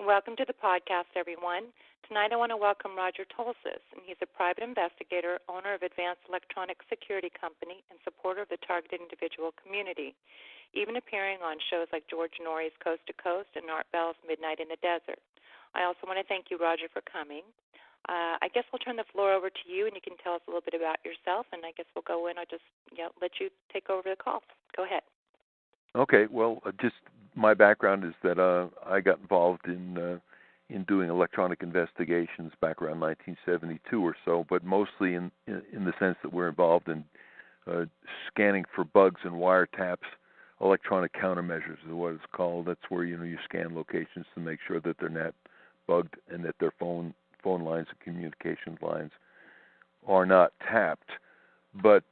Welcome to the podcast, everyone. Tonight I want to welcome Roger Tolces, and he's a private investigator, owner of Advanced Electronic Security Company, and supporter of the targeted individual community, even appearing on shows like George Norrie's Coast to Coast and Art Bell's Midnight in the Desert. I also want to thank you, Roger, for coming. I guess we'll turn the floor over to you, and you can tell us a little bit about yourself, and I guess we'll go in. I'll just let you take over the call. Go ahead. Okay, well, just my background is that I got involved in doing electronic investigations back around 1972 or so, but mostly in the sense that we're involved in scanning for bugs and wiretaps. Electronic countermeasures is what it's called. That's where you scan locations to make sure that they're not bugged and that their phone lines and communications lines are not tapped. But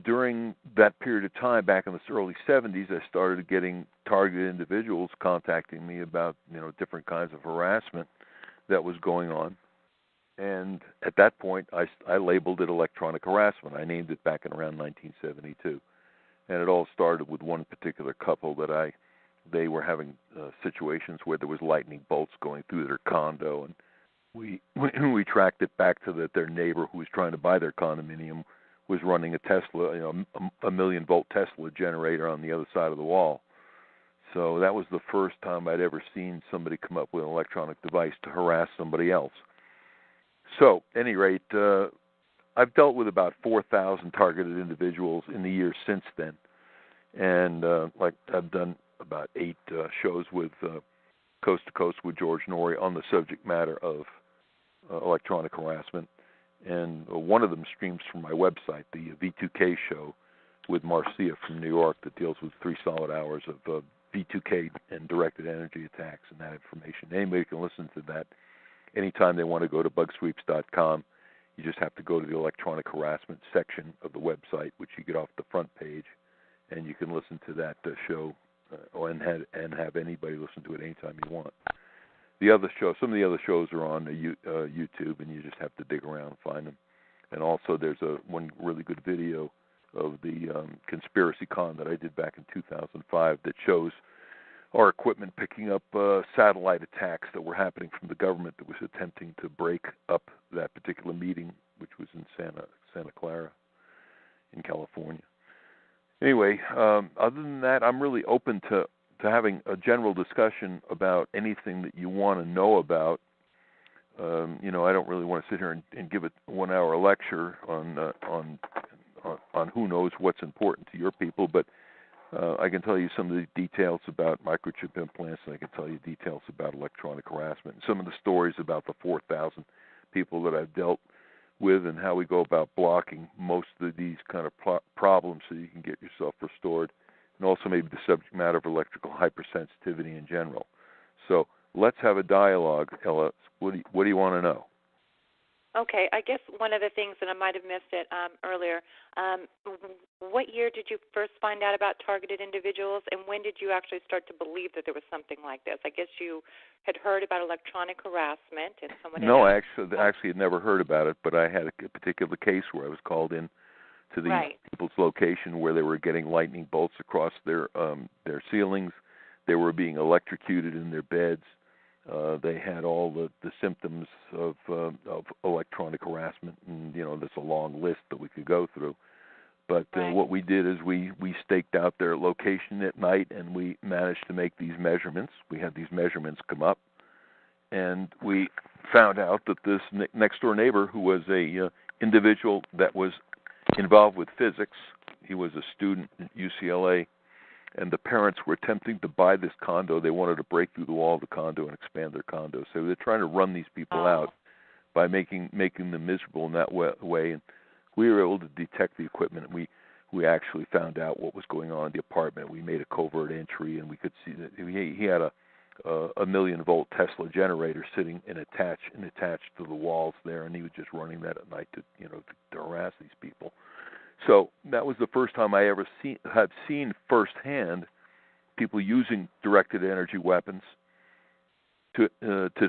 during that period of time, back in the early 70s, I started getting targeted individuals contacting me about different kinds of harassment that was going on. And at that point, I labeled it electronic harassment. I named it back in around 1972. And it all started with one particular couple that they were having situations where there was lightning bolts going through their condo, and we tracked it back to their neighbor who was trying to buy their condominium was running a Tesla, a million-volt Tesla generator on the other side of the wall. So that was the first time I'd ever seen somebody come up with an electronic device to harass somebody else. So, at any rate, I've dealt with about 4,000 targeted individuals in the years since then. And I've done about 8 shows with Coast to Coast with George Norrie on the subject matter of electronic harassment. And one of them streams from my website, the V2K show with Marcia from New York, that deals with 3 solid hours of V2K and directed energy attacks and that information. Anybody can listen to that anytime they want to go to bugsweeps.com. You just have to go to the electronic harassment section of the website, which you get off the front page, and you can listen to that show and have anybody listen to it anytime you want. Some of the other shows are on YouTube, and you just have to dig around and find them. And also, there's one really good video of the conspiracy con that I did back in 2005 that shows our equipment picking up satellite attacks that were happening from the government that was attempting to break up that particular meeting, which was in Santa Clara in California. Anyway, other than that, I'm really open to having a general discussion about anything that you want to know about. I don't really want to sit here and give a 1-hour lecture on who knows what's important to your people, but I can tell you some of the details about microchip implants, and I can tell you details about electronic harassment, and some of the stories about the 4,000 people that I've dealt with and how we go about blocking most of these kind of problems so you can get yourself restored, and also maybe the subject matter of electrical hypersensitivity in general. So let's have a dialogue, Ella. What do you want to know? Okay, I guess one of the things, and I might have missed it earlier, what year did you first find out about targeted individuals, and when did you actually start to believe that there was something like this? I guess you had heard about electronic harassment, and someone No, I actually had never heard about it, but I had a particular case where I was called in to the people's location where they were getting lightning bolts across their ceilings. They were being electrocuted in their beds. They had all the symptoms of electronic harassment, and there's a long list that we could go through. But what we did is we staked out their location at night, and we managed to make these measurements. We had these measurements come up, and we found out that this next-door neighbor, who was a individual that was involved with physics, he was a student at UCLA, and the parents were attempting to buy this condo. They wanted to break through the wall of the condo and expand their condo. So they're trying to run these people out by making them miserable in that way. And we were able to detect the equipment. We actually found out what was going on in the apartment. We made a covert entry, and we could see that he had a million-volt Tesla generator sitting and attached to the walls there, and he was just running that at night to harass these people. So that was the first time I ever had seen firsthand people using directed energy weapons to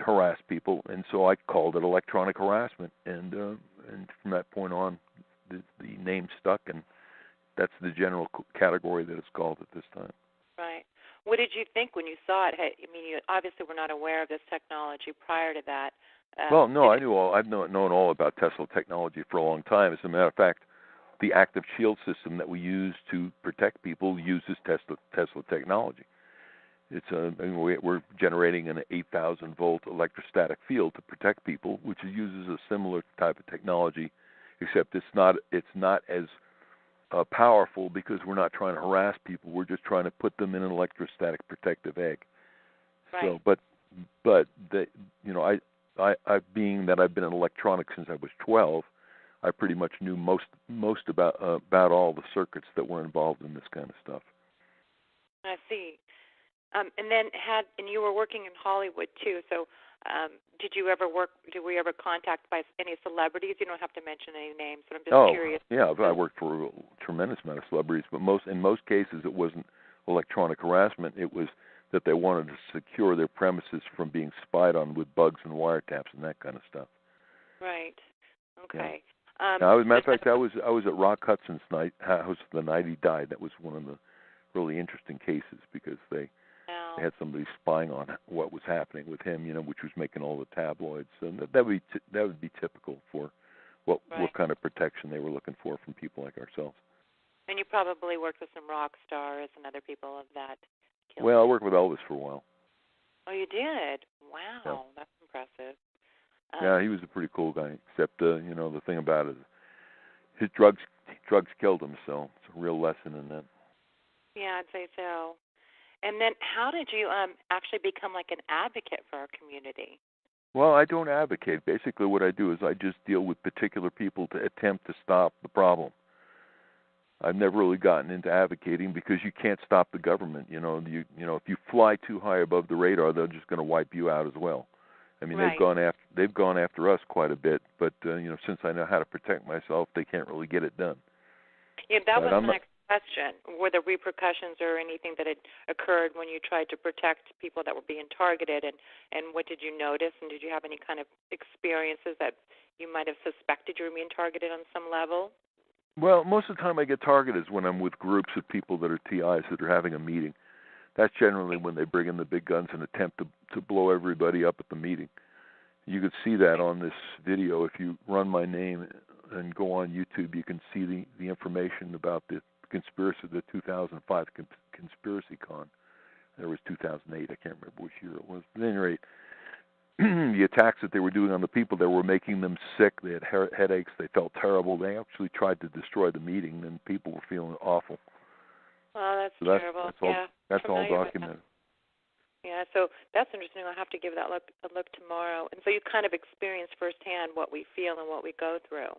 harass people, and so I called it electronic harassment. And from that point on, the name stuck, and that's the general category that it's called at this time. Right. What did you think when you saw it? Hey, I mean, you obviously were not aware of this technology prior to that. Well, no, I've known all about Tesla technology for a long time. As a matter of fact, the active shield system that we use to protect people uses Tesla technology. We're generating an 8,000 volt electrostatic field to protect people, which uses a similar type of technology, except it's not as powerful because we're not trying to harass people. We're just trying to put them in an electrostatic protective egg. Right. So, but I being that I've been in electronics since I was 12, I pretty much knew most about all the circuits that were involved in this kind of stuff. I see. And you were working in Hollywood too. So, did we ever contact by any celebrities? You don't have to mention any names, but I'm just curious. Yeah, I worked for a tremendous amount of celebrities, but in most cases it wasn't electronic harassment. It was that they wanted to secure their premises from being spied on with bugs and wiretaps and that kind of stuff. Right. Okay. Yeah. Now, as a matter of fact, I was at Rock Hudson's house the night he died. That was one of the really interesting cases because they had somebody spying on what was happening with him, which was making all the tabloids, and that would be typical for what kind of protection they were looking for from people like ourselves. And you probably worked with some rock stars and other people of that. Well, I worked with Elvis for a while. Oh, you did? Wow, that's impressive. Yeah, he was a pretty cool guy. Except, the thing about it, his drugs killed him. So it's a real lesson in that. Yeah, I'd say so. And then, how did you actually become like an advocate for our community? Well, I don't advocate. Basically, what I do is I just deal with particular people to attempt to stop the problem. I've never really gotten into advocating because you can't stop the government. If you fly too high above the radar, they're just going to wipe you out as well. I mean, they've gone after us quite a bit, but since I know how to protect myself, they can't really get it done. Yeah, that was my next question. Were there repercussions or anything that had occurred when you tried to protect people that were being targeted, and what did you notice, and did you have any kind of experiences that you might have suspected you were being targeted on some level? Well, most of the time I get targeted is when I'm with groups of people that are TIs that are having a meeting. That's generally when they bring in the big guns and attempt to blow everybody up at the meeting. You could see that on this video. If you run my name and go on YouTube, you can see the information about the conspiracy, the 2005 conspiracy con. There was 2008. I can't remember which year it was. At any rate, the attacks that they were doing on the people that were making them sick, they had headaches, they felt terrible. They actually tried to destroy the meeting, and people were feeling awful. Oh, that's terrible. That's all documented. Yeah, so that's interesting. I'll have to give that a look tomorrow. And so you kind of experience firsthand what we feel and what we go through.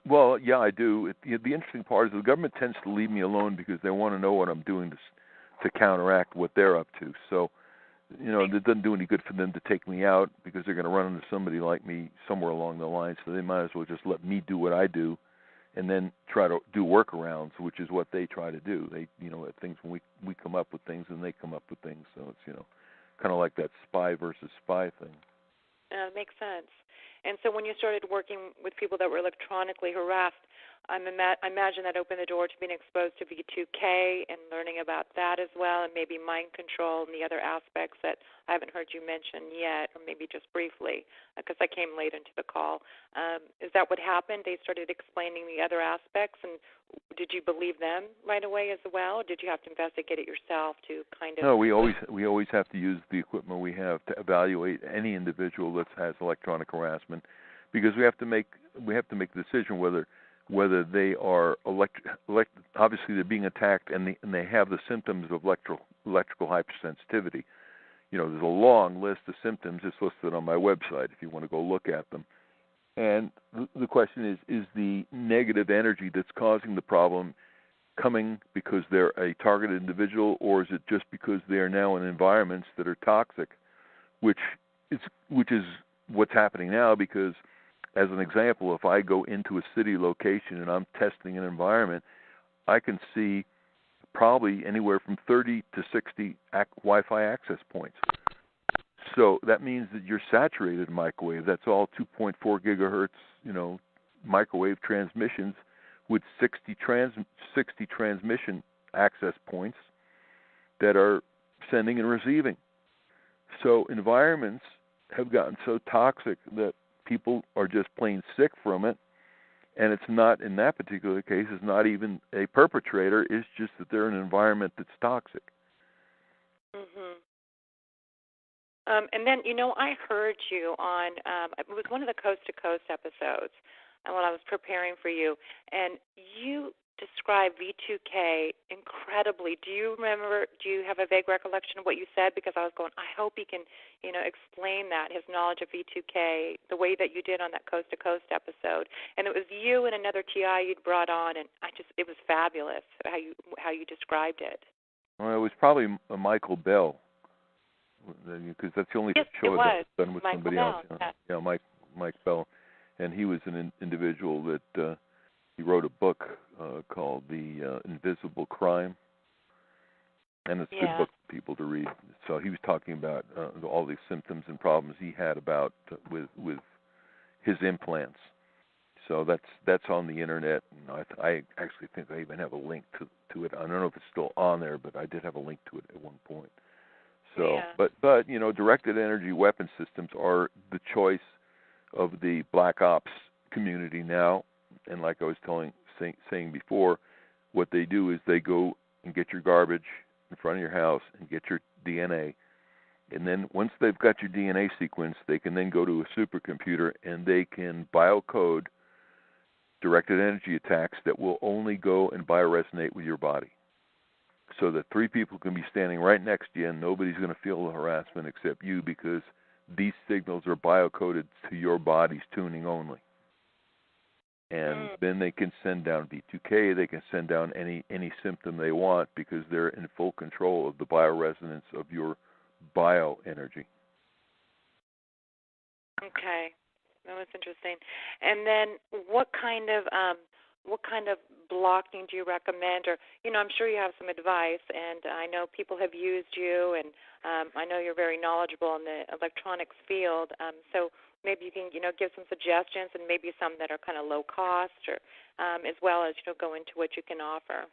Well, yeah, I do. The interesting part is the government tends to leave me alone because they want to know what I'm doing to counteract what they're up to. So, it doesn't do any good for them to take me out because they're going to run into somebody like me somewhere along the line. So they might as well just let me do what I do, and then try to do workarounds, which is what they try to do. They, things when we come up with things and they come up with things. So it's kind of like that spy versus spy thing. It makes sense. And so when you started working with people that were electronically harassed, I imagine that opened the door to being exposed to V2K and learning about that as well, and maybe mind control and the other aspects that I haven't heard you mention yet, or maybe just briefly, because I came late into the call. Is that what happened? They started explaining the other aspects, and did you believe them right away as well, or did you have to investigate it yourself to kind of... No, we always have to use the equipment we have to evaluate any individual that has electronic harassment, because we have to make the decision whether they are obviously they're being attacked and they have the symptoms of electrical hypersensitivity. There's a long list of symptoms. It's listed on my website if you want to go look at them. And the question is the negative energy that's causing the problem coming because they're a targeted individual, or is it just because they are now in environments that are toxic, which is what's happening now? Because, as an example, if I go into a city location and I'm testing an environment, I can see probably anywhere from 30 to 60 Wi-Fi access points. So that means that you're saturated microwave. That's all 2.4 gigahertz, microwave transmissions with 60 transmission access points. that are sending and receiving. So environments have gotten so toxic that people are just plain sick from it. And it's not, in that particular case, it's not even a perpetrator. It's just that they're in an environment that's toxic. Mhm. And then, I heard you on, it was one of the Coast to Coast episodes, and when I was preparing for you, and you described V2K incredibly. Do you have a vague recollection of what you said? Because I was going, I hope he can, explain that, his knowledge of V2K, the way that you did on that Coast to Coast episode. And it was you and another TI you'd brought on, and it was fabulous how you described it. Well, it was probably Michael Bell, because that's the only show that I've done with Michael somebody Bell. else. Yeah, Mike Bell, and he was an individual that he wrote a book called The Invisible Crime, and it's a good book for people to read. So he was talking about all these symptoms and problems he had about with his implants. So that's on the internet, and I actually think I even have a link to it. I don't know if it's still on there, but I did have a link to it at one point. So, but directed energy weapon systems are the choice of the black ops community now. And like I was saying before, what they do is they go and get your garbage in front of your house and get your DNA. And then once they've got your DNA sequence, they can then go to a supercomputer and they can biocode directed energy attacks that will only go and bioresonate with your body. So that three people can be standing right next to you and nobody's going to feel the harassment except you, because these signals are biocoded to your body's tuning only. And then they can send down V2K, they can send down any symptom they want, because they're in full control of the bioresonance of your bioenergy. Okay. That was interesting. And then what kind of blocking do you recommend? Or, I'm sure you have some advice, and I know people have used you, and I know you're very knowledgeable in the electronics field. So maybe you can, give some suggestions, and maybe some that are kind of low cost, or as well as, go into what you can offer.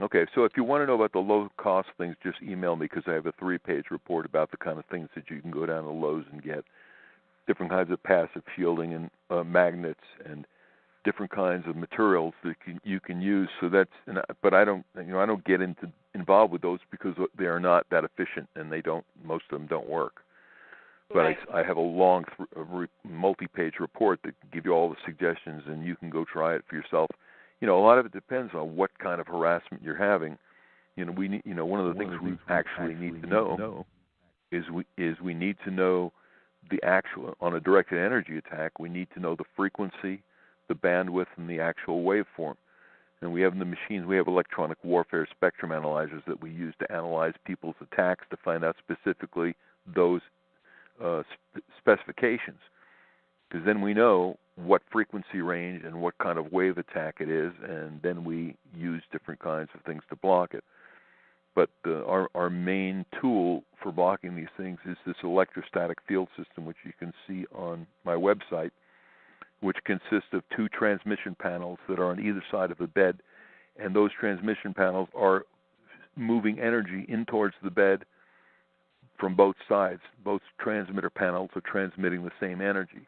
Okay, so if you want to know about the low-cost things, just email me, because I have a 3-page report about the kind of things that you can go down to Lowe's and get. Different kinds of passive shielding and magnets and different kinds of materials that you can use. So but I don't get involved with those because they are not that efficient, and most of them don't work. But right. I have a long multi-page report that give you all the suggestions, and you can go try it for yourself. A lot of it depends on what kind of harassment you're having. One of the things we actually need to know is we need to know the actual, on a directed energy attack, we need to know the frequency, the bandwidth, and the actual waveform. And we have in the machines, we have electronic warfare spectrum analyzers that we use to analyze people's attacks to find out specifically those specifications. Because then we know what frequency range and what kind of wave attack it is, and then we use different kinds of things to block it. But our main tool for blocking these things is this electrostatic field system, which you can see on my website, which consists of 2 transmission panels that are on either side of the bed. And those transmission panels are moving energy in towards the bed from both sides. Both transmitter panels are transmitting the same energy.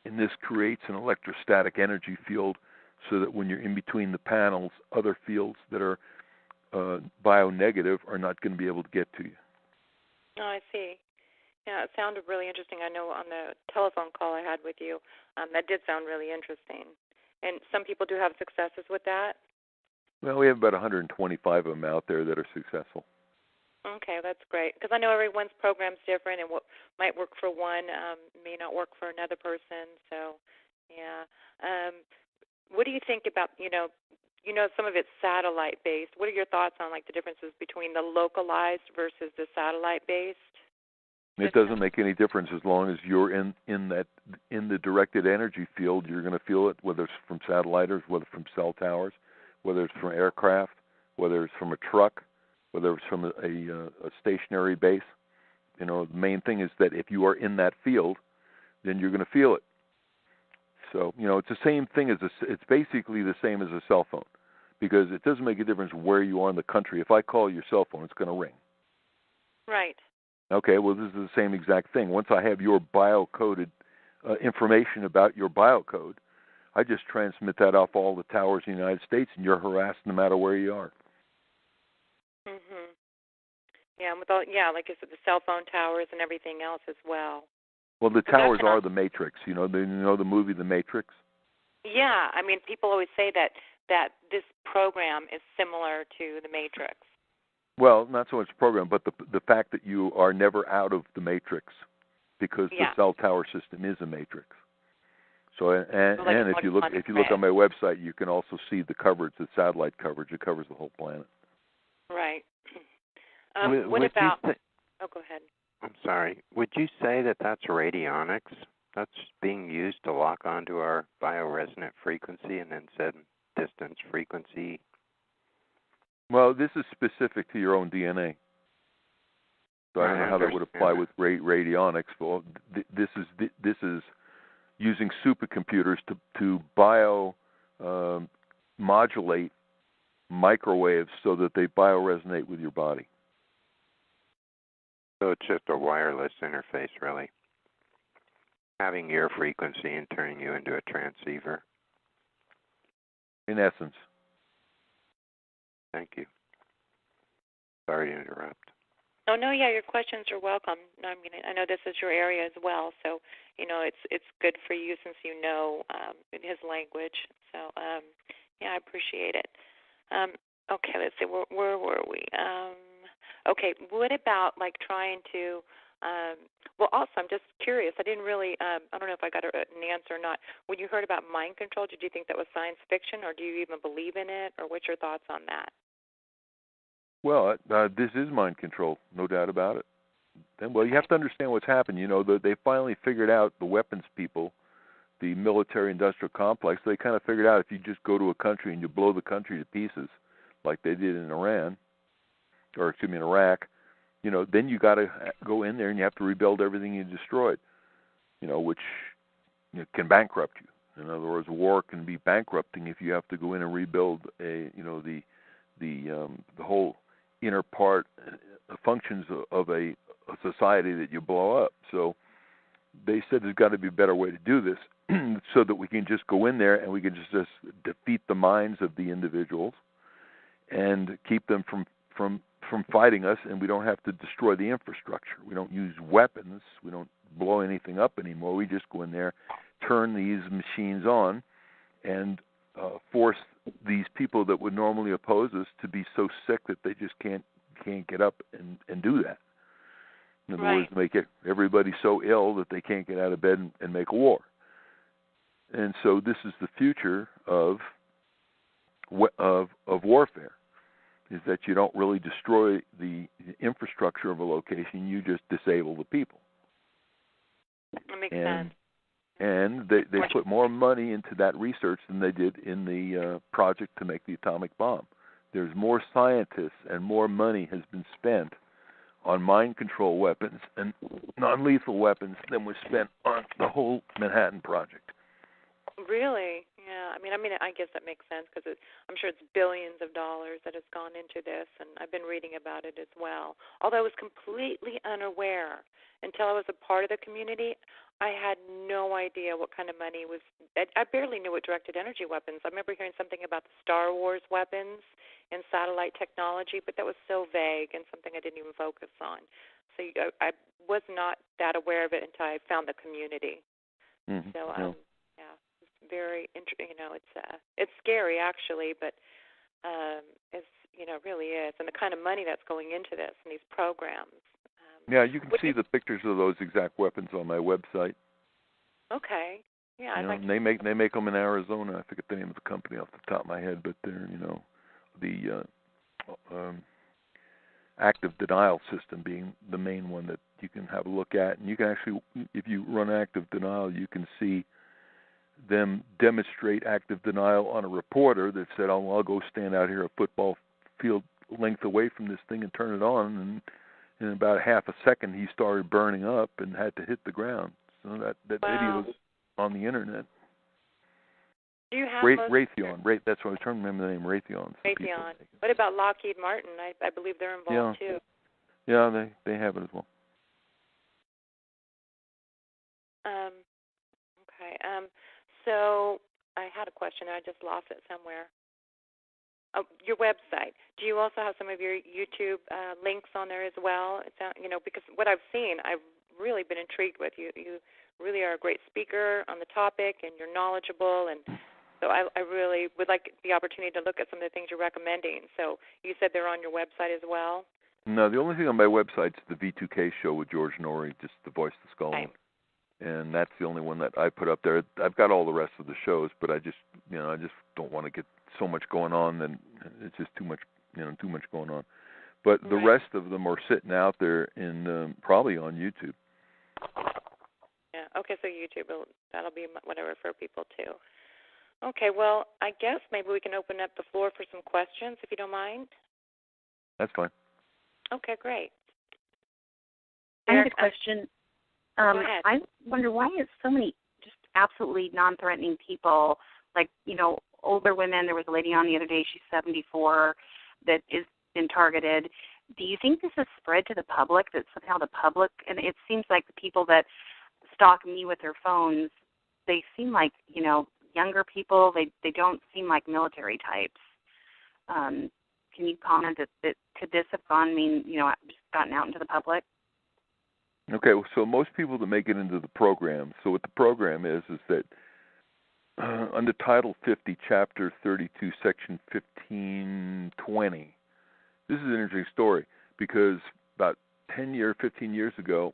And this creates an electrostatic energy field so that when you're in between the panels, other fields that are bio-negative are not going to be able to get to you. Oh, I see. Yeah, it sounded really interesting. I know on the telephone call I had with you, that did sound really interesting. And some people do have successes with that? Well, we have about 125 of them out there that are successful. Okay, that's great. Because I know everyone's program's different, and what might work for one may not work for another person. So, yeah. What do you think about, some of it's satellite-based. What are your thoughts on, the differences between the localized versus the satellite-based? It doesn't make any difference as long as you're in the directed energy field. You're going to feel it, whether it's from satellites, whether it's from cell towers, whether it's from aircraft, whether it's from a truck, whether it's from a stationary base. The main thing is that if you are in that field, then you're going to feel it. So, it's the same thing it's basically the same as a cell phone, because it doesn't make a difference where you are in the country. If I call your cell phone, it's going to ring. Right. Okay, well, this is the same exact thing. Once I have your biocoded information about your biocode, I just transmit that off all the towers in the United States, and you're harassed no matter where you are. Mhm. Yeah, and with all, yeah, like you said, the cell phone towers and everything else as well. Well, the But towers are the Matrix. You know the movie The Matrix? yeah, I mean, people always say that this program is similar to the Matrix. Well, not so much the program, but the fact that you are never out of the Matrix, because the cell tower system is a matrix. So, and if you look on my website, you can also see the coverage, the satellite coverage. It covers the whole planet. Right. What about? Oh, go ahead. I'm sorry. Would you say that that's radionics? That's being used to lock onto our bioresonant frequency and then send distance frequency. Well, this is specific to your own DNA. So I don't know how that would apply with radionics. Well, this is using supercomputers to modulate microwaves so that they bioresonate with your body. So it's just a wireless interface, really. Having your frequency and turning you into a transceiver. In essence. Thank you. Sorry to interrupt. Oh no, yeah, your questions are welcome. No, I mean, I know this is your area as well, so it's good for you since you know his language. So yeah, I appreciate it. Okay, let's see, where were we? Okay, what about like trying to? Well, also, I'm just curious. I didn't really. I don't know if I got an answer or not. When you heard about mind control, did you think that was science fiction, or do you even believe in it, or what's your thoughts on that? Well, this is mind control, no doubt about it. And, well, you have to understand what's happened. You know, they finally figured out, the weapons people, the military-industrial complex, they kind of figured out if you just go to a country and you blow the country to pieces, like they did in Iraq, then you got to go in there and you have to rebuild everything you destroyed, which can bankrupt you. In other words, war can be bankrupting if you have to go in and rebuild the whole inner part functions of a society that you blow up. So they said there's got to be a better way to do this so that we can just go in there and we can just defeat the minds of the individuals and keep them from fighting us, and we don't have to destroy the infrastructure. We don't use weapons. We don't blow anything up anymore. We just go in there, turn these machines on, and force these people that would normally oppose us to be so sick that they just can't get up and do that. In other words, make everybody so ill that they can't get out of bed and make a war. And so this is the future of warfare, is that you don't really destroy the infrastructure of a location, you just disable the people. That makes sense. And they put more money into that research than they did in the project to make the atomic bomb. There's more scientists and more money has been spent on mind control weapons and non-lethal weapons than was spent on the whole Manhattan Project. Really? Yeah. I mean, I guess that makes sense because I'm sure it's billions of dollars that has gone into this, and I've been reading about it as well. Although I was completely unaware until I was a part of the community. I had no idea what kind of money was. I barely knew what directed energy weapons. I remember hearing something about the Star Wars weapons and satellite technology, but that was so vague and something I didn't even focus on. So I was not that aware of it until I found the community. Mm-hmm. So yeah, it's very interesting. It's scary actually, but it's really is, and the kind of money that's going into this and these programs. Yeah, you can see the pictures of those exact weapons on my website. Okay. Yeah, they make them in Arizona. I forget the name of the company off the top of my head, but they're the active denial system being the main one that you can have a look at, and you can actually, if you run active denial, you can see them demonstrate active denial on a reporter that said, "Oh, well, I'll go stand out here a football field length away from this thing and turn it on," and in about half a second, he started burning up and had to hit the ground. So that video is on the internet. Do you have Raytheon? That's what I was trying to remember the name. Raytheon. What about Lockheed Martin? I believe they're involved too. Yeah, they have it as well. Okay. So I had a question. I just lost it somewhere. Oh, your website. Do you also have some of your YouTube links on there as well? It's because what I've seen, I've really been intrigued with you. You really are a great speaker on the topic, and you're knowledgeable, and so I really would like the opportunity to look at some of the things you're recommending. So you said they're on your website as well? No, the only thing on my website is the V2K show with George Norrie, just the Voice the Skull. Okay. And that's the only one that I put up there. I've got all the rest of the shows, but I just don't want to get so much going on, then it's just too much going on. But the rest of them are sitting out there in probably on YouTube. Yeah. Okay. So YouTube, that'll be whatever for people too. Okay. Well, I guess maybe we can open up the floor for some questions, if you don't mind. That's fine. Okay. Great. I have a question. Go ahead. I wonder why is so many just absolutely non-threatening people, like, older women. There was a lady on the other day, she's 74, that has been targeted. Do you think this has spread to the public, that somehow the public, and it seems like the people that stalk me with their phones, they seem like, younger people. They don't seem like military types. Can you comment that could this have just gotten out into the public? Okay, so most people that make it into the program, so what the program is that under Title 50, Chapter 32, Section 1520, this is an interesting story because about 15 years ago,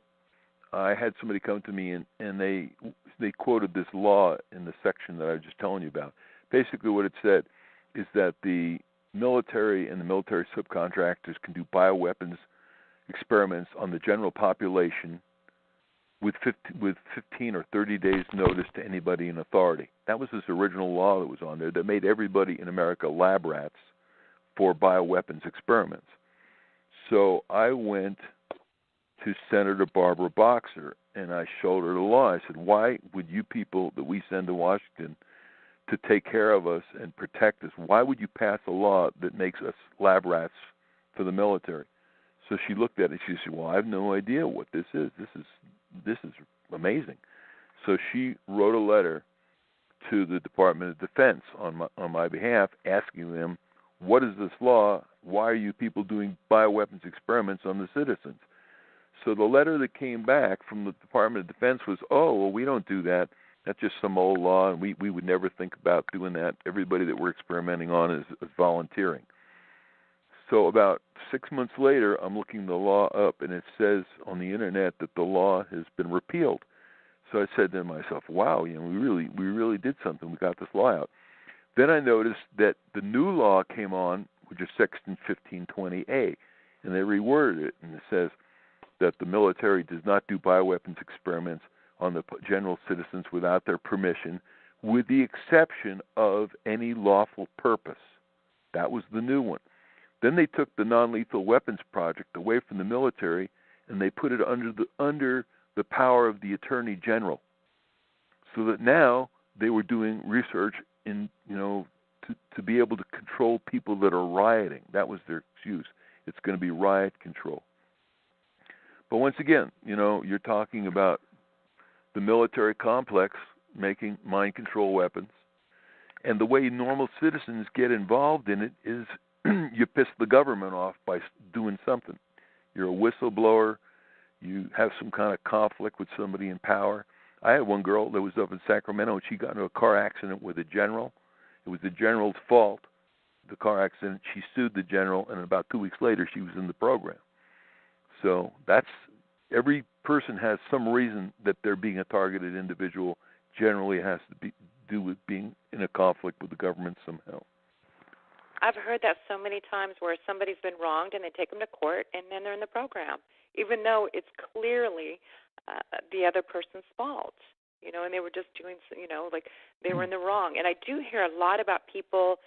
I had somebody come to me and they quoted this law in the section that I was just telling you about. Basically what it said is that the military and the military subcontractors can do bioweapons experiments on the general population with 15 or 30 days notice to anybody in authority. That was this original law that was on there that made everybody in America lab rats for bioweapons experiments. So I went to Senator Barbara Boxer and I showed her the law. I said, why would you people that we send to Washington to take care of us and protect us, why would you pass a law that makes us lab rats for the military? So she looked at it. She said, "Well, I have no idea what this is. This is amazing." So she wrote a letter to the Department of Defense on my behalf, asking them, "What is this law? Why are you people doing bioweapons experiments on the citizens?" So the letter that came back from the Department of Defense was, "Oh, well, we don't do that. That's just some old law, and we would never think about doing that. Everybody that we're experimenting on is volunteering." So about 6 months later, I'm looking the law up, and it says on the internet that the law has been repealed. So I said to myself, "Wow, we really did something. We got this law out." Then I noticed that the new law came on, which is Section 1520A, and they reworded it, and it says that the military does not do bioweapons experiments on the general citizens without their permission, with the exception of any lawful purpose. That was the new one. Then they took the non-lethal weapons project away from the military, and they put it under the power of the Attorney General, so that now they were doing research in to be able to control people that are rioting. That was their excuse. It's going to be riot control. But once again, you're talking about the military complex making mind control weapons, and the way normal citizens get involved in it is you piss the government off by doing something. You're a whistleblower. You have some kind of conflict with somebody in power. I had one girl that was up in Sacramento, and she got into a car accident with a general. It was the general's fault, the car accident. She sued the general, and about 2 weeks later, she was in the program. So every person has some reason that they're being a targeted individual. Generally, it has to do with being in a conflict with the government somehow. I've heard that so many times where somebody's been wronged and they take them to court and then they're in the program, even though it's clearly the other person's fault, and they were just doing, like they were in the wrong. And I do hear a lot about people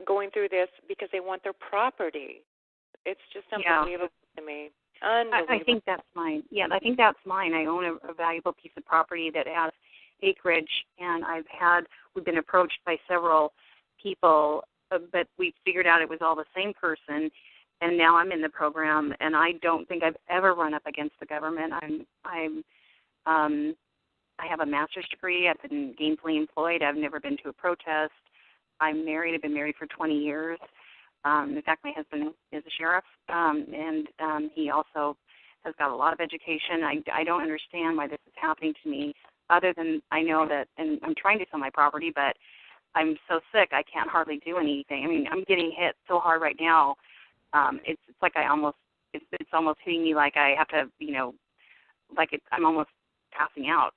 going through this because they want their property. It's just unbelievable to me. Unbelievable. I think that's mine. Yeah, I think that's mine. I own a valuable piece of property that has acreage, and we've been approached by several people, but we figured out it was all the same person, and now I'm in the program, and I don't think I've ever run up against the government. I have a master's degree. I've been gainfully employed. I've never been to a protest. I'm married. I've been married for 20 years. In fact, my husband is a sheriff, and he also has got a lot of education. I don't understand why this is happening to me, other than I know that, and I'm trying to sell my property, but I'm so sick I can't hardly do anything. I mean, I'm getting hit so hard right now. It's like it's almost hitting me like I have to, I'm almost passing out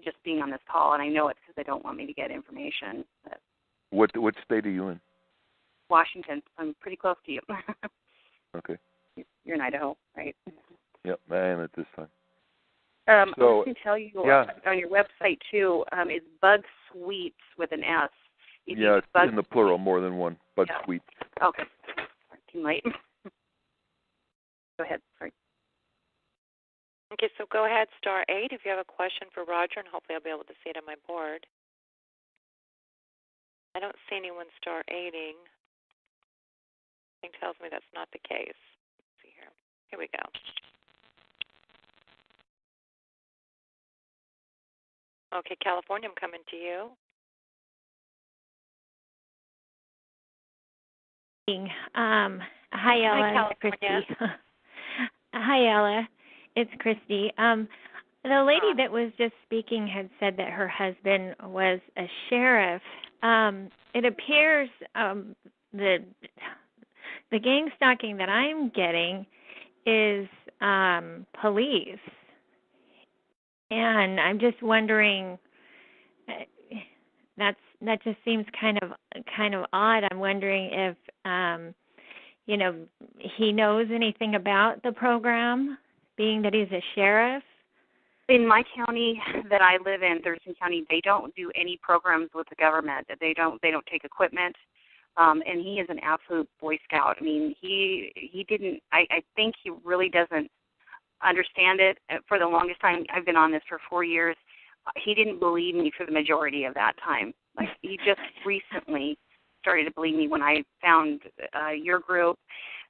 just being on this call, and I know it's because they don't want me to get information. But What state are you in? Washington. I'm pretty close to you. Okay. You're in Idaho, right? Yep, I am at this time. I was going to tell you on your website, too, it's Bug Sweeps with an S. It's in the plural, more than one. Bug Sweeps. Okay. Too late. Go ahead. Sorry. Okay, so go ahead, star 8, if you have a question for Roger, and hopefully I'll be able to see it on my board. I don't see anyone star 8ing. Something tells me that's not the case. Let's see here. Here we go. Okay, California, I'm coming to you. Hi, Ella. Hi, California. Christy. Hi, Ella. It's Christy. The lady that was just speaking had said that her husband was a sheriff. It appears the gang stalking that I'm getting is police, and I'm just wondering. That just seems kind of odd. I'm wondering if he knows anything about the program, being that he's a sheriff. In my county that I live in, Thurston County, they don't do any programs with the government. They don't take equipment. And he is an absolute Boy Scout. I mean, he didn't. I think he really doesn't understand it. For the longest time, I've been on this for 4 years. He didn't believe me for the majority of that time. Like, he just recently started to believe me when I found your group,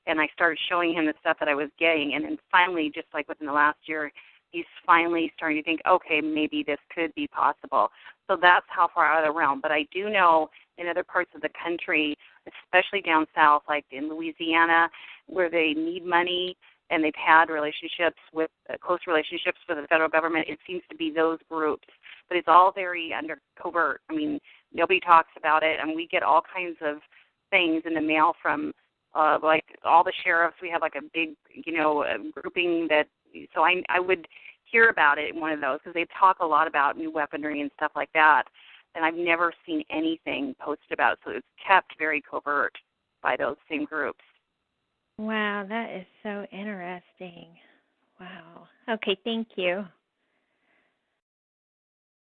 and I started showing him the stuff that I was getting. And then finally, just like within the last year, he's finally starting to think, okay, maybe this could be possible. So that's how far out of the realm. But I do know in other parts of the country, especially down south, like in Louisiana, where they need money and they've had relationships with close relationships with the federal government, it seems to be those groups. But it's all very under covert. I mean, nobody talks about it, and we get all kinds of things in the mail from, like, all the sheriffs. We have, like, a big, grouping that, so I would hear about it in one of those because they talk a lot about new weaponry and stuff like that, and I've never seen anything posted about it, so it's kept very covert by those same groups. Wow, that is so interesting. Wow. Okay, thank you.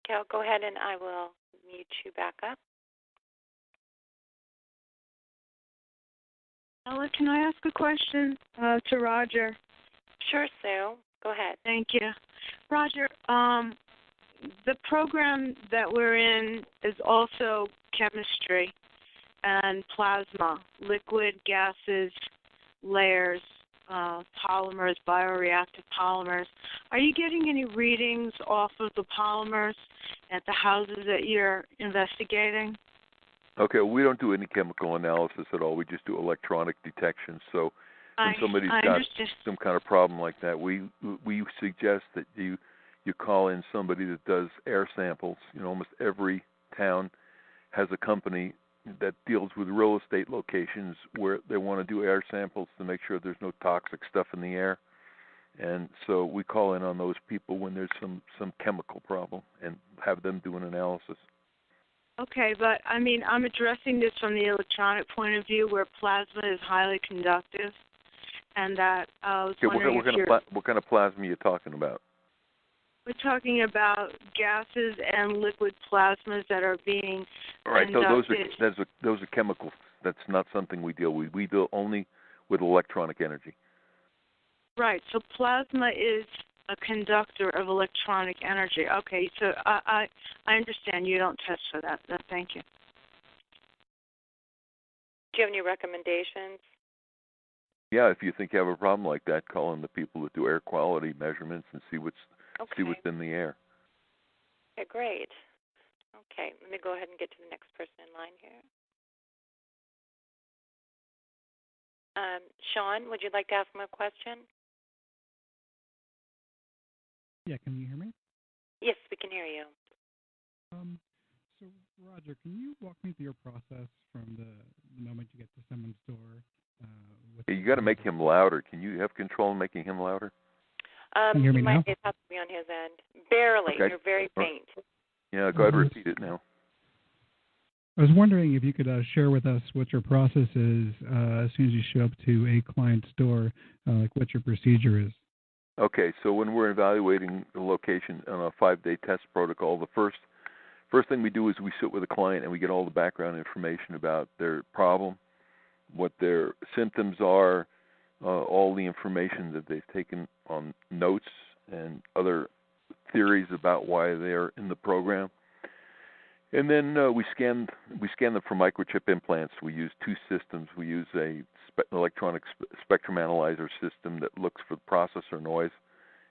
Okay, I'll go ahead and I will mute you back up. Ella, can I ask a question to Roger? Sure, Sue. Go ahead. Thank you. Roger, the program that we're in is also chemistry and plasma, liquid, gases, layers, polymers, bioreactive polymers. Are you getting any readings off of the polymers at the houses that you're investigating? Okay, well, we don't do any chemical analysis at all. We just do electronic detection. So when somebody's got some kind of problem like that, we suggest that you call in somebody that does air samples. Almost every town has a company that deals with real estate locations where they want to do air samples to make sure there's no toxic stuff in the air. And so we call in on those people when there's some chemical problem and have them do an analysis. Okay, but I mean, I'm addressing this from the electronic point of view where plasma is highly conductive, and that I was wondering what kind of plasma are you talking about? We're talking about gases and liquid plasmas that are being right. conducted. Those are chemicals. That's not something we deal with. We deal only with electronic energy. Right. So plasma is a conductor of electronic energy. Okay. So I understand you don't test for that. No, thank you. Do you have any recommendations? Yeah, if you think you have a problem like that, call in the people that do air quality measurements and see what's in the air. Okay, great. Okay, let me go ahead and get to the next person in line here. Sean, would you like to ask him a question? Yeah, can you hear me? Yes, we can hear you. So, Roger, can you walk me through your process from the moment you get to someone's door? You got to make him louder. Can you have control in making him louder? Can you hear me now? It has to be on his end. Barely. Okay. You're very faint. Yeah, go ahead and repeat it now. I was wondering if you could share with us what your process is as soon as you show up to a client's door, like what your procedure is. Okay, so when we're evaluating the location on a 5-day test protocol, the first thing we do is we sit with a client and we get all the background information about their problem, what their symptoms are, all the information that they've taken on notes and other theories about why they're in the program. And then we scan them for microchip implants. We use two systems. We use a electronic spectrum analyzer system that looks for the processor noise,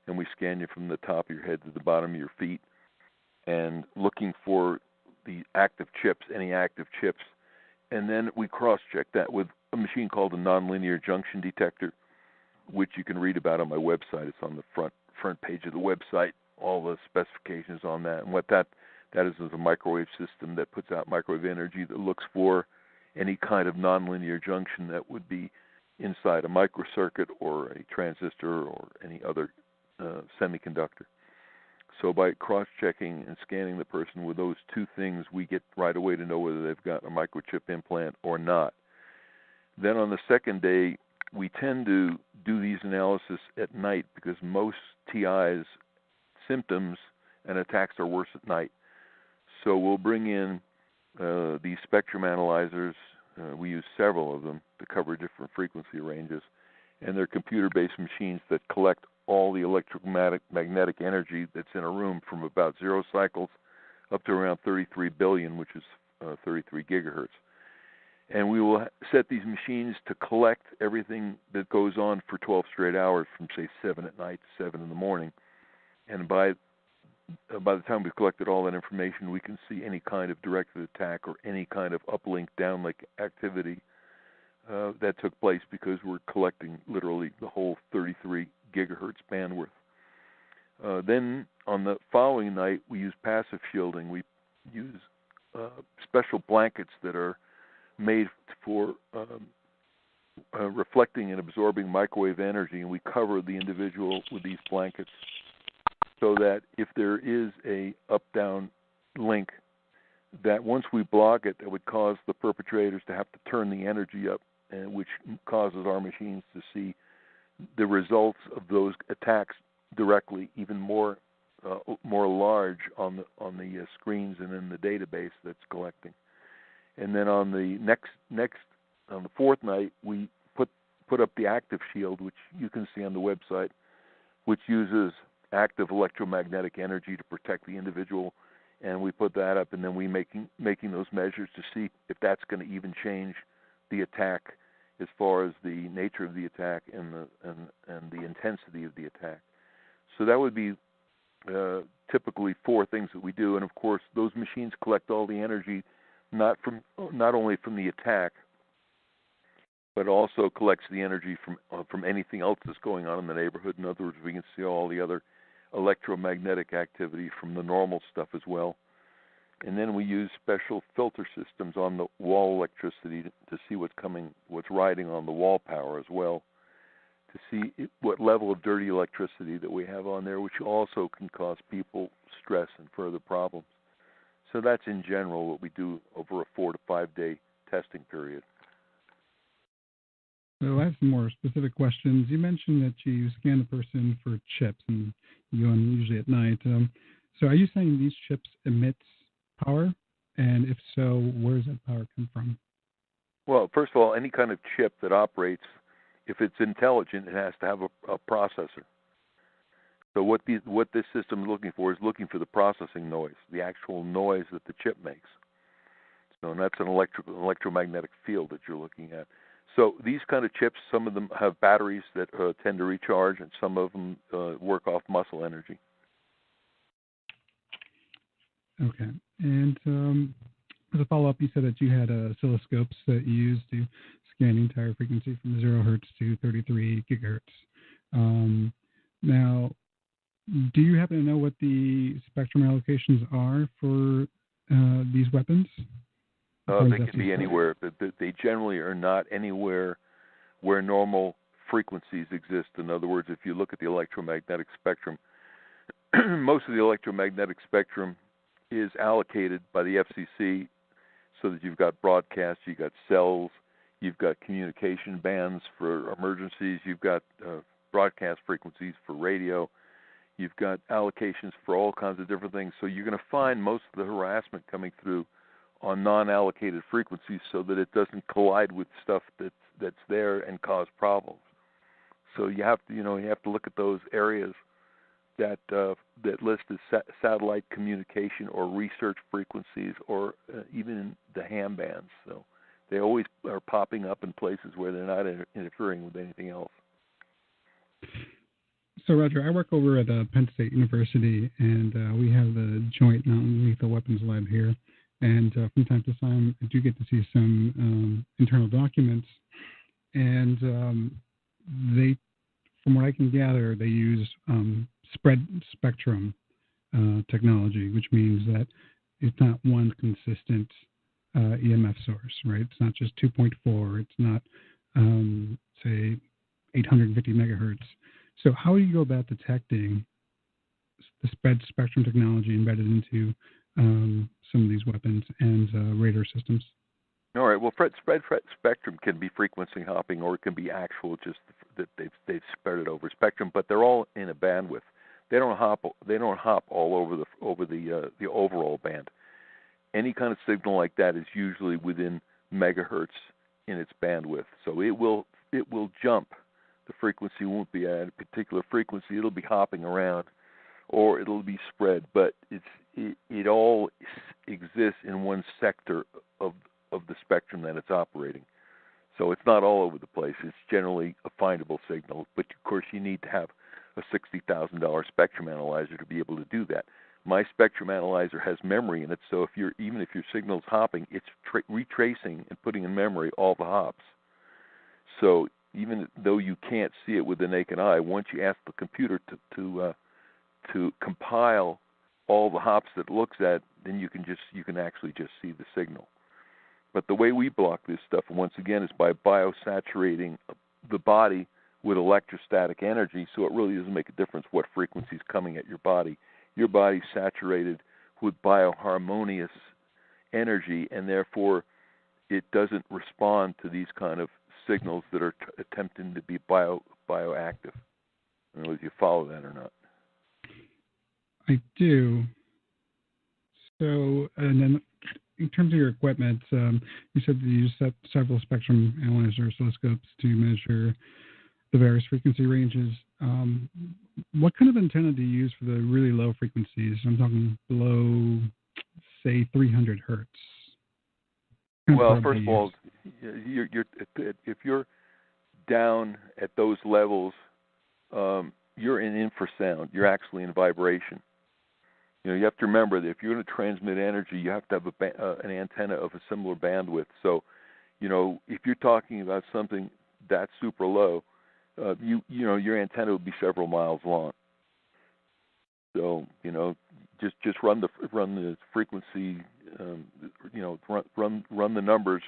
and we scan you from the top of your head to the bottom of your feet, and looking for the active chips, any active chips. And then we cross-check that with a machine called a nonlinear junction detector, which you can read about on my website. It's on the front page of the website, all the specifications on that. And what that is a microwave system that puts out microwave energy that looks for any kind of nonlinear junction that would be inside a microcircuit or a transistor or any other semiconductor. So by cross-checking and scanning the person with those two things, we get right away to know whether they've got a microchip implant or not. Then on the second day, we tend to do these analysis at night because most TI's symptoms and attacks are worse at night. So we'll bring in these spectrum analyzers. We use several of them to cover different frequency ranges, and they're computer-based machines that collect all the electromagnetic energy that's in a room from about 0 cycles up to around 33 billion, which is 33 gigahertz. And we will set these machines to collect everything that goes on for 12 straight hours from, say, 7 at night to 7 in the morning. And by the time we've collected all that information, we can see any kind of directed attack or any kind of uplink, downlink activity that took place because we're collecting literally the whole 33 gigahertz bandwidth. Then on the following night, we use passive shielding. We use special blankets that are made for reflecting and absorbing microwave energy, and we cover the individual with these blankets so that if there is a up-down link, that once we block it, that would cause the perpetrators to have to turn the energy up, and which causes our machines to see the results of those attacks directly, even more large on the screens and in the database that's collecting. And then on the on the fourth night, we put up the active shield, which you can see on the website, which uses active electromagnetic energy to protect the individual, and we put that up, and then we making those measures to see if that's going to even change the attack as far as the nature of the attack and the intensity of the attack. So that would be typically 4 things that we do, and of course those machines collect all the energy not only from the attack, but also collects the energy from anything else that's going on in the neighborhood. In other words, we can see all the other electromagnetic activity from the normal stuff as well. And then we use special filter systems on the wall electricity to see what's riding on the wall power as well, to see what level of dirty electricity that we have on there, which also can cause people stress and further problems. So that's in general what we do over a 4 to 5 day testing period. So I have some more specific questions. You mentioned that you scan the person for chips, and you go on usually at night. So are you saying these chips emit power? And if so, where does that power come from? Well, first of all, any kind of chip that operates, if it's intelligent, it has to have a processor. So what this system is looking for the processing noise, the actual noise that the chip makes. So and that's an electromagnetic field that you're looking at. So these kind of chips, some of them have batteries that tend to recharge, and some of them work off muscle energy. Okay. And as a follow-up, you said that you had oscilloscopes that you used to scan the entire frequency from 0 hertz to 33 gigahertz. Now, do you happen to know what the spectrum allocations are for these weapons? They can be anywhere, but they generally are not anywhere where normal frequencies exist. In other words, if you look at the electromagnetic spectrum, most of the electromagnetic spectrum is allocated by the FCC so that you've got broadcast, you've got cells, you've got communication bands for emergencies, you've got broadcast frequencies for radio, you've got allocations for all kinds of different things. So you're going to find most of the harassment coming through on non-allocated frequencies so that it doesn't collide with stuff that's there and cause problems. So you have to look at those areas that list as satellite communication or research frequencies or even the ham bands. So they always are popping up in places where they're not interfering with anything else. So, Roger, I work over at Penn State University, and we have the Joint Non-Lethal Weapons Lab here. And from time to time, I do get to see some internal documents. And they, from what I can gather, they use spread spectrum technology, which means that it's not one consistent EMF source, right? It's not just 2.4. It's not, say, 850 megahertz. So how do you go about detecting the spread spectrum technology embedded into some of these weapons and radar systems? All right. Well, spread spectrum can be frequency hopping, or it can be actual, just that they've spread it over spectrum. But they're all in a bandwidth. They don't hop all over the overall band. Any kind of signal like that is usually within megahertz in its bandwidth. So it will jump. The frequency won't be at a particular frequency. It'll be hopping around, or it'll be spread. But it all exists in one sector of the spectrum that it's operating. So it's not all over the place. It's generally a findable signal. But of course, you need to have a $60,000 spectrum analyzer to be able to do that. My spectrum analyzer has memory in it, so even if your signal's hopping, it's retracing and putting in memory all the hops. So even though you can't see it with the naked eye, once you ask the computer to compile all the hops that it looks at, then you can actually just see the signal. But the way we block this stuff, once again, is by biosaturating the body with electrostatic energy, so it really doesn't make a difference what frequency is coming at your body. Your body's saturated with bioharmonious energy, and therefore it doesn't respond to these kind of signals that are attempting to be bioactive. I don't know if you follow that or not. I do. So, and then in terms of your equipment, you said that you use several spectrum analyzer oscilloscopes to measure the various frequency ranges. What kind of antenna do you use for the really low frequencies? I'm talking below, say, 300 hertz. Well, first of all, if you're down at those levels, you're in infrasound. You're actually in vibration. You have to remember that if you're going to transmit energy, you have to have an antenna of a similar bandwidth. So, if you're talking about something that's super low, your antenna would be several miles long. So, just run the frequency, run the numbers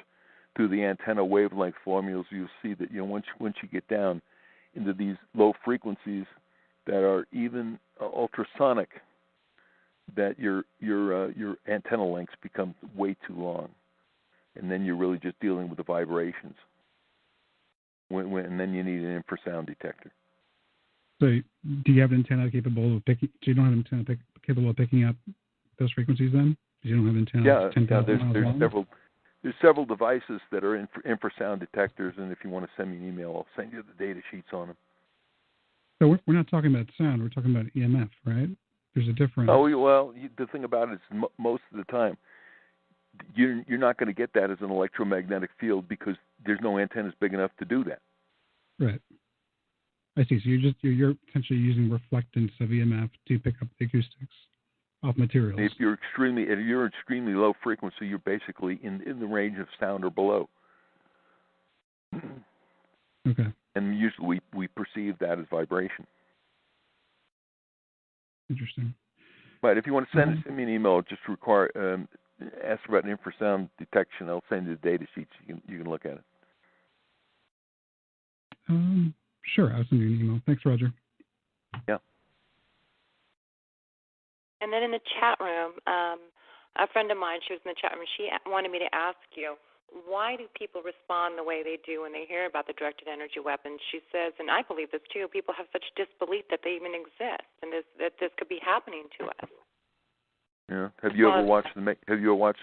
through the antenna wavelength formulas. You'll see that once you get down into these low frequencies that are even ultrasonic, that your antenna lengths become way too long, and then you're really just dealing with the vibrations. And then you need an infrasound detector. So, do you have an antenna capable of picking? So you don't have an antenna capable of picking up those frequencies then? Because you don't have an antenna. 10,000 miles long? There's several devices that are infrasound detectors, and if you want to send me an email, I'll send you the data sheets on them. So we're not talking about sound. We're talking about EMF, right? There's a difference. Oh well, the thing about it is most of the time, you're not going to get that as an electromagnetic field because there's no antennas big enough to do that. Right. I see. So you're essentially using reflectance of EMF to pick up the acoustics off materials. If you're extremely low frequency, you're basically in the range of sound or below. Okay. And usually we perceive that as vibration. Interesting. But if you want to send me an email, just ask about infrasound detection. I'll send you the data sheets. You can look at it. Sure. I'll send you an email. Thanks, Roger. Yeah. And then in the chat room, a friend of mine, she was in the chat room, she wanted me to ask you, why do people respond the way they do when they hear about the directed energy weapons? She says, and I believe this too, people have such disbelief that they even exist and that this could be happening to us. Yeah. Have you ever watched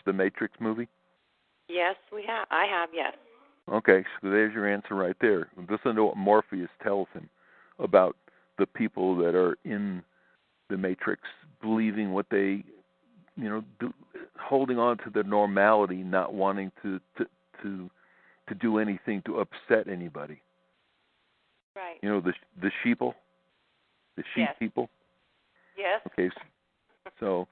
the Matrix movie? Yes, we have. I have, yes. Okay, so there's your answer right there. Listen to what Morpheus tells him about the people that are in the Matrix, believing what they, holding on to their normality, not wanting to do anything to upset anybody. Right. The sheeple, the sheep yes. people. Yes. Okay, so.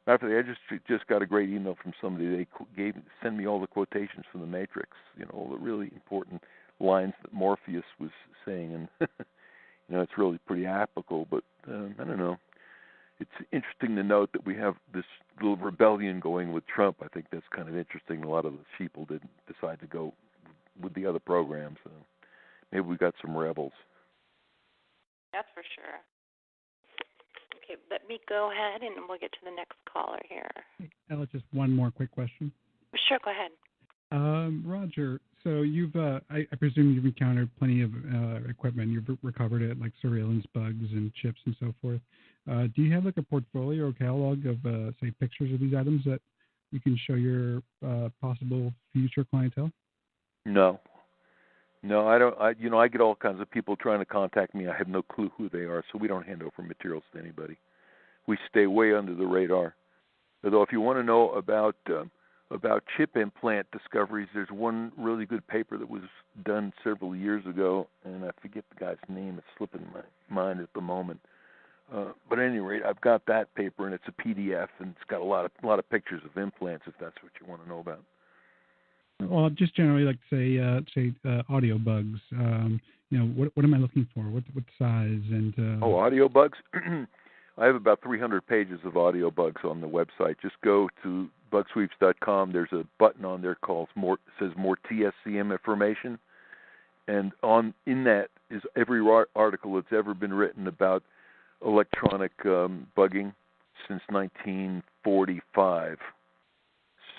Matter of fact, I just got a great email from somebody. They sent me all the quotations from the Matrix, all the really important lines that Morpheus was saying, and it's really pretty applicable. But I don't know. It's interesting to note that we have this little rebellion going with Trump. I think that's kind of interesting. A lot of the sheeple didn't decide to go with the other programs. So maybe we got some rebels. That's for sure. Okay, let me go ahead and we'll get to the next caller here. Ella, just one more quick question. Sure, go ahead. Roger, so I presume you've encountered plenty of equipment. You've recovered it, like surveillance bugs and chips and so forth. Do you have like a portfolio or catalog of, say, pictures of these items that you can show your possible future clientele? No, I don't. I get all kinds of people trying to contact me. I have no clue who they are, so we don't hand over materials to anybody. We stay way under the radar. Although, if you want to know about chip implant discoveries, there's one really good paper that was done several years ago, and I forget the guy's name. It's slipping my mind at the moment. But at any rate, I've got that paper, and it's a PDF, and it's got a lot of pictures of implants, if that's what you want to know about. Well, just generally, like say audio bugs. What am I looking for? What size and? Audio bugs. I have about 300 pages of audio bugs on the website. Just go to bugsweeps.com. There's a button on there says more TSCM information, and in that is every article that's ever been written about electronic bugging since 1945.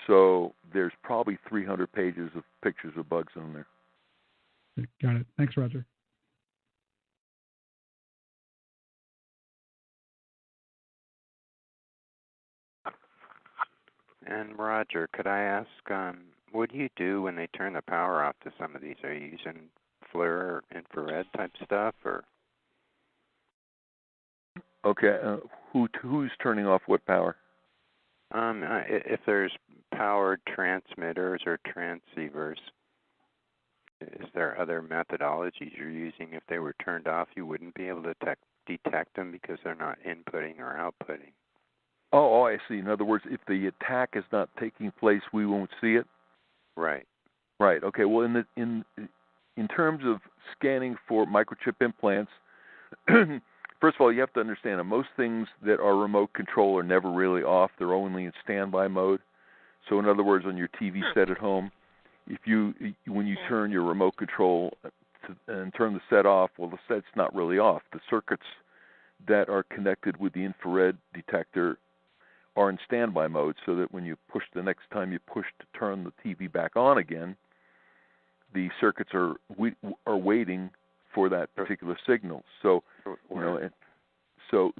So there's probably 300 pages of pictures of bugs on there. Got it. Thanks, Roger. And Roger, could I ask, what do you do when they turn the power off to some of these? Are you using FLIR or infrared type stuff, or? Okay, who's turning off what power? If there's powered transmitters or transceivers, is there other methodologies you're using? If they were turned off, you wouldn't be able to detect them because they're not inputting or outputting. Oh, I see. In other words, if the attack is not taking place, we won't see it. Right. Right. Okay. Well, in terms of scanning for microchip implants, first of all, you have to understand that most things that are remote control are never really off. They're only in standby mode. So, in other words, on your TV set at home, when you turn your remote control and turn the set off, well, the set's not really off. The circuits that are connected with the infrared detector are in standby mode, so that when you push the next time you push to turn the TV back on again, the circuits are waiting for that particular signal. So, so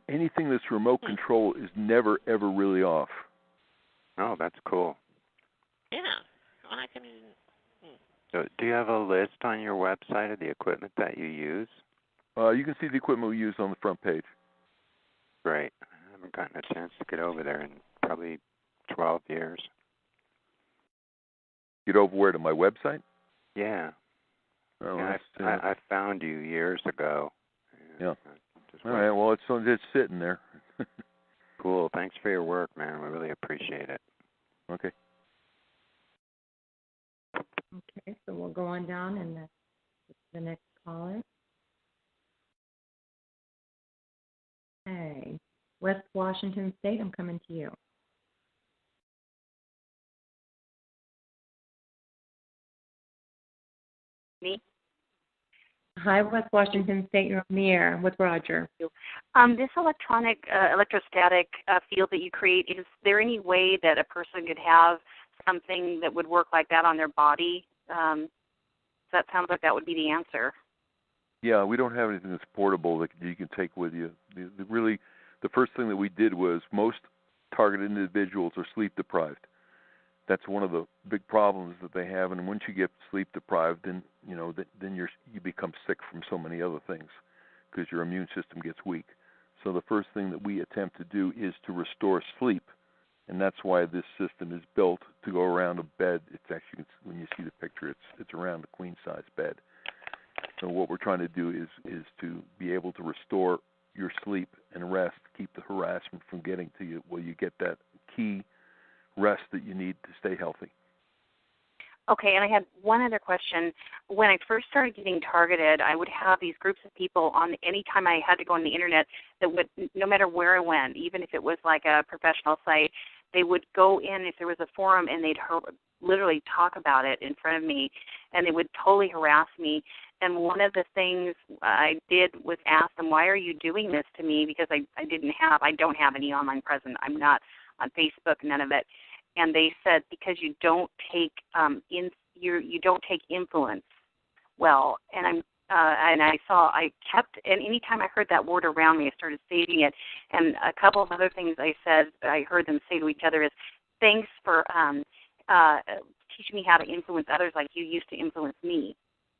anything that's remote control is never ever really off. Oh, that's cool. Yeah, I can. So, do you have a list on your website of the equipment that you use? You can see the equipment we use on the front page. Great. I haven't gotten a chance to get over there in probably 12 years. it over where to my website? Yeah. Oh, Yeah, I found you years ago. Yeah. All right. Well, it's sitting there. Cool. Thanks for your work, man. We really appreciate it. Okay. Okay, so we'll go on down and the next caller. Okay. West Washington State, I'm coming to you. Me? Hi, West Washington State. You're on the air with Roger. This electrostatic field that you create, is there any way that a person could have something that would work like that on their body? That sounds like that would be the answer. Yeah, we don't have anything that's portable that you can take with you. The first thing that we did was most targeted individuals are sleep deprived. That's one of the big problems that they have, and once you get sleep deprived, then you become sick from so many other things because your immune system gets weak. So the first thing that we attempt to do is to restore sleep, and that's why this system is built to go around a bed. It's actually, when you see the picture, it's around a queen size bed. So what we're trying to do is to be able to restore your sleep and rest, keep the harassment from getting to you, while you get that key rest that you need to stay healthy. Okay, and I had one other question. When I first started getting targeted, I would have these groups of people on any time I had to go on the internet that would, no matter where I went, even if it was like a professional site, they would go in if there was a forum and they'd literally talk about it in front of me, and they would totally harass me. And one of the things I did was ask them, why are you doing this to me? Because I don't have any online presence. I'm not on Facebook, none of it. And they said, because you don't take you don't take influence well. And anytime I heard that word around me, I started saving it. And a couple of other things I heard them say to each other is, thanks for teaching me how to influence others like you used to influence me.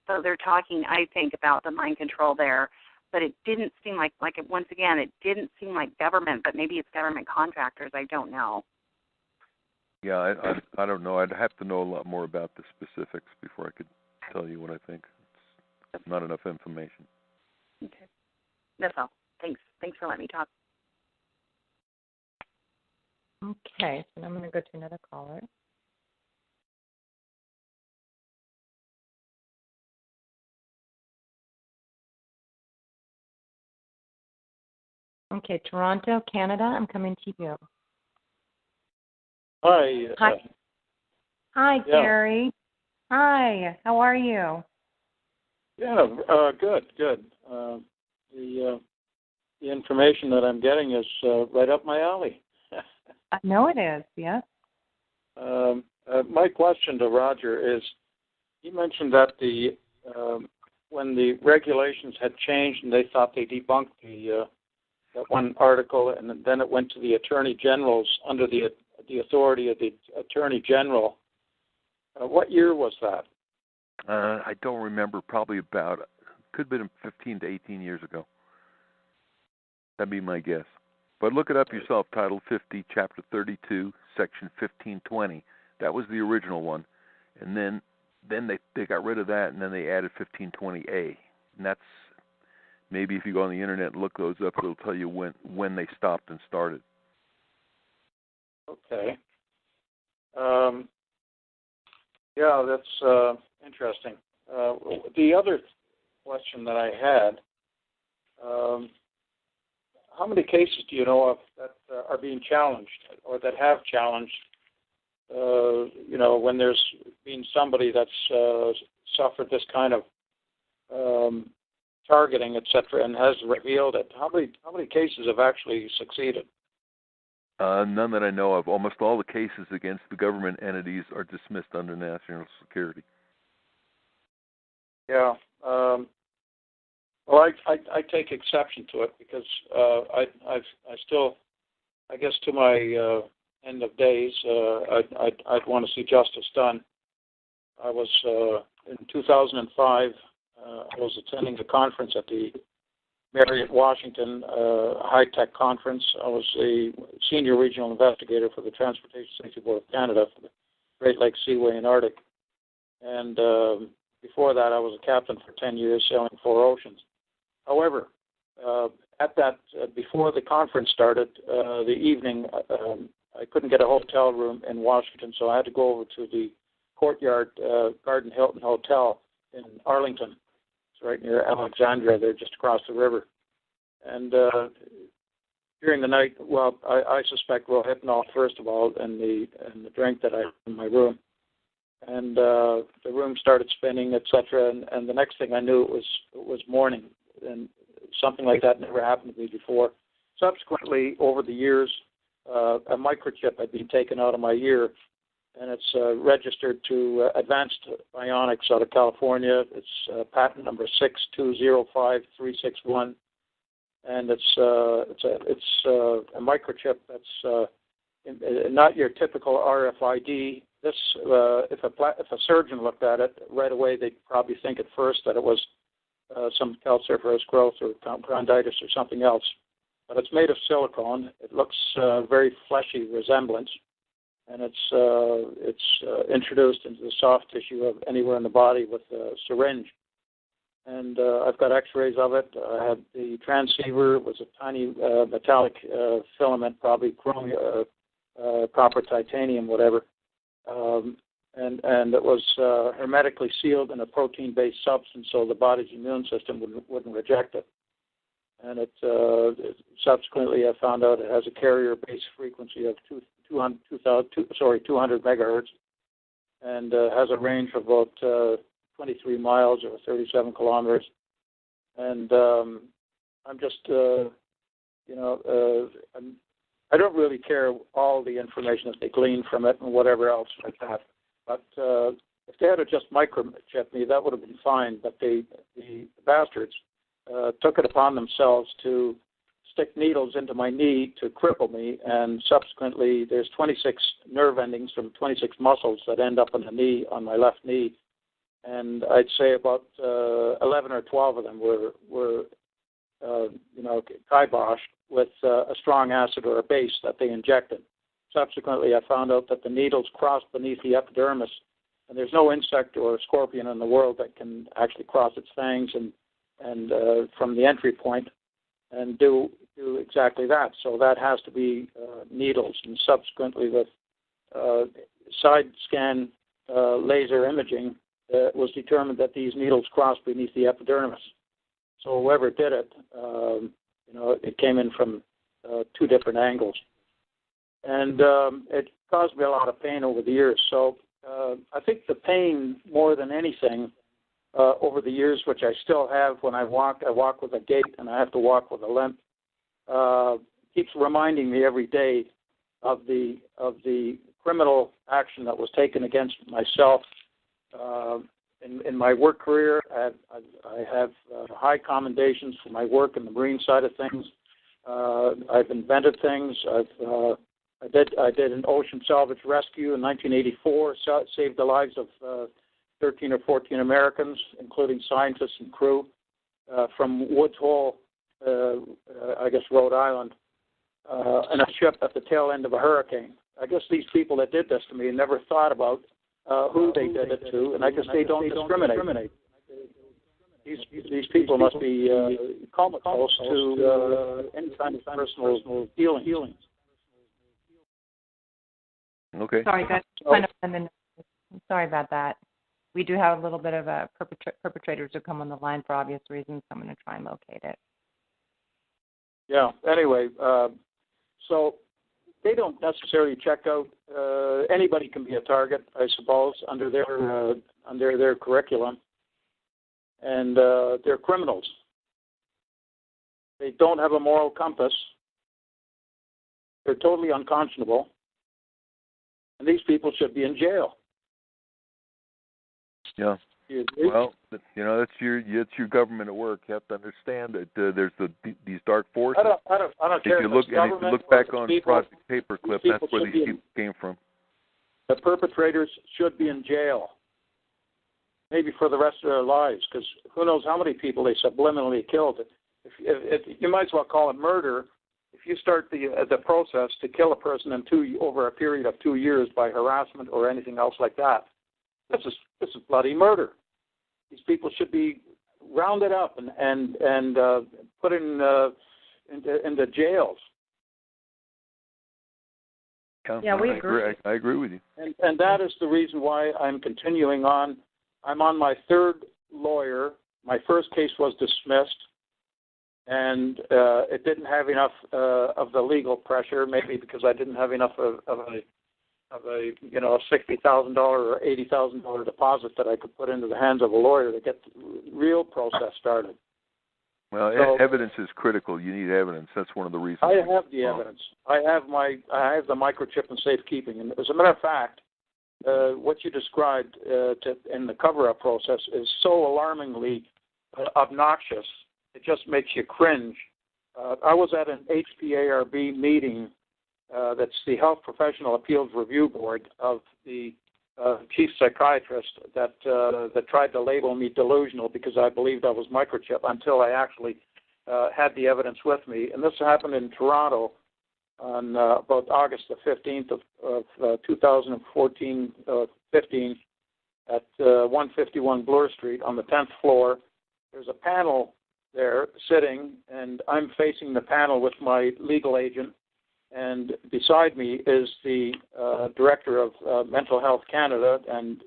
So they're talking, I think, about the mind control there. But it didn't seem like once again, it didn't seem like government, but maybe it's government contractors. I don't know. Yeah, I don't know. I'd have to know a lot more about the specifics before I could tell you what I think. It's not enough information. Okay. That's all. Thanks. Thanks for letting me talk. Okay, so I'm going to go to another caller. Okay, Toronto, Canada, I'm coming to you. Hi. Hi, Gary. Hi, how are you? Yeah, good. The information that I'm getting is right up my alley. I know it is, yes. My question to Roger is, you mentioned that when the regulations had changed and they thought they debunked that one article, and then it went to the Attorney General's under the authority of the Attorney General. What year was that? I don't remember. Probably could have been 15 to 18 years ago. That'd be my guess. But look it up yourself. Title 50, Chapter 32, Section 1520. That was the original one, and then they got rid of that, and then they added 1520A, and that's. Maybe if you go on the internet and look those up, it'll tell you when they stopped and started. Okay. Yeah, that's interesting. The other question that I had, how many cases do you know of that are being challenged or that have challenged, when there's been somebody that's suffered this kind of targeting, etc., and has revealed it? How many cases have actually succeeded? None that I know of. Almost all the cases against the government entities are dismissed under national security. Yeah. Well, I take exception to it because I still, I guess, to my end of days, I'd want to see justice done. I was in 2005. I was attending a conference at the Marriott Washington high-tech conference. I was a senior regional investigator for the Transportation Safety Board of Canada for the Great Lakes Seaway and Arctic And before that, I was a captain for 10 years, sailing 4 oceans. However, before the conference started, the evening, I couldn't get a hotel room in Washington, so I had to go over to the Courtyard Garden Hilton Hotel in Arlington. It's right near Alexandria. They're just across the river. And during the night, well, I suspect rohypnol first of all, and the drink that I had in my room. And the room started spinning, etc. And the next thing I knew, it was morning, and something like that never happened to me before. Subsequently, over the years, a microchip had been taken out of my ear, and it's registered to Advanced Bionics out of California. It's patent number 6205361, and it's a microchip that's not your typical RFID. This, if a surgeon looked at it right away, they'd probably think at first that it was some calciferous growth or chondritis or something else. But it's made of silicone. It looks very fleshy resemblance, and it's introduced into the soft tissue of anywhere in the body with a syringe. And I've got X-rays of it. I had the transceiver. It was a tiny metallic filament, probably chromium, copper, titanium, whatever. And it was hermetically sealed in a protein-based substance, so the body's immune system wouldn't reject it. And it subsequently, I found out it has a carrier base frequency of 200 megahertz, and has a range of about 23 miles or 37 kilometers. And I'm just, I don't really care all the information that they glean from it and whatever else like that. But if they had just microchipped me, that would have been fine. But the bastards took it upon themselves to stick needles into my knee to cripple me, and subsequently there's 26 nerve endings from 26 muscles that end up on the knee, on my left knee, and I'd say about 11 or 12 of them were kiboshed with a strong acid or a base that they injected. Subsequently, I found out that the needles crossed beneath the epidermis, and there's no insect or scorpion in the world that can actually cross its fangs and from the entry point and do exactly that. So that has to be needles. And subsequently, with side scan laser imaging, it was determined that these needles crossed beneath the epidermis. So whoever did it, it came in from 2 different angles. And it caused me a lot of pain over the years. So I think the pain, more than anything, over the years, which I still have when I walk with a gait and I have to walk with a limp, keeps reminding me every day of the criminal action that was taken against myself. In my work career, I have high commendations for my work in the marine side of things. I've invented things. I did an ocean salvage rescue in 1984, saved the lives of 13 or 14 Americans, including scientists and crew, from Woods Hole, Rhode Island, in a ship at the tail end of a hurricane. I guess these people that did this to me never thought about who they did it to, and I guess they don't discriminate. These people must be comatose to any kind of personal healing. Okay. Sorry, guys. Sorry about that. We do have a little bit of perpetrators who come on the line for obvious reasons. So I'm going to try and locate it. Yeah. Anyway, so they don't necessarily check out. Anybody can be a target, I suppose, under their curriculum, and they're criminals. They don't have a moral compass. They're totally unconscionable, and these people should be in jail. Yeah. Well, that's your government at work. You have to understand that there's these dark forces. I don't care if you look back on Project Paperclip, that's where these people came from. The perpetrators should be in jail, maybe for the rest of their lives, because who knows how many people they subliminally killed. If you might as well call it murder. If you start the process to kill a person over a period of 2 years by harassment or anything else like that, This is bloody murder. These people should be rounded up and put into jails. Yeah, we agree. I agree with you. And that is the reason why I'm continuing on. I'm on my third lawyer. My first case was dismissed, and it didn't have enough of the legal pressure. Maybe because I didn't have enough of a $60,000 or $80,000 deposit that I could put into the hands of a lawyer to get the real process started. Well, so, evidence is critical. You need evidence. That's one of the reasons. I have the evidence. I have the microchip and safekeeping. And as a matter of fact, what you described in the cover-up process is so alarmingly obnoxious. It just makes you cringe. I was at an HPARB meeting. That's the Health Professional Appeals Review Board of the chief psychiatrist that tried to label me delusional because I believed I was microchipped until I actually had the evidence with me. And this happened in Toronto on about August the 15th of 2014, 15 at 151 Bloor Street on the 10th floor. There's a panel there sitting, and I'm facing the panel with my legal agent. And beside me is the director of Mental Health Canada, and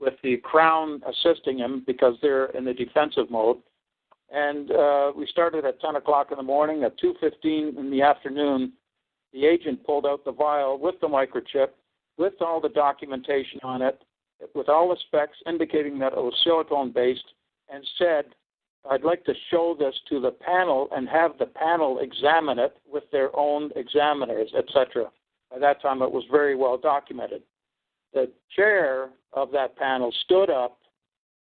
with the Crown assisting him because they're in the defensive mode. And we started at 10 o'clock in the morning. At 2:15 in the afternoon, the agent pulled out the vial with the microchip, with all the documentation on it, with all the specs indicating that it was silicone-based, and said, I'd like to show this to the panel and have the panel examine it with their own examiners, etc. By that time, it was very well documented. The chair of that panel stood up,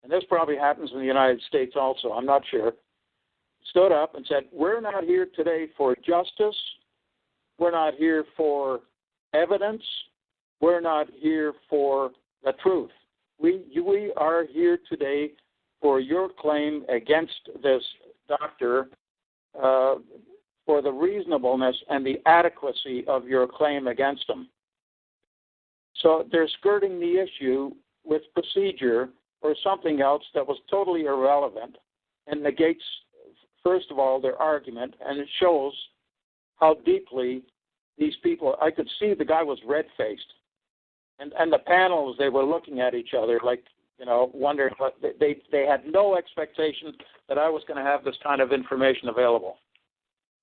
and this probably happens in the United States also, I'm not sure, stood up and said, we're not here today for justice. We're not here for evidence. We're not here for the truth. We are here today for your claim against this doctor, for the reasonableness and the adequacy of your claim against him. So they're skirting the issue with procedure or something else that was totally irrelevant and negates, first of all, their argument, and it shows how deeply these people, I could see the guy was red-faced. And the panels, they were looking at each other like, wondering what they had no expectation that I was going to have this kind of information available.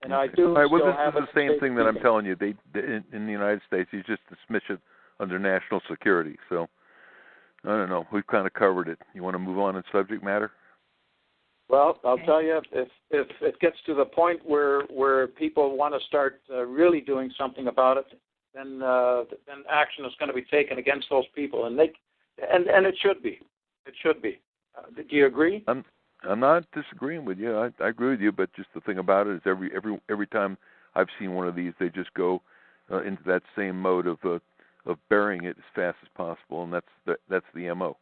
And I do. All right, well, this is the same thing that I'm telling you. They in the United States, you just dismiss it under national security. So I don't know. We've kind of covered it. You want to move on in subject matter? Well, I'll tell you, if it gets to the point where people want to start really doing something about it, then action is going to be taken against those people, and it should be. It should be. Do you agree? I'm not disagreeing with you. I agree with you, but just the thing about it is every time I've seen one of these, they just go into that same mode of burying it as fast as possible, and that's the MO.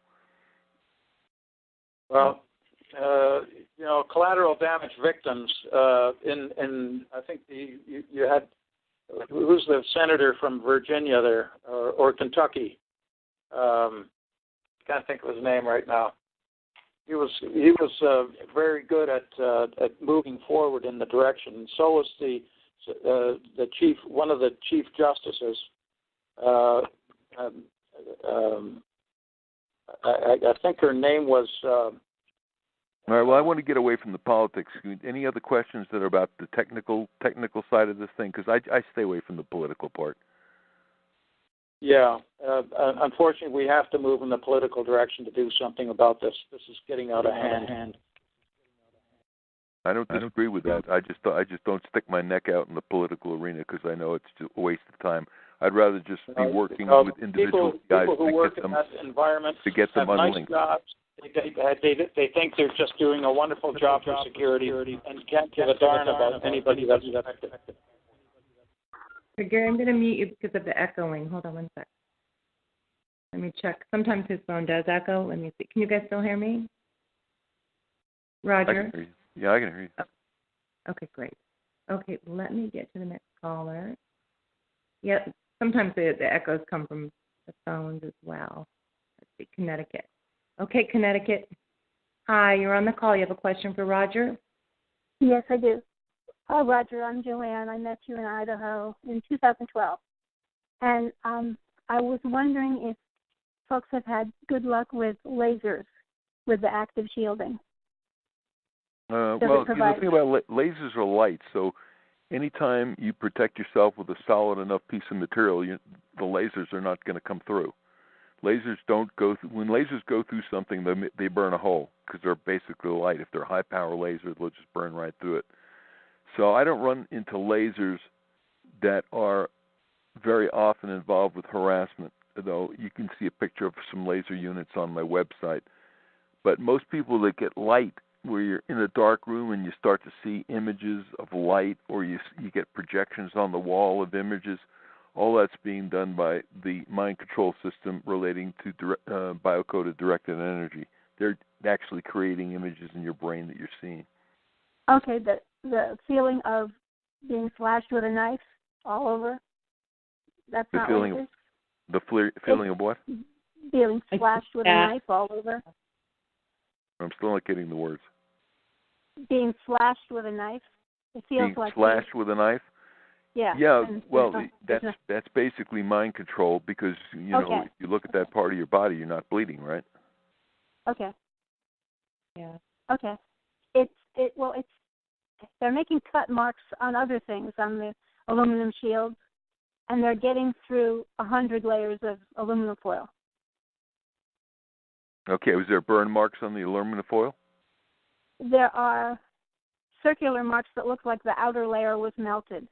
Well, collateral damage victims. In I think you had, who's the senator from Virginia there or Kentucky? Can't think of his name right now. He was very good at moving forward in the direction. And so was the chief, one of the chief justices. I think her name was. All right. Well, I want to get away from the politics. Any other questions that are about the technical side of this thing? Because I stay away from the political part. Yeah. Unfortunately, we have to move in the political direction to do something about this. This is getting out of hand. I don't disagree with that. I just don't stick my neck out in the political arena because I know it's a waste of time. I'd rather just be working with individual guys to get them unlinked. Jobs. They think they're just doing a wonderful job for security and can't give a darn about anybody that's affected. Gary, I'm going to mute you because of the echoing. Hold on one sec. Let me check. Sometimes his phone does echo. Let me see. Can you guys still hear me? Roger? I can hear you. Yeah, I can hear you. Oh. Okay, great. Okay, let me get to the next caller. Yeah, sometimes the echoes come from the phones as well. Let's see, Connecticut. Okay, Connecticut. Hi, you're on the call. You have a question for Roger? Yes, I do. Hi, Roger. I'm Joanne. I met you in Idaho in 2012. And I was wondering if folks have had good luck with lasers, with the active shielding. Well, the thing about lasers are light, so anytime you protect yourself with a solid enough piece of material, the lasers are not going to come through. Lasers don't go through. When lasers go through something, they burn a hole because they're basically light. If they're high power lasers, they'll just burn right through it. So I don't run into lasers that are very often involved with harassment, though you can see a picture of some laser units on my website. But most people that get light, where you're in a dark room and you start to see images of light, or you get projections on the wall of images, all that's being done by the mind control system relating to biocoded directed energy. They're actually creating images in your brain that you're seeing. Okay, the feeling of being slashed with a knife all over, that's not lasers? The feeling of what? Being slashed with a knife all over. I'm still not getting the words. Being slashed with a knife. It feels being like slashed with a knife. Yeah. Yeah. Well, that's basically mind control because you know if you look at that part of your body, you're not bleeding, right? Okay. Yeah. Okay. They're making cut marks on other things on the aluminum shield, and they're getting through 100 layers of aluminum foil. Okay, was there burn marks on the aluminum foil? There are circular marks that look like the outer layer was melted.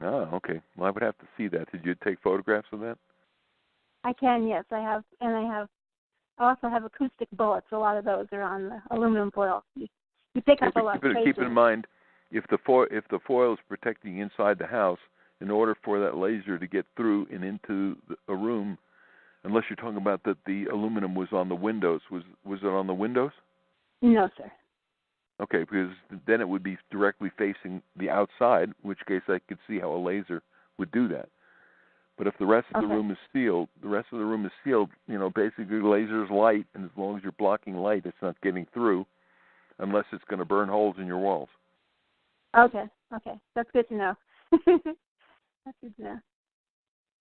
Oh, okay. Well, I would have to see that. Did you take photographs of that? I can, yes, I have, and I also have acoustic bullets. A lot of those are on the aluminum foil. You pick up a lot of traces. Keep in mind, if the foil is protecting inside the house, in order for that laser to get through and into a room, unless you're talking about that the aluminum was on the windows, was it on the windows? No, sir. Okay, because then it would be directly facing the outside, in which case I could see how a laser would do that. But if the rest of the room is sealed, you know, basically the laser is light, and as long as you're blocking light, it's not getting through unless it's going to burn holes in your walls. Okay. That's good to know. That's good to know.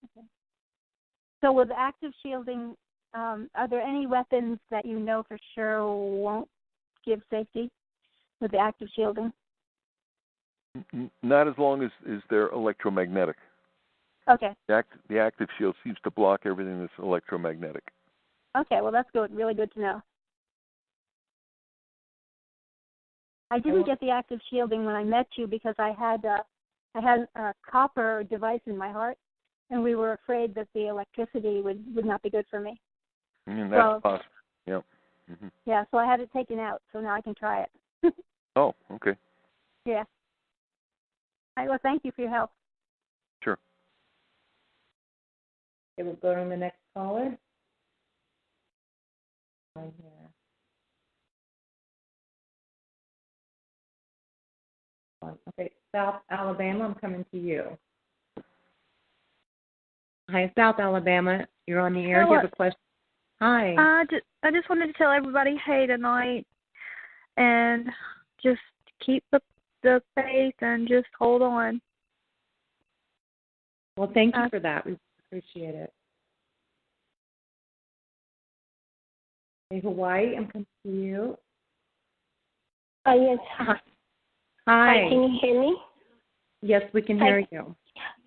Okay. So with active shielding, are there any weapons that you know for sure won't give safety with the active shielding? Not as long as they're electromagnetic. Okay. The active shield seems to block everything that's electromagnetic. Okay, well that's good. Really good to know. I didn't get the active shielding when I met you because I had a copper device in my heart, and we were afraid that the electricity would not be good for me. That's possible. Yep. Mm-hmm. Yeah, so I had it taken out, so now I can try it. Oh, okay. Yeah. All right, well, thank you for your help. Sure. Okay, we'll go to the next caller. Right here. Okay, South Alabama, I'm coming to you. Hi, South Alabama. You're on the air. Do you have a question? Hi. I just wanted to tell everybody hey tonight, and just keep the faith and just hold on. Well, thank you for that. We appreciate it. Hey, Hawaii, I'm coming to you. Yes. Hi. Hi. Can you hear me? Yes, we can hear you.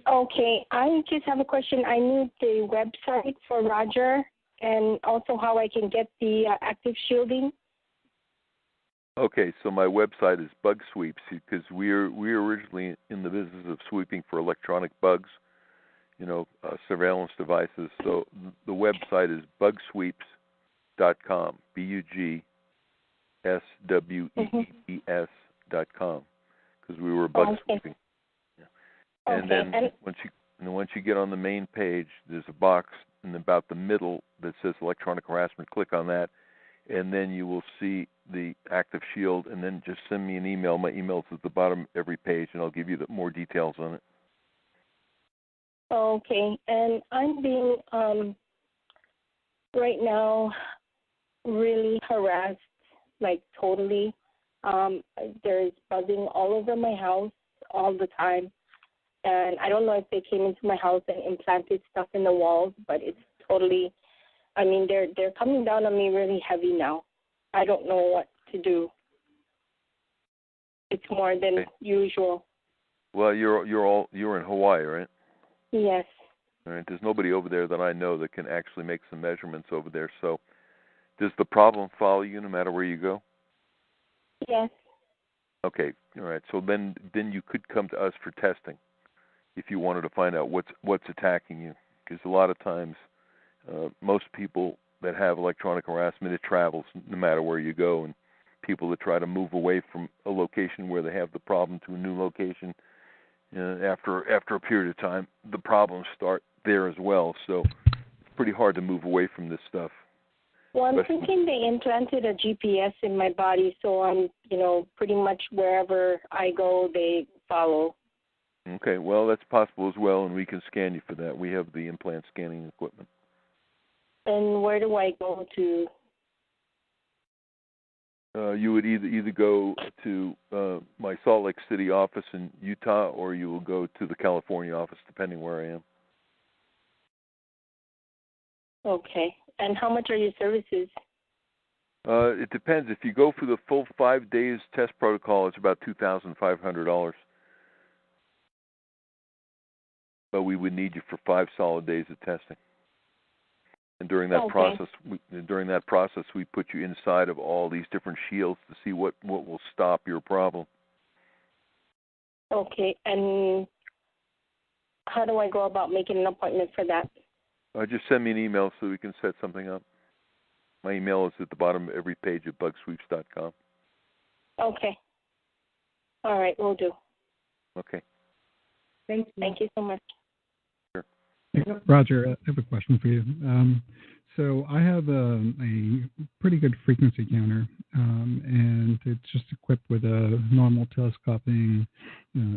Okay. I just have a question. I need the website for Roger and also how I can get the active shielding. Okay, so my website is Bug Sweeps because we're originally in the business of sweeping for electronic bugs, you know, surveillance devices. So the website is bugsweeps.com, bugsweeps.com, because we were bug sweeping. Yeah. And then once you get on the main page, there's a box in about the middle that says electronic harassment. Click on that, and then you will see the active shield, and then just send me an email. My email's at the bottom of every page, and I'll give you more details on it. Okay, and I'm being right now really harassed, like totally. There's buzzing all over my house all the time. And I don't know if they came into my house and implanted stuff in the walls, but it's totally, I mean, they're coming down on me really heavy now. I don't know what to do. It's more than usual. Well, you're in Hawaii, right? Yes. All right. There's nobody over there that I know that can actually make some measurements over there. So, does the problem follow you no matter where you go? Yes. Okay. All right. So then you could come to us for testing if you wanted to find out what's attacking you. Because a lot of times, most people that have electronic harassment, it travels no matter where you go, and people that try to move away from a location where they have the problem to a new location, after a period of time, the problems start there as well. So it's pretty hard to move away from this stuff. Well, I'm thinking they implanted a GPS in my body, so I'm, pretty much wherever I go, they follow. Okay, well, that's possible as well, and we can scan you for that. We have the implant scanning equipment. And where do I go to? You would either go to my Salt Lake City office in Utah, or you will go to the California office, depending where I am. Okay. And how much are your services? It depends. If you go for the full 5 days test protocol, it's about $2,500. But we would need you for 5 solid days of testing. And during that process, we put you inside of all these different shields to see what will stop your problem. Okay. And how do I go about making an appointment for that? Just send me an email so we can set something up. My email is at the bottom of every page at bugsweeps.com. Okay. All right, we'll do. Okay. Thank you. Thank you so much. Sure. Hey, Roger, I have a question for you. So I have a pretty good frequency counter, and it's just equipped with a normal telescoping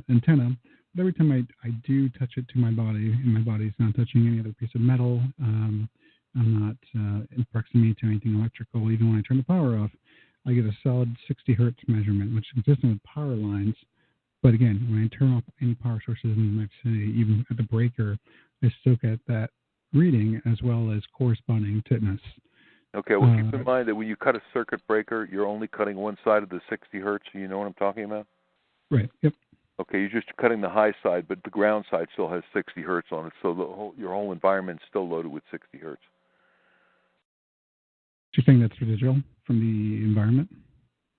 antenna. But every time I do touch it to my body, and my body's not touching any other piece of metal, I'm not in proximity to anything electrical. Even when I turn the power off, I get a solid 60 hertz measurement, which is consistent with power lines. But again, when I turn off any power sources in my vicinity, even at the breaker, I still get that reading as well as corresponding tetanus. Okay, well, keep in mind that when you cut a circuit breaker, you're only cutting one side of the 60 hertz. You know what I'm talking about? Right, yep. Okay, you're just cutting the high side, but the ground side still has 60 hertz on it, so your whole environment's still loaded with 60 hertz. You're saying that's residual from the environment?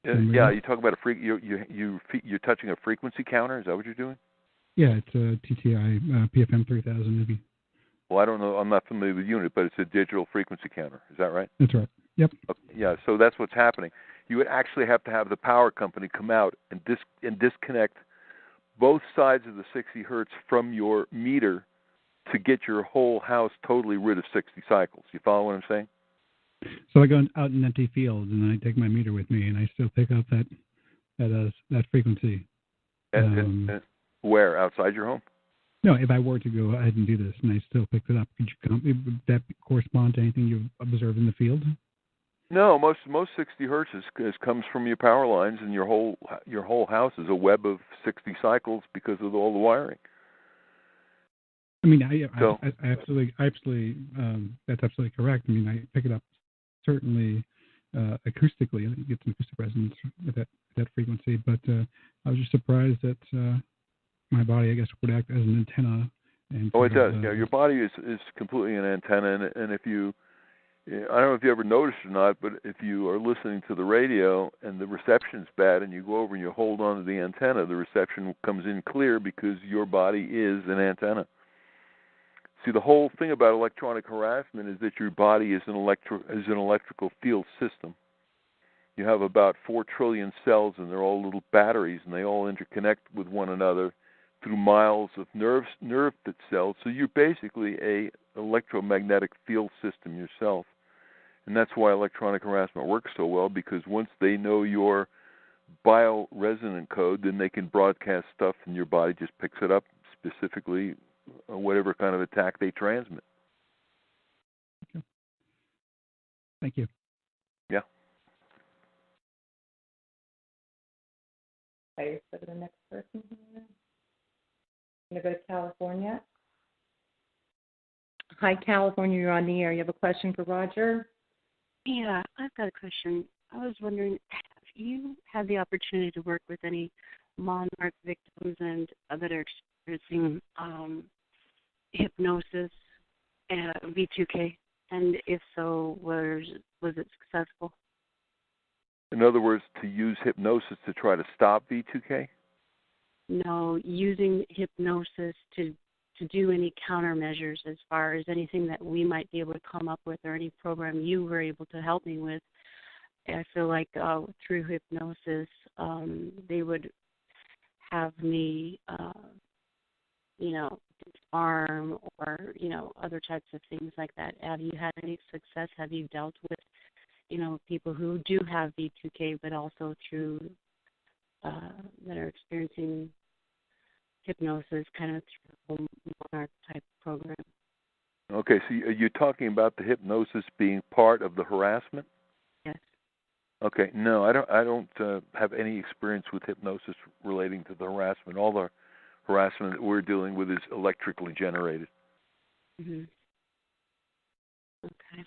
Yeah, you talk about you're touching a frequency counter. Is that what you're doing? Yeah, it's a TTI PFM 3000 maybe. Well, I don't know. I'm not familiar with the unit, but it's a digital frequency counter. Is that right? That's right. Yep. Okay, yeah, so that's what's happening. You would actually have to have the power company come out and disconnect both sides of the 60 hertz from your meter to get your whole house totally rid of 60 cycles. You follow what I'm saying? So I go out in empty fields and I take my meter with me, and I still pick up that frequency. And where? Outside your home? No, if I were to go ahead and do this and I still picked it up, would that correspond to anything you've observed in the field? No, most 60 hertz comes from your power lines, and your whole house is a web of 60 cycles because of all the wiring. I mean, I absolutely, that's absolutely correct. I mean, I pick it up certainly acoustically. I get some acoustic resonance with that frequency, but I was just surprised that my body, I guess, would act as an antenna. And it does. Yeah, your body is completely an antenna, and if you, I don't know if you ever noticed or not, but if you are listening to the radio and the reception's bad, and you go over and you hold on to the antenna, the reception comes in clear because your body is an antenna. See, the whole thing about electronic harassment is that your body is an electrical field system. You have about 4 trillion cells, and they're all little batteries, and they all interconnect with one another through miles of nerve cells. So you're basically a electromagnetic field system yourself. And that's why electronic harassment works so well, because once they know your bioresonant code, then they can broadcast stuff, and your body just picks it up specifically, whatever kind of attack they transmit. Okay. Thank you. Yeah. Okay, let's go to the next person here. I'm going to go to California. Hi, California, you're on the air. You have a question for Roger? Yeah, I've got a question. I was wondering, have you had the opportunity to work with any monarch victims and that are experiencing hypnosis, V2K? And if so, was it successful? In other words, to use hypnosis to try to stop V2K? No, using hypnosis to do any countermeasures as far as anything that we might be able to come up with or any program you were able to help me with. I feel like through hypnosis, they would have me, disarm or, other types of things like that. Have you had any success? Have you dealt with, people who do have V2K, but also through, that are experiencing hypnosis kind of through a monarch type program? Okay, so are you talking about the hypnosis being part of the harassment? Yes. Okay, no, I don't have any experience with hypnosis relating to the harassment. All the harassment that we're dealing with is electrically generated. Mm-hmm. Okay.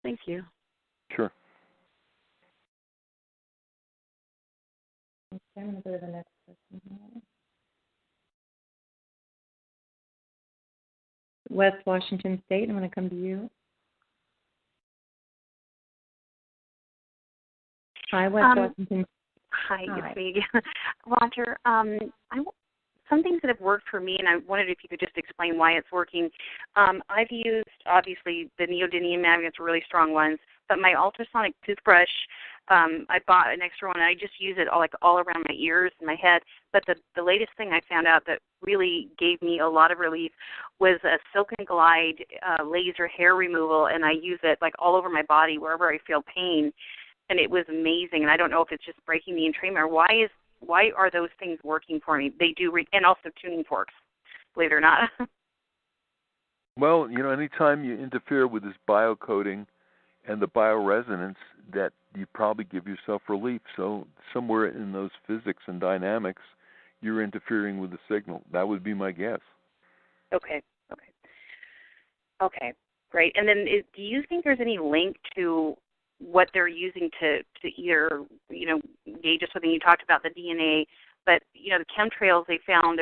Thank you. Sure. Okay, I'm going to go to the next person here. West Washington State, I'm going to come to you. Hi, West Washington. Hi, it's me again. Roger, some things that have worked for me, and I wondered if you could just explain why it's working. I've used, obviously, the neodymium magnets, really strong ones, but my ultrasonic toothbrush, I bought an extra one, and I just use it all around my ears and my head. But the latest thing I found out that really gave me a lot of relief was a Silk and Glide laser hair removal, and I use it all over my body wherever I feel pain, and it was amazing. And I don't know if it's just breaking the entrainment or why are those things working for me? They do, and also tuning forks, believe it or not. Well, anytime you interfere with this biocoding and the bioresonance, that you probably give yourself relief. So somewhere in those physics and dynamics, you're interfering with the signal. That would be my guess. Okay, great. And then do you think there's any link to what they're using to either, gauge something? You talked about the DNA, but, the chemtrails they found,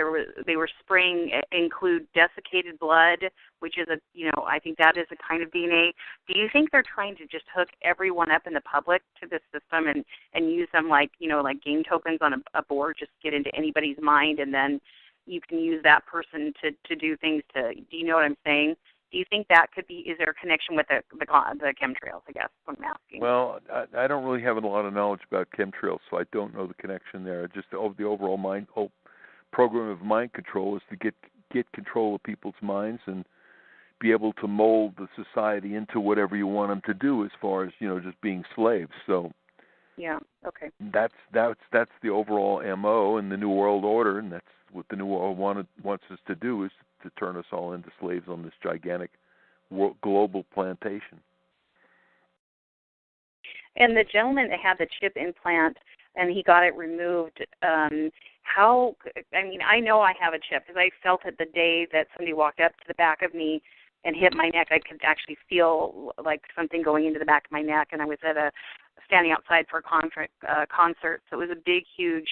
they were spraying include desiccated blood, which is I think that is a kind of DNA. Do you think they're trying to just hook everyone up in the public to this system and use them like game tokens on a board, just get into anybody's mind, and then you can use that person to do things do you know what I'm saying? Do you think that could be, is there a connection with the chemtrails, I guess, what I'm asking? Well, I don't really have a lot of knowledge about chemtrails, so I don't know the connection there. Just the overall program of mind control is to get control of people's minds and be able to mold the society into whatever you want them to do as far as, just being slaves. So yeah, okay. That's the overall MO in the New World Order, and that's what the New World wants us to do, is to turn us all into slaves on this gigantic global plantation. And the gentleman that had the chip implant and he got it removed, I know I have a chip because I felt it the day that somebody walked up to the back of me and hit my neck. I could actually feel like something going into the back of my neck, and I was standing outside for a concert. So it was a big, huge,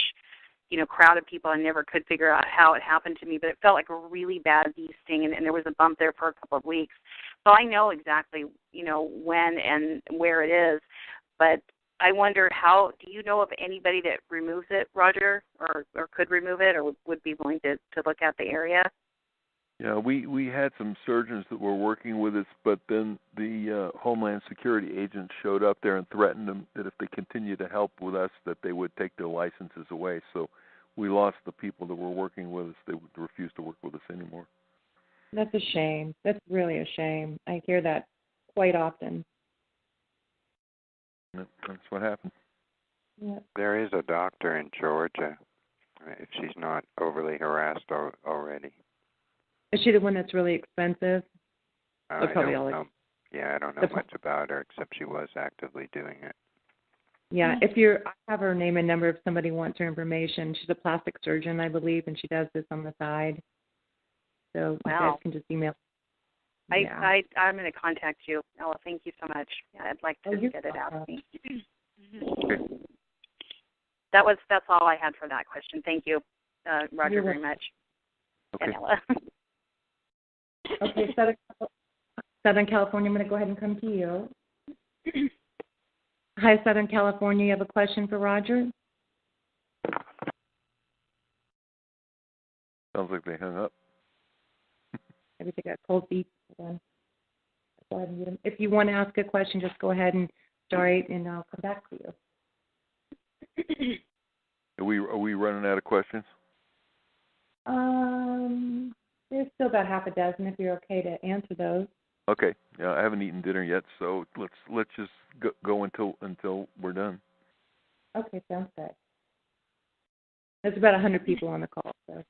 crowd of people. I never could figure out how it happened to me, but it felt like a really bad bee sting, and there was a bump there for a couple of weeks. So I know exactly, when and where it is, but I wonder do you know of anybody that removes it, Roger, or could remove it, or would be willing to look at the area? Yeah, we had some surgeons that were working with us, but then the Homeland Security agents showed up there and threatened them that if they continued to help with us, that they would take their licenses away. So we lost the people that were working with us. They would refuse to work with us anymore. That's a shame. That's really a shame. I hear that quite often. Yeah, that's what happened. Yeah. There is a doctor in Georgia, if she's not overly harassed already. Is she the one that's really expensive? I don't know. Yeah, I don't know much about her except she was actively doing it. Yeah, I have her name and number if somebody wants her information. She's a plastic surgeon, I believe, and she does this on the side. So you guys can just email. Yeah. I'm going to contact you, Ella. Thank you so much. Yeah, I'd like to get it out of me. That's all I had for that question. Thank you, Roger, very much. Okay. And Ella. Okay, Southern California, I'm going to go ahead and come to you. Hi, Southern California. You have a question for Roger? Sounds like they hung up. Maybe they got cold feet. Hold on. Go ahead and get them. If you want to ask a question, just go ahead and start, and I'll come back to you. Are we running out of questions? There's still about half a dozen if you're okay to answer those. Okay. Yeah, I haven't eaten dinner yet, so let's just go until we're done. Okay, sounds good. There's about 100 people on the call. So.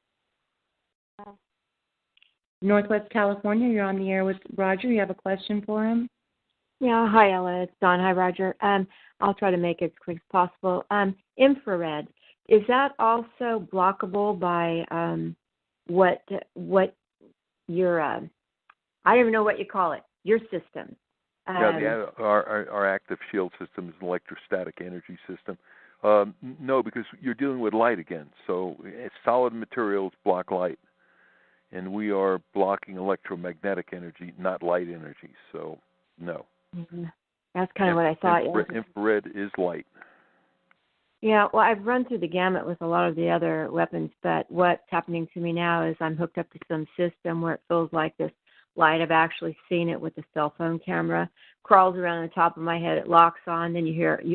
Northwest California, you're on the air with Roger. You have a question for him? Yeah, hi Ella, it's Dawn. Hi Roger. I'll try to make it as quick as possible. Infrared, is that also blockable by what your I don't even know what you call it, your system? Our active shield system is an electrostatic energy system. No, because you're dealing with light again. So solid materials block light, and we are blocking electromagnetic energy, not light energy. So no. Mm-hmm. That's kind of what I thought. Infrared is light. Yeah, well, I've run through the gamut with a lot of the other weapons, but what's happening to me now is I'm hooked up to some system where it feels like this light. I've actually seen it with the cell phone camera. Crawls around the top of my head, it locks on, then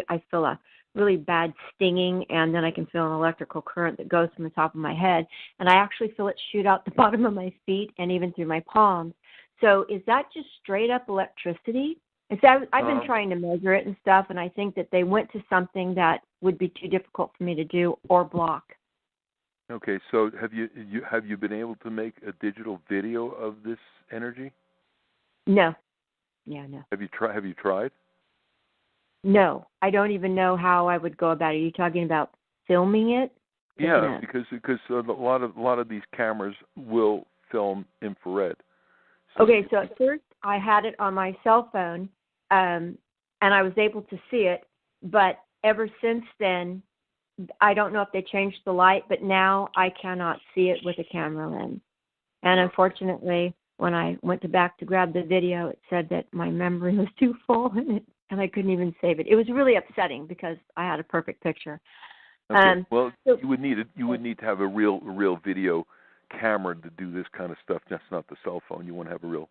I feel a really bad stinging, and then I can feel an electrical current that goes from the top of my head, and I actually feel it shoot out the bottom of my feet and even through my palms. So is that just straight up electricity? And so I've been trying to measure it and stuff, and I think that they went to something that would be too difficult for me to do or block. Okay, so have you been able to make a digital video of this energy? No. Yeah, no. Have you tried? No, I don't even know how I would go about it. Are you talking about filming it? Yeah, because a lot of these cameras will film infrared. Okay, so at first I had it on my cell phone, and I was able to see it, but ever since then, I don't know if they changed the light, but now I cannot see it with a camera lens. And unfortunately, when I went back to grab the video, it said that my memory was too full and I couldn't even save it. It was really upsetting because I had a perfect picture. Okay. Well, you would need to have a real video camera to do this kind of stuff. Just not the cell phone. You want to have a real,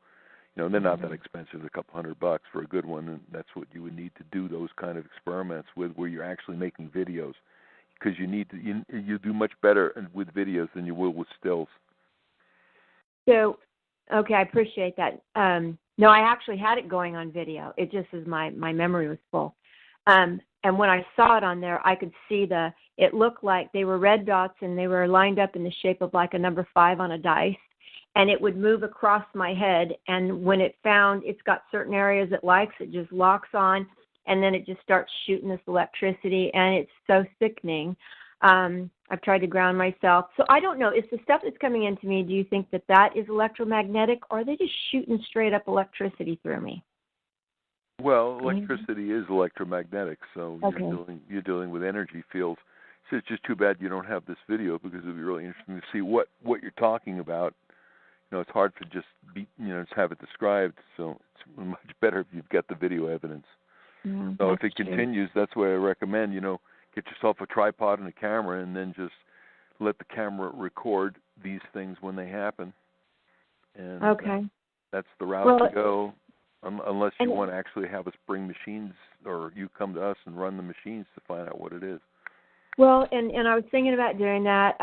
they're not that expensive. A couple $100 for a good one, and that's what you would need to do those kind of experiments with, where you're actually making videos, because you do much better with videos than you will with stills. So, okay, I appreciate that. No, I actually had it going on video. It just is my memory was full. And when I saw it on there, I could see it looked like they were red dots, and they were lined up in the shape of like a number 5 on a dice. And it would move across my head. And when it's got certain areas it likes, it just locks on, and then it just starts shooting this electricity, and it's so sickening. I've tried to ground myself. So I don't know. Is the stuff that's coming into me, do you think that is electromagnetic, or are they just shooting straight up electricity through me? Well, electricity is electromagnetic, so okay. you're dealing with energy fields. So it's just too bad you don't have this video, because it would be really interesting to see what you're talking about. It's hard to just just have it described. So it's much better if you've got the video evidence. Yeah, so if it continues, that's why I recommend get yourself a tripod and a camera, and then just let the camera record these things when they happen. And okay. That's the route to go. Unless you want to actually have us bring machines, or you come to us and run the machines to find out what it is. Well, and I was thinking about doing that,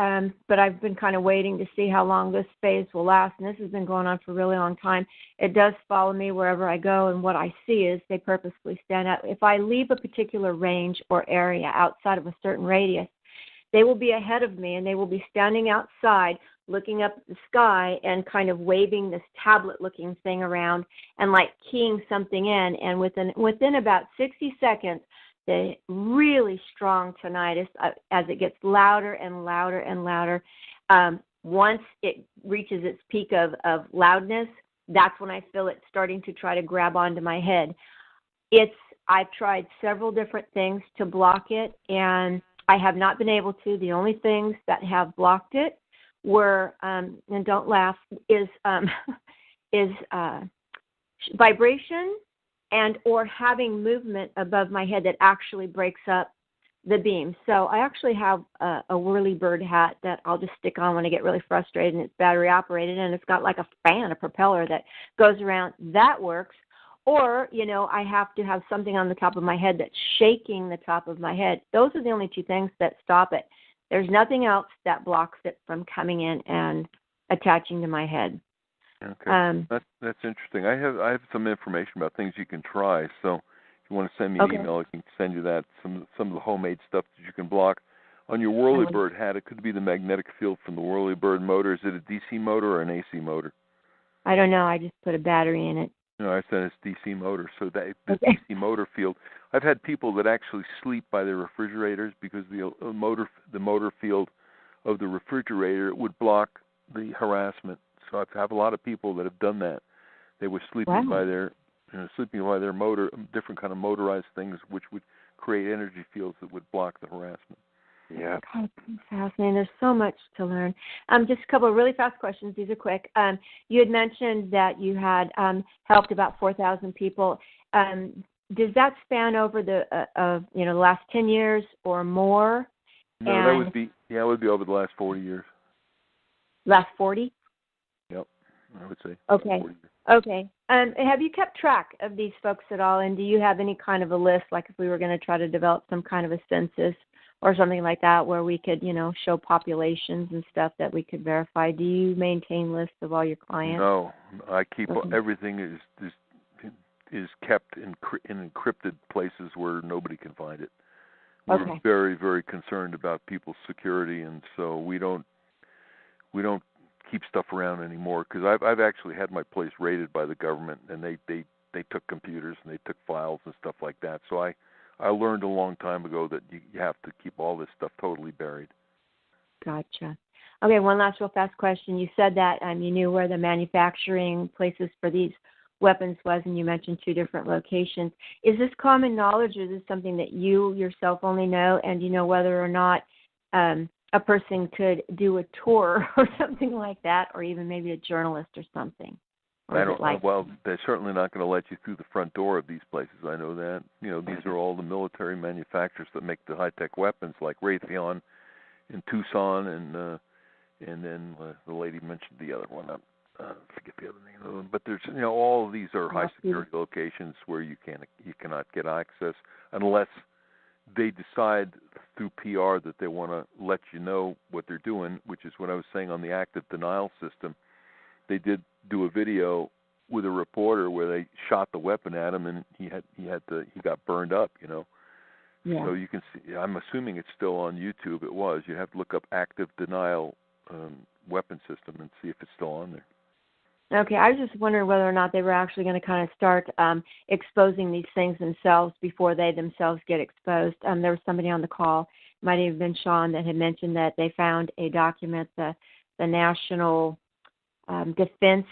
but I've been kind of waiting to see how long this phase will last, and this has been going on for a really long time. It does follow me wherever I go, and what I see is they purposely stand out. If I leave a particular range or area outside of a certain radius, they will be ahead of me, and they will be standing outside looking up at the sky and kind of waving this tablet-looking thing around and like keying something in. And within about 60 seconds, the really strong tinnitus, as it gets louder and louder and louder, once it reaches its peak of loudness, that's when I feel it starting to try to grab onto my head. I've tried several different things to block it, and I have not been able to. The only things that have blocked it were, and don't laugh, is vibration and or having movement above my head that actually breaks up the beam. So I actually have a whirlybird hat that I'll just stick on when I get really frustrated, and it's battery operated, and it's got like a fan, a propeller that goes around. That works. Or, I have to have something on the top of my head that's shaking the top of my head. Those are the only two things that stop it. There's nothing else that blocks it from coming in and attaching to my head. Okay, that's interesting. I have some information about things you can try. So if you want to send me an email, I can send you that, some of the homemade stuff that you can block. On your whirlybird hat, it could be the magnetic field from the whirlybird motor. Is it a DC motor or an AC motor? I don't know. I just put a battery in it. No, I said it's DC motor. So that the DC motor field, I've had people that actually sleep by their refrigerators because the motor field of the refrigerator would block the harassment. So I have a lot of people that have done that. They were sleeping by their motor, different kind of motorized things, which would create energy fields that would block the harassment. Yeah. Okay, fascinating. There's so much to learn. Just a couple of really fast questions. These are quick. You had mentioned that you had helped about 4,000 people. Does that span over the last 10 years or more? No, that would be over the last 40 years. Last 40? Yep, I would say. Okay. 40 years. Okay. Have you kept track of these folks at all? And do you have any kind of a list, like if we were going to try to develop some kind of a census or something like that, where we could, show populations and stuff that we could verify? Do you maintain lists of all your clients? No, I keep everything is kept in encrypted places where nobody can find it. We're very, very concerned about people's security, and so we don't keep stuff around anymore. Because I've actually had my place raided by the government, and they took computers and they took files and stuff like that. So I learned a long time ago that you have to keep all this stuff totally buried. Gotcha. Okay, one last real fast question. You said that you knew where the manufacturing places for these weapons was, and you mentioned 2 different locations. Is this common knowledge, or is this something that you yourself only know, and do you know whether or not a person could do a tour or something like that, or even maybe a journalist or something? Well, they're certainly not going to let you through the front door of these places. I know that. These are all the military manufacturers that make the high-tech weapons, like Raytheon in Tucson, and then the lady mentioned the other one. I forget the other name of them. But there's, all of these are high-security locations where you cannot get access unless they decide through PR that they want to let you know what they're doing, which is what I was saying on the active denial system. They did do a video with a reporter where they shot the weapon at him, and he got burned up. Yeah. So you can see. I'm assuming it's still on YouTube. It was. You have to look up active denial weapon system and see if it's still on there. Okay, I was just wondering whether or not they were actually going to kind of start exposing these things themselves before they themselves get exposed. There was somebody on the call, might have been Sean, that had mentioned that they found a document, the National Defense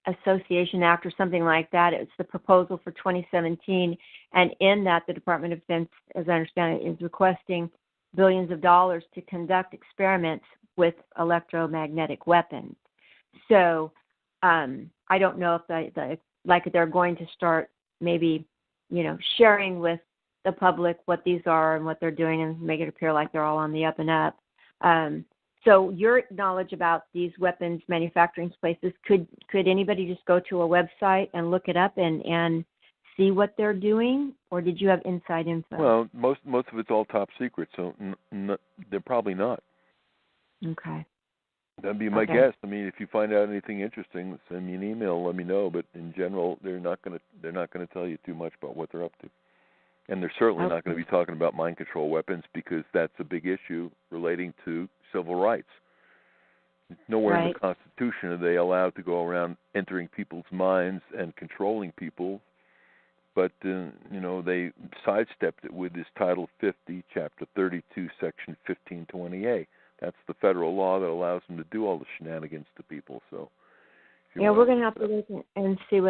Association Act or something like that. It's the proposal for 2017, and in that the Department of Defense, as I understand it, is requesting billions of dollars to conduct experiments with electromagnetic weapons. So I don't know if they're going to start maybe, sharing with the public what these are and what they're doing and make it appear like they're all on the up and up. So your knowledge about these weapons manufacturing places, could anybody just go to a website and look it up and see what they're doing, or did you have inside info? Well, most of it's all top secret, so they're probably not. Okay. That'd be my guess. I mean, if you find out anything interesting, send me an email, let me know. But in general, they're not going to tell you too much about what they're up to, and they're certainly not going to be talking about mind control weapons, because that's a big issue relating to civil rights. Nowhere in the Constitution are they allowed to go around entering people's minds and controlling people. But, they sidestepped it with this Title 50, Chapter 32, Section 1520A. That's the federal law that allows them to do all the shenanigans to people. So, yeah, we're going to have to look and see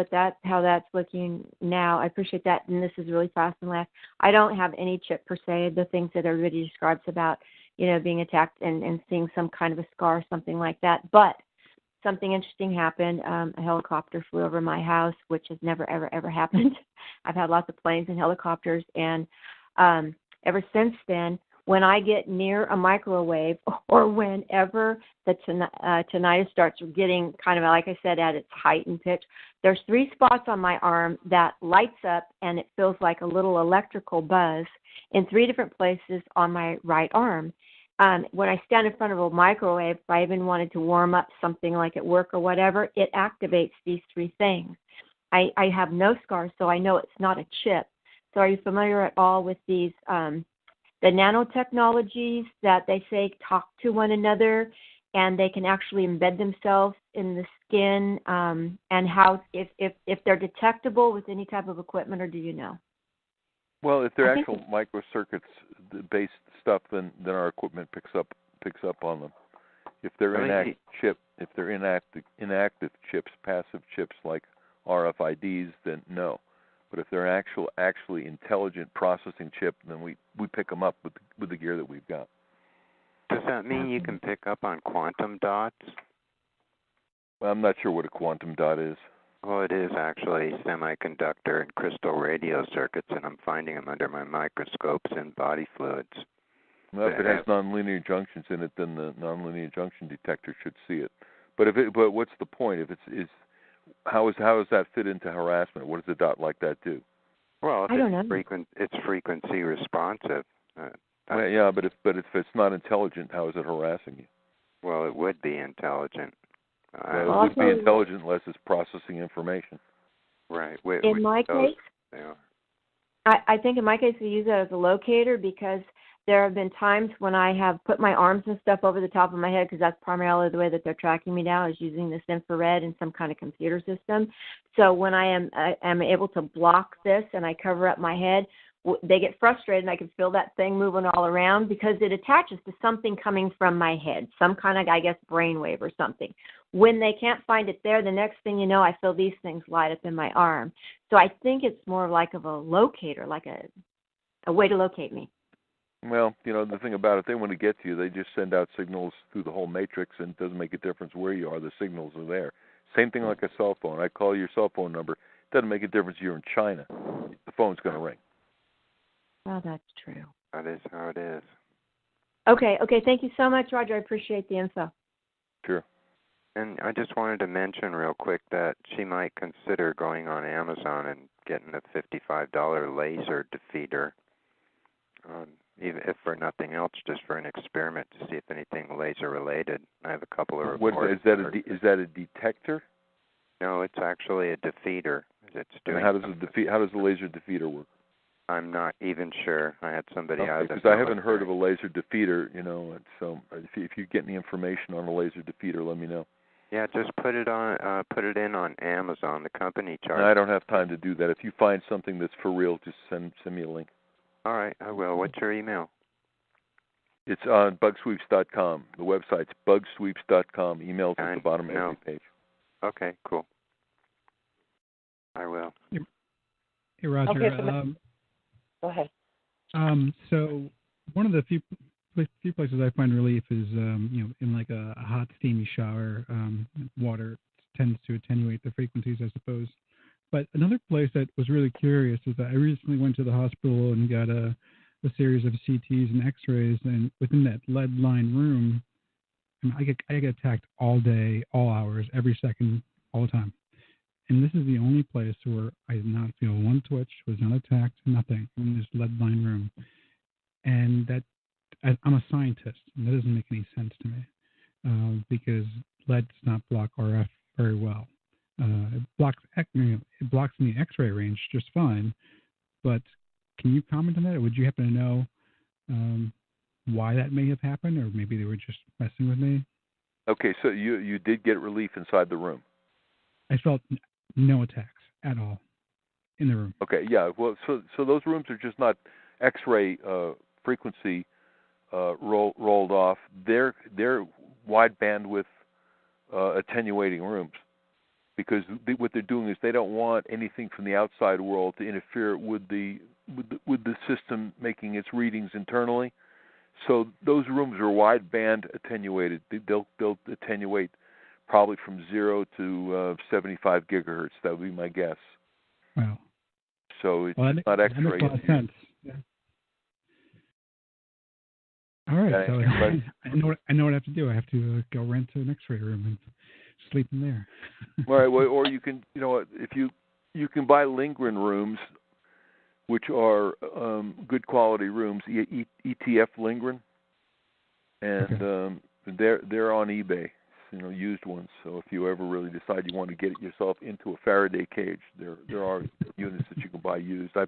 how that's looking now. I appreciate that, and this is really fast and last. I don't have any chip per se. The things that everybody describes about, being attacked and seeing some kind of a scar, something like that. But something interesting happened. A helicopter flew over my house, which has never, ever, ever happened. I've had lots of planes and helicopters, and ever since then, when I get near a microwave or whenever the tinnitus starts getting kind of, like I said, at its height and pitch, there's 3 spots on my arm that lights up, and it feels like a little electrical buzz in 3 different places on my right arm. When I stand in front of a microwave, if I even wanted to warm up something like at work or whatever, it activates these 3 things. I have no scars, so I know it's not a chip. So are you familiar at all with these the nanotechnologies that they say talk to one another, and they can actually embed themselves in the skin, and how if they're detectable with any type of equipment, or do you know? Well, if they're actual microcircuits-based stuff, then our equipment picks up on them. If they're inactive chips, passive chips like RFIDs, then no. But if they're actually intelligent processing chip, then we pick them up with the gear that we've got. Does that mean you can pick up on quantum dots? Well, I'm not sure what a quantum dot is. Well, it is actually semiconductor and crystal radio circuits, and I'm finding them under my microscopes in body fluids. Well, if it has nonlinear junctions in it, then the nonlinear junction detector should see it. But what's the point? If it's how does that fit into harassment? What does a dot like that do? Well, if I don't know. It's frequency responsive. Yeah, but if it's not intelligent, how is it harassing you? Well, it would be intelligent. It would be intelligent unless it's processing information. Right. In my case, I think in my case we use it as a locator, because there have been times when I have put my arms and stuff over the top of my head, because that's primarily the way that they're tracking me now, is using this infrared and some kind of computer system. So when I am able to block this and I cover up my head, they get frustrated, and I can feel that thing moving all around because it attaches to something coming from my head, some kind of, I guess, brainwave or something. When they can't find it there, the next thing you know, I feel these things light up in my arm. So I think it's more like of a locator, like a way to locate me. Well, the thing about it, they want to get to you. They just send out signals through the whole matrix, and it doesn't make a difference where you are. The signals are there. Same thing like a cell phone. I call your cell phone number. It doesn't make a difference if you're in China. The phone's going to ring. Well, that's true. That is how it is. Okay. Thank you so much, Roger. I appreciate the info. Sure. And I just wanted to mention real quick that she might consider going on Amazon and getting a $55 laser defeater, even if for nothing else, just for an experiment to see if anything laser related. I have a couple of reports. Is that a detector? No, it's actually a defeater. It's doing. And how does the laser defeater work? I'm not even sure. I had somebody out of the because I haven't heard of a laser defeater, so if you get any information on a laser defeater, let me know. Yeah, just put it in on Amazon. The company charges. I don't have time to do that. If you find something that's for real, just send me a link. All right, I will. What's your email? It's on bugsweeps.com. The website's bugsweeps.com. Email's at the bottom of every page. Okay, cool. I will. Hey, Roger. Okay, go ahead. So one of the few places I find relief is, in like a hot, steamy shower. Water tends to attenuate the frequencies, I suppose. But another place that was really curious is that I recently went to the hospital and got a series of CTs and X-rays, and within that lead-lined room, I get attacked all day, all hours, every second, all the time. And this is the only place where I did not feel one twitch, was not attacked, nothing, in this lead-lined room. And that, I'm a scientist, and that doesn't make any sense to me, because lead does not block RF very well. It blocks in the X-ray range just fine, but can you comment on that? Or would you happen to know why that may have happened, or maybe they were just messing with me? Okay, so you did get relief inside the room. I felt no attacks at all in the room. Okay, yeah. Well, so those rooms are just not X-ray frequency rolled off. They're wide bandwidth attenuating rooms, because what they're doing is they don't want anything from the outside world to interfere with the system making its readings internally. So those rooms are wide band attenuated. They'll attenuate probably from 0 to 75 gigahertz. That would be my guess. Wow. So it's not X-ray. That makes a lot of sense. Yeah. All right. So I know what I have to do. I have to go rent an X-ray room and sleep in there. All right. Well, or you can, if you can buy Lindgren rooms, which are good quality rooms, ETF Lindgren, and they're on eBay, used ones. So if you ever really decide you want to get yourself into a Faraday cage, there are units that you can buy used. I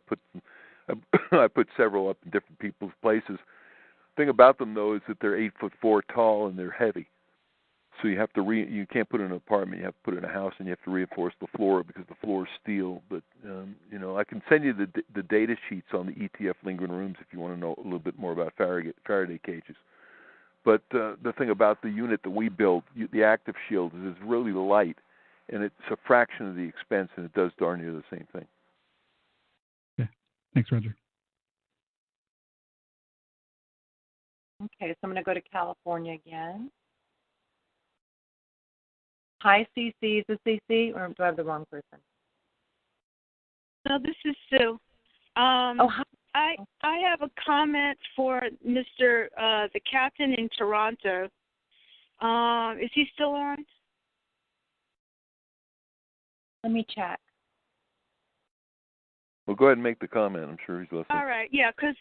put several up in different people's places. The thing about them though is that they're 8'4" tall and they're heavy. So you have to you can't put it in an apartment. You have to put it in a house, and you have to reinforce the floor because the floor is steel. But I can send you the data sheets on the ETF Lindgren rooms if you want to know a little bit more about Faraday cages. But the thing about the unit that we build, the active shield, is it's really light, and it's a fraction of the expense, and it does darn near the same thing. Yeah. Thanks, Roger. Okay, so I'm going to go to California again. Hi, CC. Is this CC, or do I have the wrong person? No, this is Sue. Hi. I have a comment for Mr. The captain in Toronto. Is he still on? Let me check. Well, go ahead and make the comment. I'm sure he's listening. All right, yeah, because,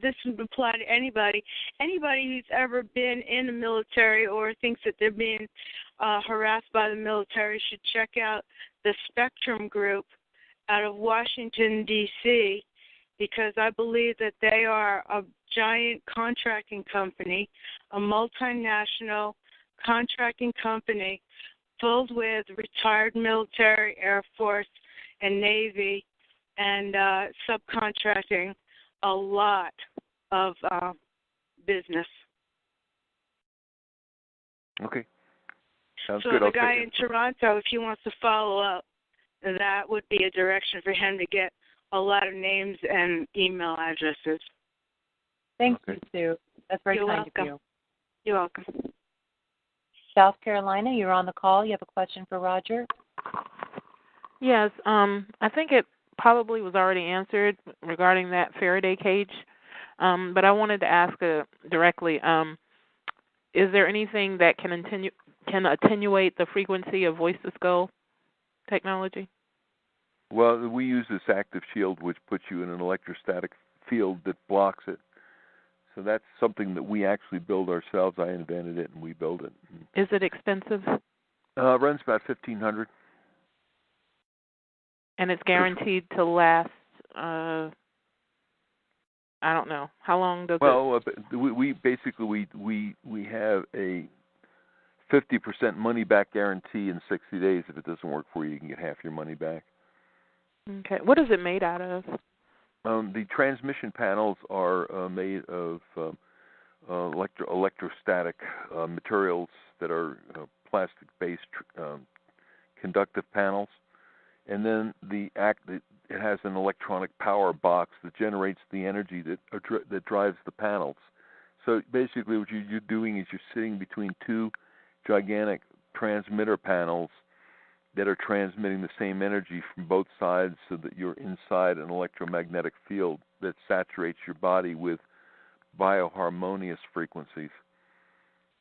this would apply to anybody. Anybody who's ever been in the military or thinks that they're being harassed by the military should check out the Spectrum Group out of Washington, D.C., because I believe that they are a giant contracting company, a multinational contracting company filled with retired military, Air Force, and Navy, and subcontracting a lot of business. Okay. Sounds so good. the guy in Toronto, if he wants to follow up, that would be a direction for him to get a lot of names and email addresses. Thank you, Sue. That's very kind of you. You're welcome. South Carolina, you're on the call. You have a question for Roger? Yes. I think it probably was already answered regarding that Faraday cage, but I wanted to ask directly, is there anything that can attenuate the frequency of voice-to-skull technology? Well, we use this active shield, which puts you in an electrostatic field that blocks it. So that's something that we actually build ourselves. I invented it, and we build it. Is it expensive? It runs about $1,500. And it's guaranteed to last, I don't know. How long does it? We basically have a 50% money-back guarantee in 60 days. If it doesn't work for you, you can get half your money back. Okay. What is it made out of? The transmission panels are made of electrostatic materials that are plastic-based conductive panels. And then it has an electronic power box that generates the energy that drives the panels. So basically what you're doing is you're sitting between two gigantic transmitter panels that are transmitting the same energy from both sides, so that you're inside an electromagnetic field that saturates your body with bioharmonious frequencies.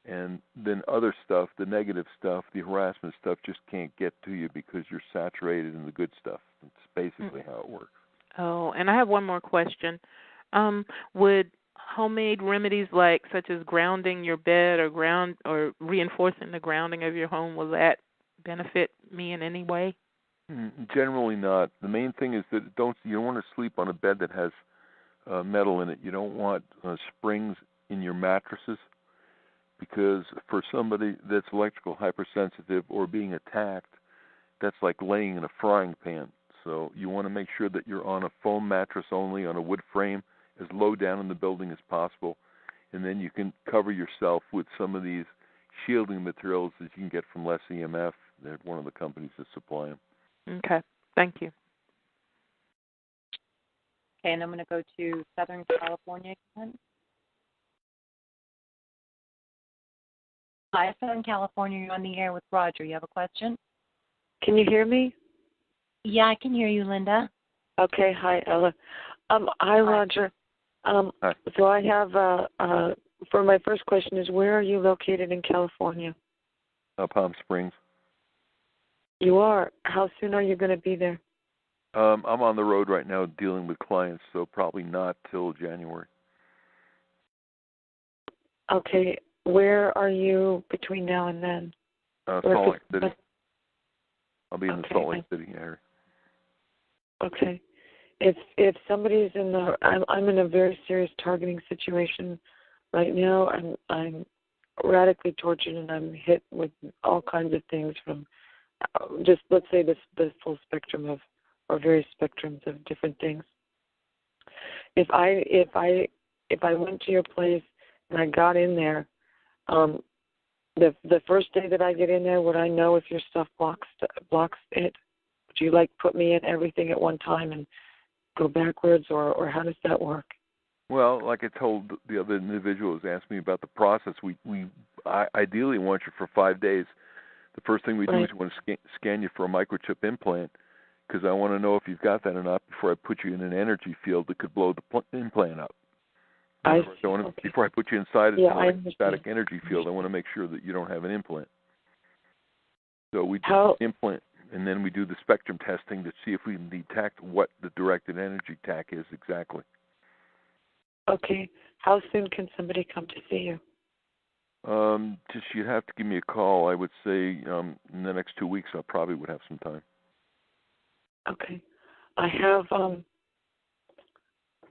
And then other stuff, the negative stuff, the harassment stuff, just can't get to you because you're saturated in the good stuff. It's basically how it works. Oh, and I have one more question. Would homemade remedies such as grounding your bed or reinforcing the grounding of your home, will that benefit me in any way? Generally not. The main thing is that you don't want to sleep on a bed that has metal in it. You don't want springs in your mattresses, because for somebody that's electrical hypersensitive or being attacked, that's like laying in a frying pan. So you want to make sure that you're on a foam mattress only, on a wood frame, as low down in the building as possible, and then you can cover yourself with some of these shielding materials that you can get from Less EMF. They're one of the companies that supply them. Okay, thank you. Okay, and I'm going to go to Southern California again. Hi, Southern California. You're on the air with Roger. You have a question? Can you hear me? Yeah, I can hear you, Linda. Okay. Hi, Ella. Hi, Roger. Hi. So I have, for my first question is, where are you located in California? Palm Springs. You are. How soon are you going to be there? I'm on the road right now dealing with clients, so probably not till January. Okay. Where are you between now and then? Salt Lake City. I'll be in the Salt Lake City area. Okay. If somebody's in the, I'm in a very serious targeting situation right now. I'm radically tortured and I'm hit with all kinds of things from just, let's say, the full spectrum of, or various spectrums of different things. If I went to your place and I got in there, the first day that I get in there, would I know if your stuff blocks it? Would you like put me in everything at one time and go backwards, or how does that work? Well, like I told the other individual who's asked me about the process, I ideally want you for 5 days. The first thing we do is we want to scan you for a microchip implant, because I want to know if you've got that or not before I put you in an energy field that could blow the implant up. Before I put you inside a static energy field, I want to make sure that you don't have an implant. So we do the implant, and then we do the spectrum testing to see if we can detect what the directed energy attack is exactly. Okay. How soon can somebody come to see you? Just you'd have to give me a call. I would say in the next 2 weeks I probably would have some time. Okay. I have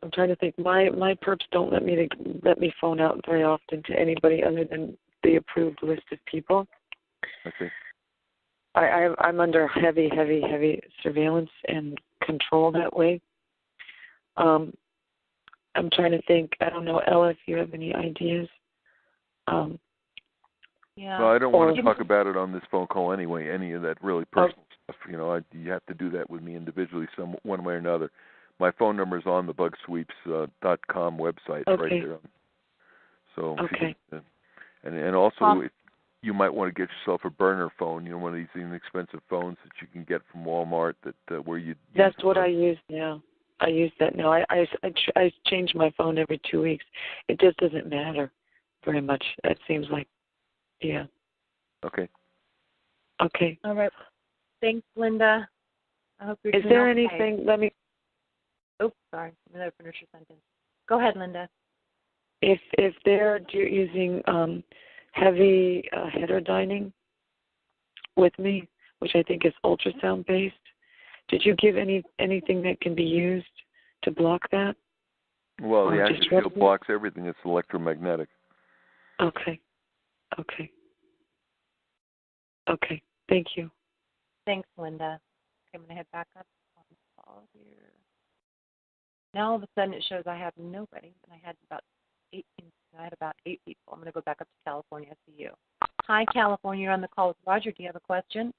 I'm trying to think. My perps don't let me phone out very often to anybody other than the approved list of people. Okay. I'm under heavy surveillance and control that way. I'm trying to think. I don't know, Ella, if you have any ideas. Yeah. Well, I don't want to talk about it on this phone call anyway. Any of that really personal stuff, you have to do that with me individually, one way or another. My phone number is on the bugsweeps.com website right there. So, and also, if you might want to get yourself a burner phone. One of these inexpensive phones that you can get from Walmart where you. That's what I use now. I use that now. I change my phone every 2 weeks. It just doesn't matter very much. It seems like, yeah. Okay. Okay. All right. Thanks, Linda. I hope you're Is there anything? Let me. Oops, sorry. I'm going to finish your sentence. Go ahead, Linda. If they're using heavy heterodyning with me, which I think is ultrasound based, did you give anything that can be used to block that? Well, the active field blocks everything. It's electromagnetic. Okay. Thank you. Thanks, Linda. Okay, I'm going to head back up on the call here. Now all of a sudden it shows I have nobody, and I had about 8 people. I'm going to go back up to California. See you. Hi, California. You're on the call with Roger. Do you have a question?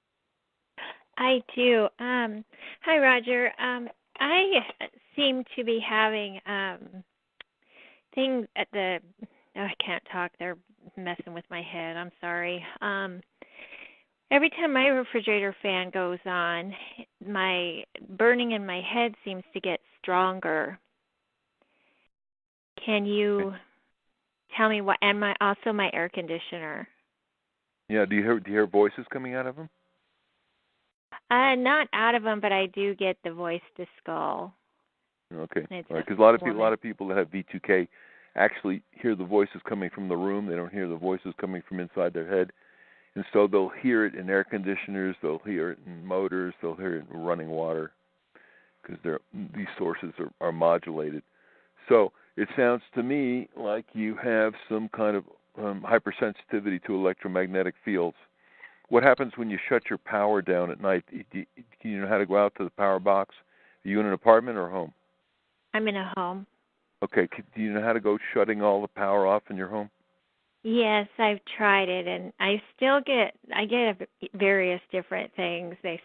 I do. Hi, Roger. I seem to be having things at the. Oh, I can't talk. They're messing with my head. I'm sorry. Every time my refrigerator fan goes on, my burning in my head seems to get stronger. Can you tell me what? And also my air conditioner. Yeah. Do you hear voices coming out of them? Not out of them, but I do get the voice to skull. Okay. Because a lot of people that have V2K actually hear the voices coming from the room. They don't hear the voices coming from inside their head. And so they'll hear it in air conditioners, they'll hear it in motors, they'll hear it in running water, because these sources are modulated. So it sounds to me like you have some kind of hypersensitivity to electromagnetic fields. What happens when you shut your power down at night? Do you know how to go out to the power box? Are you in an apartment or home? I'm in a home. Okay. Do you know how to go shutting all the power off in your home? Yes, I've tried it, and I get various different things. They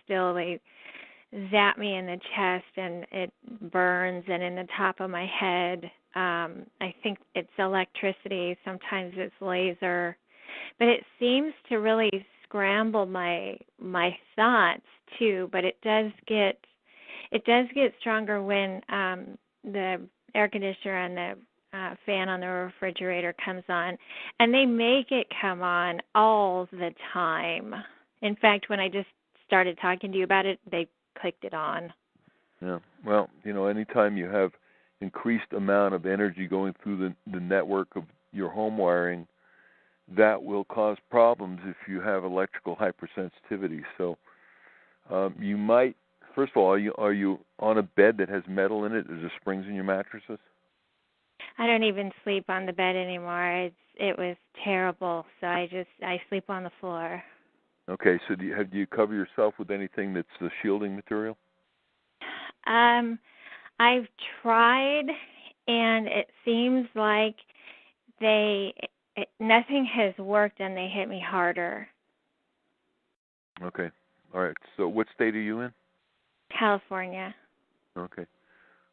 zap me in the chest, and it burns, and in the top of my head. I think it's electricity. Sometimes it's laser, but it seems to really scramble my thoughts too. But it does get stronger when the air conditioner and the fan on the refrigerator comes on, and they make it come on all the time. In fact, when I just started talking to you about it, they clicked it on. Yeah. Well, anytime you have increased amount of energy going through the network of your home wiring, that will cause problems if you have electrical hypersensitivity. So you might, first of all, are you on a bed that has metal in it? Is there springs in your mattresses? I don't even sleep on the bed anymore. It was terrible. So I sleep on the floor. Okay. So do you cover yourself with anything that's a shielding material? I've tried, and it seems like nothing has worked, and they hit me harder. Okay. All right. So what state are you in? California. Okay.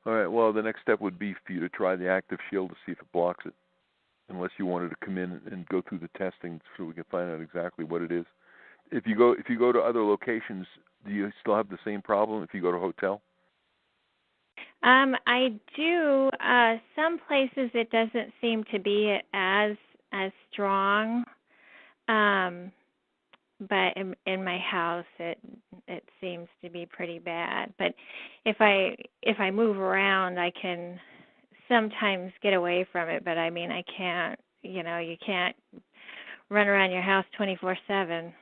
All right. Well, the next step would be for you to try the active shield to see if it blocks it, unless you wanted to come in and go through the testing so we can find out exactly what it is. If you go to other locations, do you still have the same problem if you go to a hotel? I do. Some places it doesn't seem to be as strong, but in my house it seems to be pretty bad. But if I move around, I can sometimes get away from it. But I mean, I can't. You can't run around your house 24/7.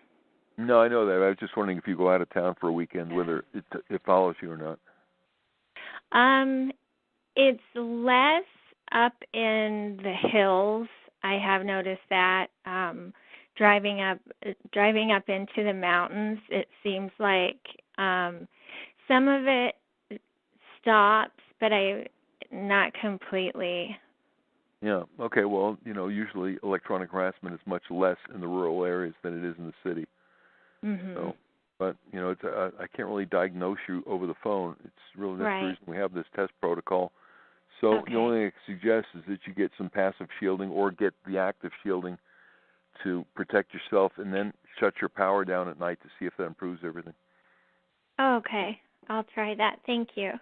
No, I know that. I was just wondering if you go out of town for a weekend, whether it follows you or not. It's less up in the hills. I have noticed that driving up into the mountains, it seems like some of it stops, but not completely. Yeah. Okay. Well, usually electronic harassment is much less in the rural areas than it is in the city. Mm-hmm. So, but it's I can't really diagnose you over the phone. It's really that's the reason we have this test protocol. So the only thing I suggest is that you get some passive shielding or get the active shielding to protect yourself, and then shut your power down at night to see if that improves everything. Okay, I'll try that. Thank you.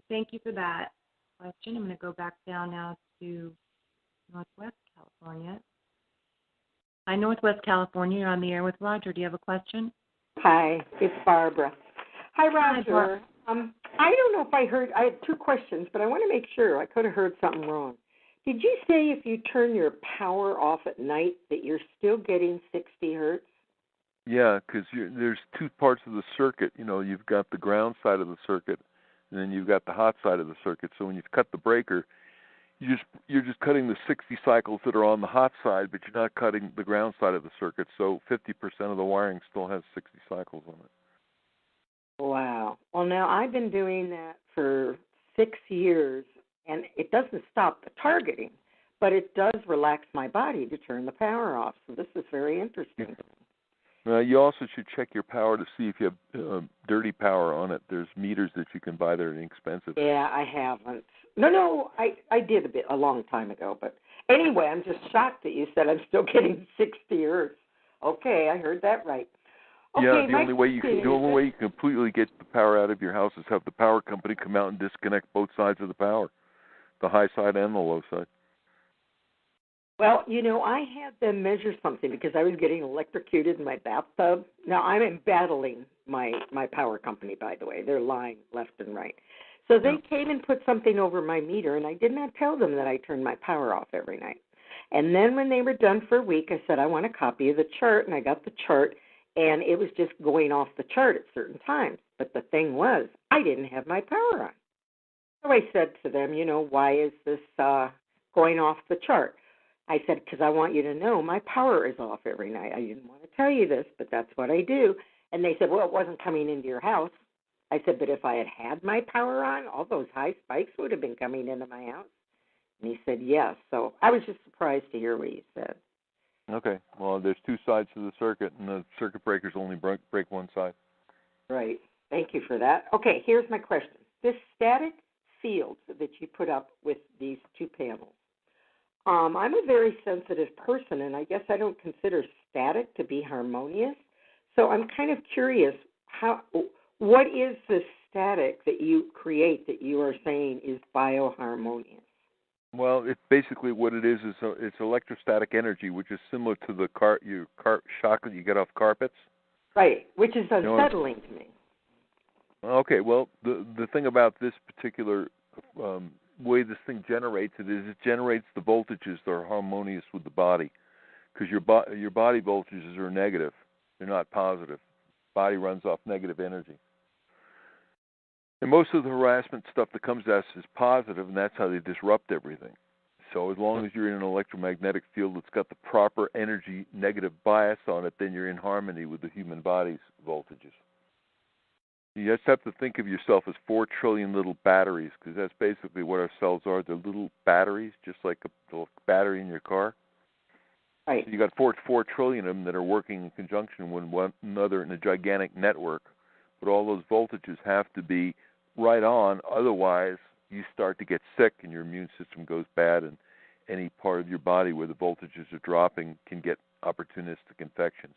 Thank you for that question. I'm going to go back down now to Northwest California. Hi, Northwest California. You're on the air with Roger. Do you have a question? Hi, it's Barbara. Hi, Roger. I don't know if I heard. I had two questions, but I want to make sure. I could have heard something wrong. Did you say if you turn your power off at night that you're still getting 60 hertz? Yeah, because there's two parts of the circuit. You've got the ground side of the circuit, and then you've got the hot side of the circuit. So when you cut the breaker, you're just cutting the 60 cycles that are on the hot side, but you're not cutting the ground side of the circuit. So 50% of the wiring still has 60 cycles on it. Wow. Well, now I've been doing that for 6 years, and it doesn't stop the targeting, but it does relax my body to turn the power off. So this is very interesting. You also should check your power to see if you have dirty power on it. There's meters that you can buy that are inexpensive. Yeah, I haven't. No, I did a long time ago. But anyway, I'm just shocked that you said I'm still getting 60 hertz. Okay, I heard that right. Okay, yeah, the only way you can completely get the power out of your house is have the power company come out and disconnect both sides of the power, the high side and the low side. Well, I had them measure something because I was getting electrocuted in my bathtub. Now, I'm embattling my power company, by the way. They're lying left and right. So they came and put something over my meter, and I did not tell them that I turned my power off every night. And then when they were done for a week, I said, I want a copy of the chart, and I got the chart, and it was just going off the chart at certain times. But the thing was, I didn't have my power on. So I said to them, why is this going off the chart? I said, because I want you to know my power is off every night. I didn't want to tell you this, but that's what I do. And they said, well, it wasn't coming into your house. I said, but if I had my power on, all those high spikes would have been coming into my house. And he said, yes. So I was just surprised to hear what he said. Okay. Well, there's two sides to the circuit, and the circuit breakers only break one side. Right. Thank you for that. Okay, here's my question. This static field that you put up with these two panels, I'm a very sensitive person, and I guess I don't consider static to be harmonious. So I'm kind of curious, what is the static that you create that you are saying is bioharmonious? Well, it's basically what it is it's electrostatic energy, which is similar to the shock that you get off carpets. Right, which is unsettling to me. Okay, well, the thing about this particular way this thing generates it is it generates the voltages that are harmonious with the body, because your body voltages are negative; they're not positive. Body runs off negative energy, and most of the harassment stuff that comes to us is positive, and that's how they disrupt everything. So as long as you're in an electromagnetic field that's got the proper energy negative bias on it, then you're in harmony with the human body's voltages. You just have to think of yourself as 4 trillion little batteries, because that's basically what our cells are. They're little batteries, just like a battery in your car. Right. So you got 4 trillion of them that are working in conjunction with one another in a gigantic network. But all those voltages have to be right on, otherwise you start to get sick and your immune system goes bad, and any part of your body where the voltages are dropping can get opportunistic infections.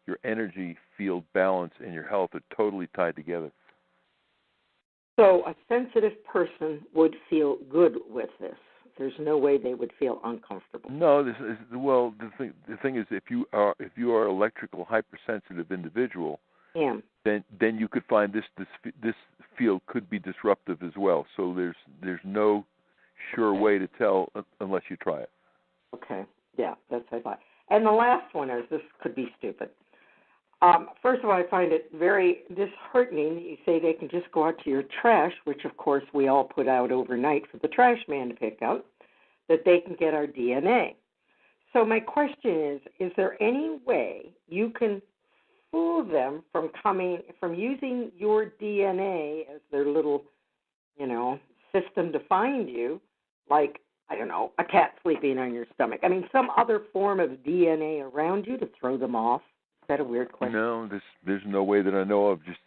Your energy field balance and your health are totally tied together. So a sensitive person would feel good with this. There's no way they would feel uncomfortable. No, the thing is, if you are an electrical hypersensitive individual, then you could find this field could be disruptive as well. So there's no sure way to tell unless you try it. Okay, yeah, that's what I thought. And the last one is, this could be stupid. First of all, I find it very disheartening that you say they can just go out to your trash, which of course we all put out overnight for the trash man to pick up, that they can get our DNA. So my question is there any way you can fool them from using your DNA as their little, system to find you, like, I don't know, a cat sleeping on your stomach? I mean, some other form of DNA around you to throw them off? Is that a weird question? No, there's no way that I know of. Just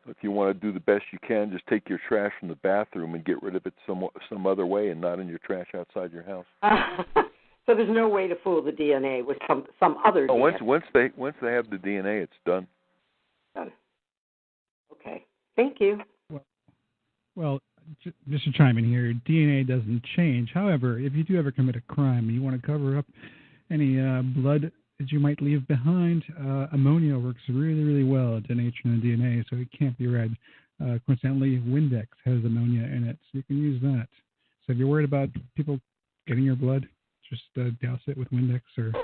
if you want to do the best you can, just take your trash from the bathroom and get rid of it some other way, and not in your trash outside your house. So there's no way to fool the DNA with some other DNA. Once they have the DNA, it's done. Done. Okay. Thank you. Well, just to chime in here, DNA doesn't change. However, if you do ever commit a crime and you want to cover up any blood that you might leave behind, ammonia works really, really well at denaturing the DNA, so it can't be read. Coincidentally, Windex has ammonia in it, so you can use that. So if you're worried about people getting your blood, just douse it with Windex.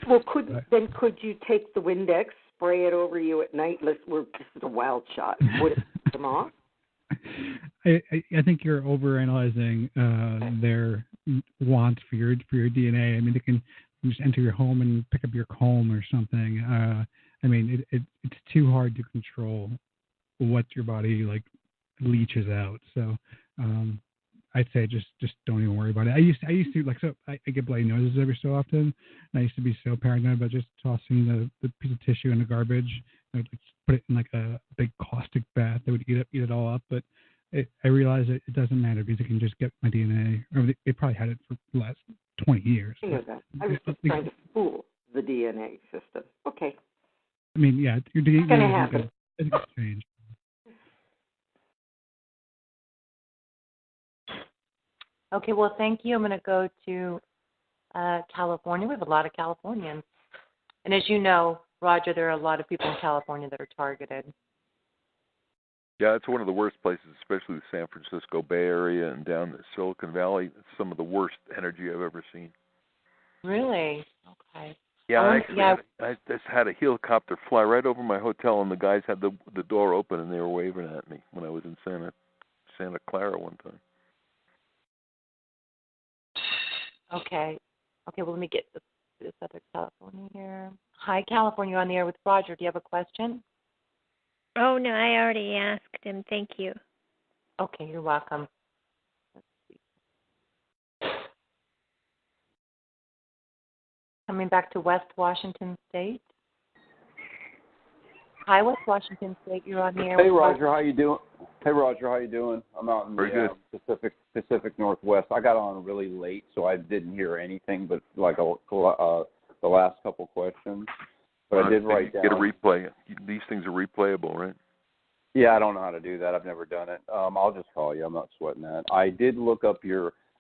Well, could you take the Windex, spray it over you at night? This is a wild shot. Would it piss them off? I think you're overanalyzing their want for your DNA. I mean, they can just enter your home and pick up your comb or something. I mean, it's too hard to control what your body leaches out. So I'd say just don't even worry about it. I used to I get bloody noses every so often, and I used to be so paranoid about just tossing the piece of tissue in the garbage. I would put it in a big caustic bath that would eat it all up. But I realized it doesn't matter because it can just get my DNA. Or they probably had it for the last 20 years. I know that. I was just trying to fool the DNA system. Okay. I mean, yeah, your DNA is going to happen. It's going to change. Okay, well, thank you. I'm going to go to California. We have a lot of Californians. And as you know, Roger, there are a lot of people in California that are targeted. Yeah, it's one of the worst places, especially the San Francisco Bay Area and down the Silicon Valley. It's some of the worst energy I've ever seen. Really? Okay. Yeah, I just had a helicopter fly right over my hotel, and the guys had the door open, and they were waving at me when I was in Santa Clara one time. Okay. Okay, well, let me get this other telephone here. Hi, California, you're on the air with Roger. Do you have a question? Oh, no, I already asked him. Thank you. Okay, you're welcome. Let's see. Coming back to West Washington State. Hi, West Washington State. You're on the air. Hey, Roger. How you doing? Hey, Roger. How you doing? I'm out in the Pacific Northwest. I got on really late, so I didn't hear anything but like the last couple questions. But I did write down. Get a replay. These things are replayable, right? Yeah, I don't know how to do that. I've never done it. I'll just call you. I'm not sweating that. I did look up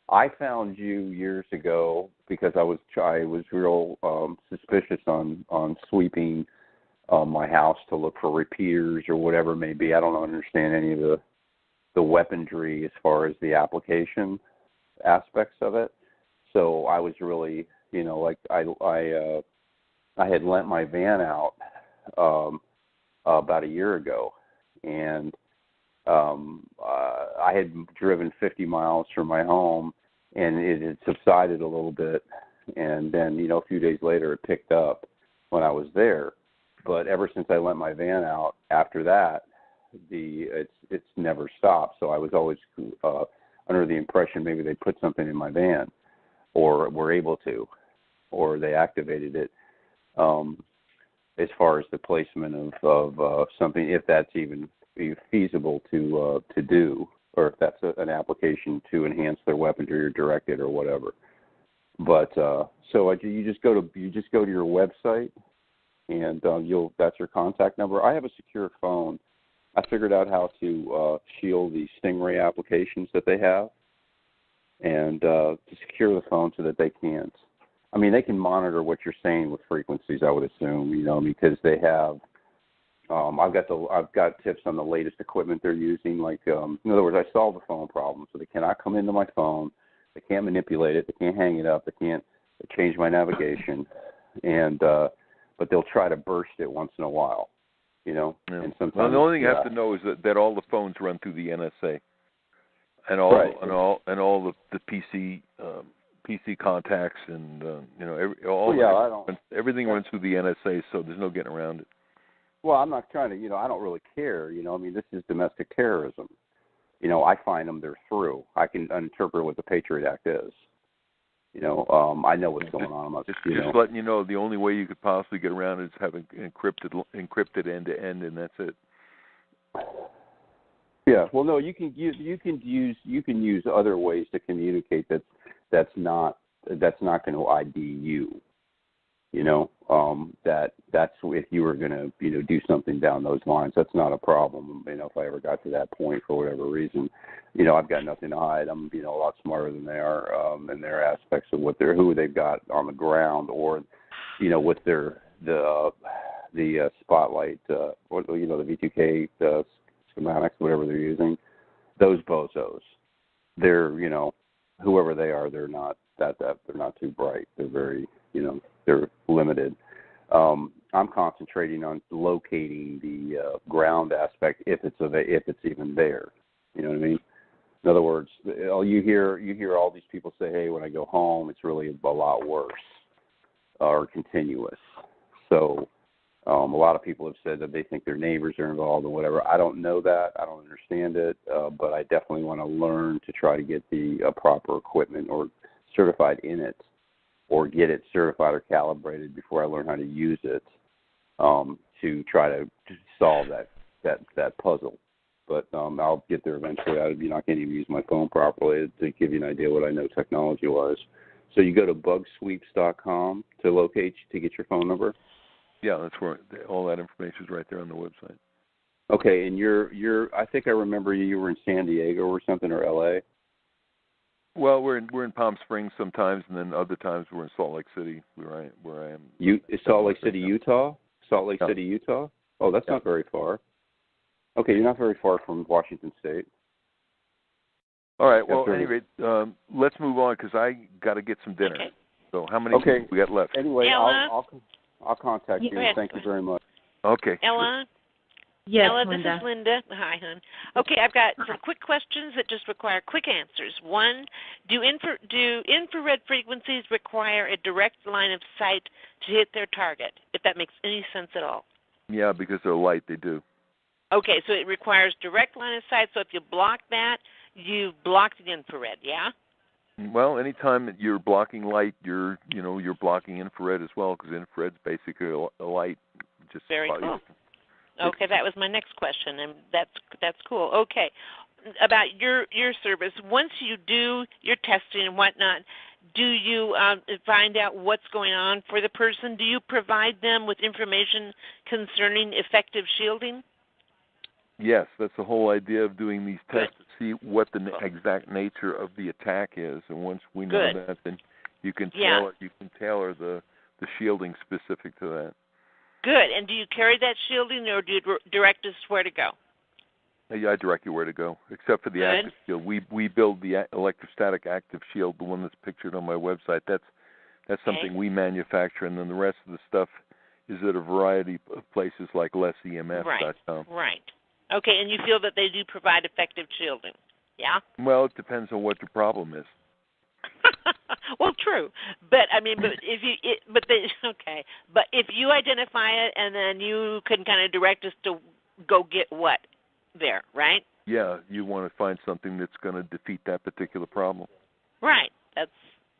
I found you years ago because I was real suspicious on sweeping my house to look for repeaters or whatever it may be. I don't understand any of the weaponry as far as the application aspects of it. So I was really, like I had lent my van out about a year ago, and I had driven 50 miles from my home, and it had subsided a little bit, and then a few days later it picked up when I was there. But ever since I lent my van out, after that, it's never stopped. So I was always under the impression maybe they put something in my van, or were able to, or they activated it. As far as the placement of something, if that's even feasible to do, or if that's an application to enhance their weaponry or direct it or whatever. But so you just go to your website. And that's your contact number. I have a secure phone. I figured out how to shield the Stingray applications that they have, and to secure the phone so that they can't. I mean, they can monitor what you're saying with frequencies, I would assume, because they have. I've got tips on the latest equipment they're using. Like, in other words, I solved the phone problem, so they cannot come into my phone. They can't manipulate it. They can't hang it up. They can't change my navigation, and but they'll try to burst it once in a while, Yeah. And sometimes. Well, the only thing you have to know is that all the phones run through the NSA, and all the PC contacts, and everything runs through the NSA, so there's no getting around it. Well, I'm not trying to, I don't really care. I mean, this is domestic terrorism. I find them, they're through. I can interpret what the Patriot Act is. I know what's going on. I'm not, just letting you know, the only way you could possibly get around it is having encrypted end to end, and that's it. Yeah. Well, no, you can use other ways to communicate that's not going to ID you. That's if you were going to do something down those lines, that's not a problem. If I ever got to that point for whatever reason, I've got nothing to hide. I'm a lot smarter than they are in their aspects of who they've got on the ground, or with the spotlight, the V2K schematics, whatever they're using. Those bozos, they're whoever they are, they're not they're not too bright. They're very they're limited. I'm concentrating on locating the ground aspect if it's even there. You know what I mean? In other words, you hear all these people say, "Hey, when I go home, it's really a lot worse or continuous." So a lot of people have said that they think their neighbors are involved and whatever. I don't know that. I don't understand it, but I definitely want to learn to try to get the proper equipment or certified in it, or get it certified or calibrated before I learn how to use it, to try to solve that puzzle. But I'll get there eventually. I can't even use my phone properly to give you an idea what I know technology-wise. So you go to bugsweeps.com to get your phone number? Yeah, that's where all that information is right there on the website. Okay, and I think I remember you were in San Diego or something, or LA? Well, we're in Palm Springs sometimes, and then other times we're in Salt Lake City, where I am. Salt Lake City, Utah? Salt Lake City, Utah? Oh, that's not very far. Okay, you're not very far from Washington State. All right. Well, anyway, let's move on because I got to get some dinner. Okay. So how many people we got left? Anyway, Ella? I'll contact you. Go ahead. Thank you very much. Okay. Ella? Yes, Ella, Linda. this is Linda. Hi, hon. Okay, I've got some quick questions that just require quick answers. One, do infrared frequencies require a direct line of sight to hit their target, if that makes any sense at all? Yeah, because they're light, they do. Okay, so it requires direct line of sight, so if you block that, you block the infrared, yeah? Well, anytime that you're blocking light, you're blocking infrared as well, because infrared's basically a light. Just Very cool. Okay, that was my next question, and that's cool. Okay, about your service, once you do your testing and whatnot, do you find out what's going on for the person? Do you provide them with information concerning effective shielding? Yes, that's the whole idea of doing these tests, to see what the exact nature of the attack is, and once we know that, then you can tailor the shielding specific to that. Good. And do you carry that shielding, or do you direct us where to go? Yeah, I direct you where to go, except for the active shield. We build the electrostatic active shield, the one that's pictured on my website. That's something we manufacture, and then the rest of the stuff is at a variety of places like lessemf.com. Right. Okay, and you feel that they do provide effective shielding, yeah? Well, it depends on what your problem is. Well, true, but I mean, but if you identify it, and then you can kind of direct us to go get what there, right? Yeah, you want to find something that's going to defeat that particular problem. Right. That's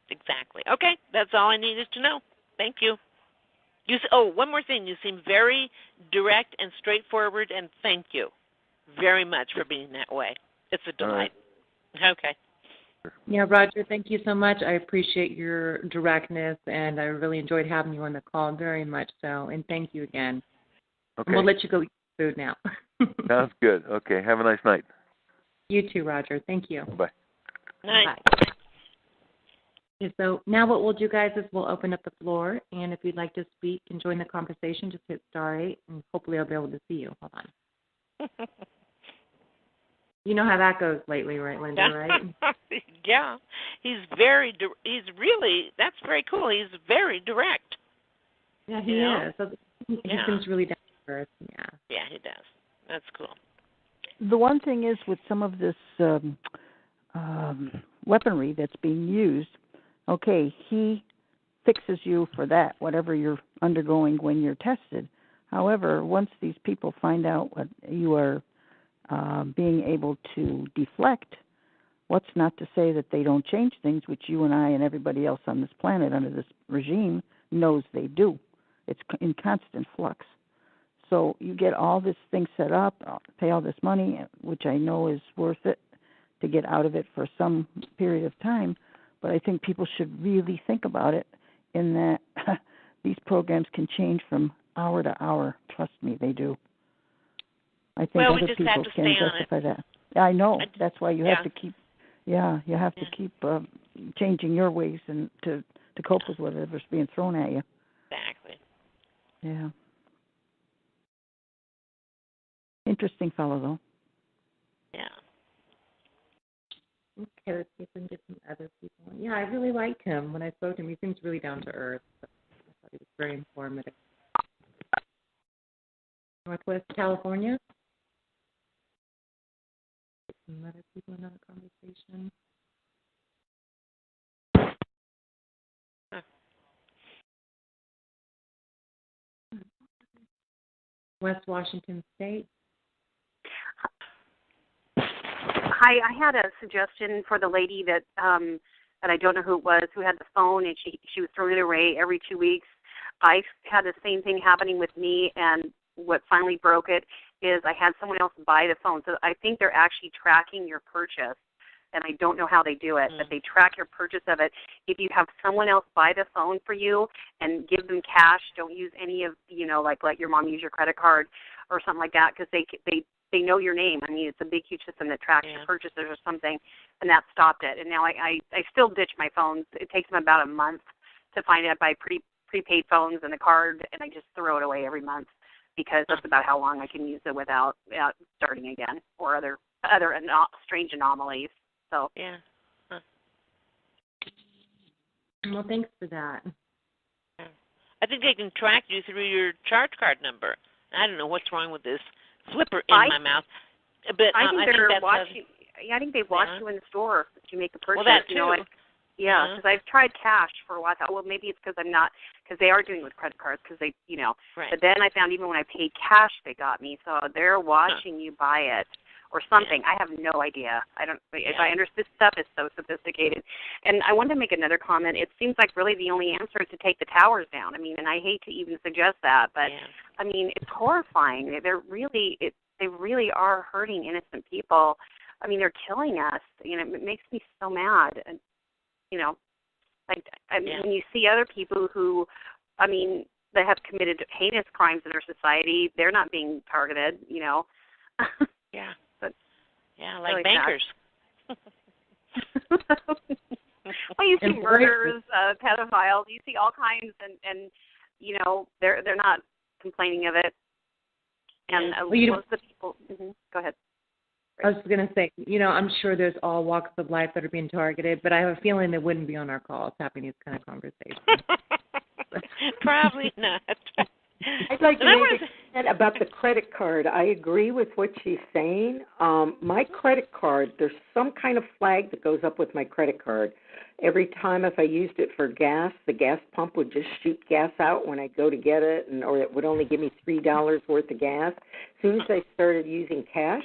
exactly okay. That's all I needed to know. Thank you. One more thing. You seem very direct and straightforward, and thank you very much for being that way. It's a delight. Right. Okay. Yeah, Roger, thank you so much. I appreciate your directness, and I really enjoyed having you on the call very much so, and thank you again. Okay. We'll let you go eat food now. Sounds good. Okay, have a nice night. You too, Roger. Thank you. Bye. Night. Bye. Okay, so now what we'll do, guys, is we'll open up the floor, and if you'd like to speak and join the conversation, just hit *8, and hopefully I'll be able to see you. Hold on. You know how that goes lately, right, Linda, right? Yeah. He's really, that's very cool. He's very direct. Yeah, he is. So he seems really down to earth. Yeah. Yeah, he does. That's cool. The one thing is with some of this weaponry that's being used, okay, he fixes you for that, whatever you're undergoing when you're tested. However, once these people find out what you are being able to deflect, what's not to say that they don't change things, which you and I and everybody else on this planet under this regime knows they do. It's in constant flux. So you get all this thing set up, pay all this money, which I know is worth it to get out of it for some period of time, but I think people should really think about it in that these programs can change from hour to hour. Trust me, they do. I think other people can justify that. Yeah, I know. That's why you have to keep. Yeah, you have to keep changing your ways and to cope with whatever's being thrown at you. Exactly. Yeah. Interesting fellow, though. Yeah. Okay, let's see if we can get some other people. Yeah, I really liked him when I spoke to him. He seems really down to earth. I thought he was very informative. Northwest California. Some other people in another conversation. West Washington State. Hi, I had a suggestion for the lady that I don't know who it was, who had the phone, and she was throwing it away every 2 weeks. I had the same thing happening with me, and what finally broke it is I had someone else buy the phone. So I think they're actually tracking your purchase, and I don't know how they do it, but they track your purchase of it. If you have someone else buy the phone for you and give them cash, don't use any of, like let your mom use your credit card or something like that, because they know your name. I mean, it's a big, huge system that tracks your purchases or something, and that stopped it. And now I still ditch my phones. It takes them about a month to find out. I buy prepaid phones and the card, and I just throw it away every month because that's about how long I can use it without starting again or other strange anomalies. So yeah. Huh. Well, thanks for that. I think they can track you through your charge card number. I don't know what's wrong with this flipper in my mouth. But I think I they're think that's watching. I think they watch you in the store if you make a purchase. Well, that too. You know, yeah, because I've tried cash for a while. I thought, well, maybe it's because I'm not, because they are doing it with credit cards, because they, you know. Right. But then I found even when I paid cash, they got me. So they're watching you buy it or something. I have no idea. I don't. If I understand, this stuff is so sophisticated. And I wanted to make another comment. It seems like really the only answer is to take the towers down. I mean, and I hate to even suggest that, but I mean, it's horrifying. They really are hurting innocent people. I mean, they're killing us. You know, it makes me so mad. And you know, like I mean, when you see other people who, I mean, that have committed heinous crimes in our society, they're not being targeted. You know. Yeah. But like really bankers. Well, you see murderers, pedophiles. You see all kinds, and you know, they're not complaining of it. And most of the people. Go ahead. I was going to say, you know, I'm sure there's all walks of life that are being targeted, but I have a feeling they wouldn't be on our calls having these kind of conversations. Probably not. I'd like to make a comment about the credit card. I agree with what she's saying. My credit card, there's some kind of flag that goes up with my credit card. Every time if I used it for gas, the gas pump would just shoot gas out when I go to get it, or it would only give me $3 worth of gas. As soon as I started using cash,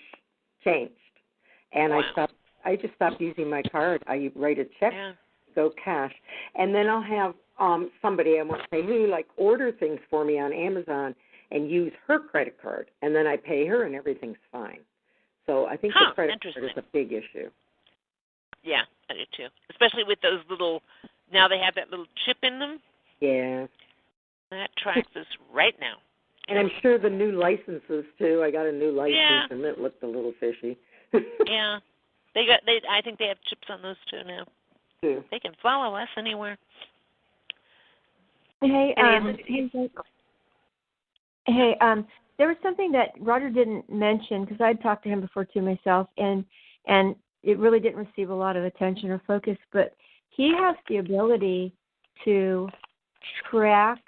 changed, and I just stopped using my card. I write a check, go cash, and then I'll have somebody, I won't say who, like order things for me on Amazon and use her credit card, and then I pay her and everything's fine. So I think the credit card is a big issue. Yeah, I do too. Especially with those little, now they have that little chip in them. Yeah. That tracks us right now. And I'm sure the new licenses too. I got a new license and it looked a little fishy. Yeah. I think they have chips on those too now. Too. They can follow us anywhere. Hey, there was something that Roger didn't mention because I'd talked to him before too myself, and it really didn't receive a lot of attention or focus. But he has the ability to track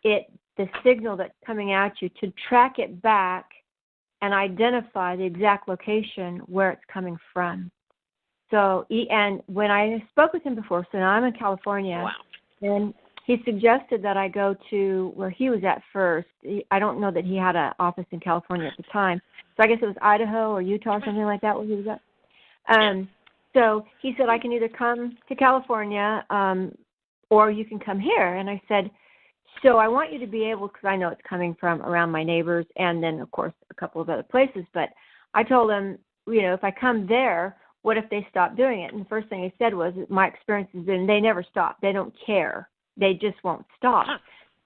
it, the signal that's coming at you, to track it back and identify the exact location where it's coming from. So, and when I spoke with him before, so now I'm in California, and he suggested that I go to where he was at first. I don't know that he had an office in California at the time. So I guess it was Idaho or Utah or something like that where he was at. So he said, I can either come to California or you can come here. And I said, so I want you to be able, because I know it's coming from around my neighbors and then, of course, a couple of other places. But I told him, you know, if I come there, what if they stop doing it? And the first thing he said was, my experience has been they never stop. They don't care. They just won't stop.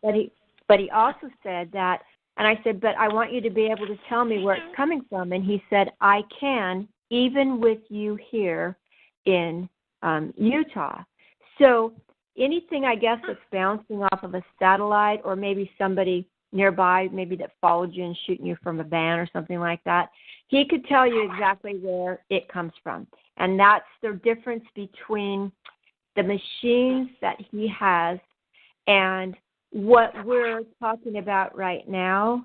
But he also said that, and I said, but I want you to be able to tell me where it's coming from. And he said, I can, even with you here in Utah. So anything, I guess, that's bouncing off of a satellite or maybe somebody nearby, maybe that followed you and shooting you from a van or something like that, he could tell you exactly where it comes from. And that's the difference between the machines that he has and what we're talking about right now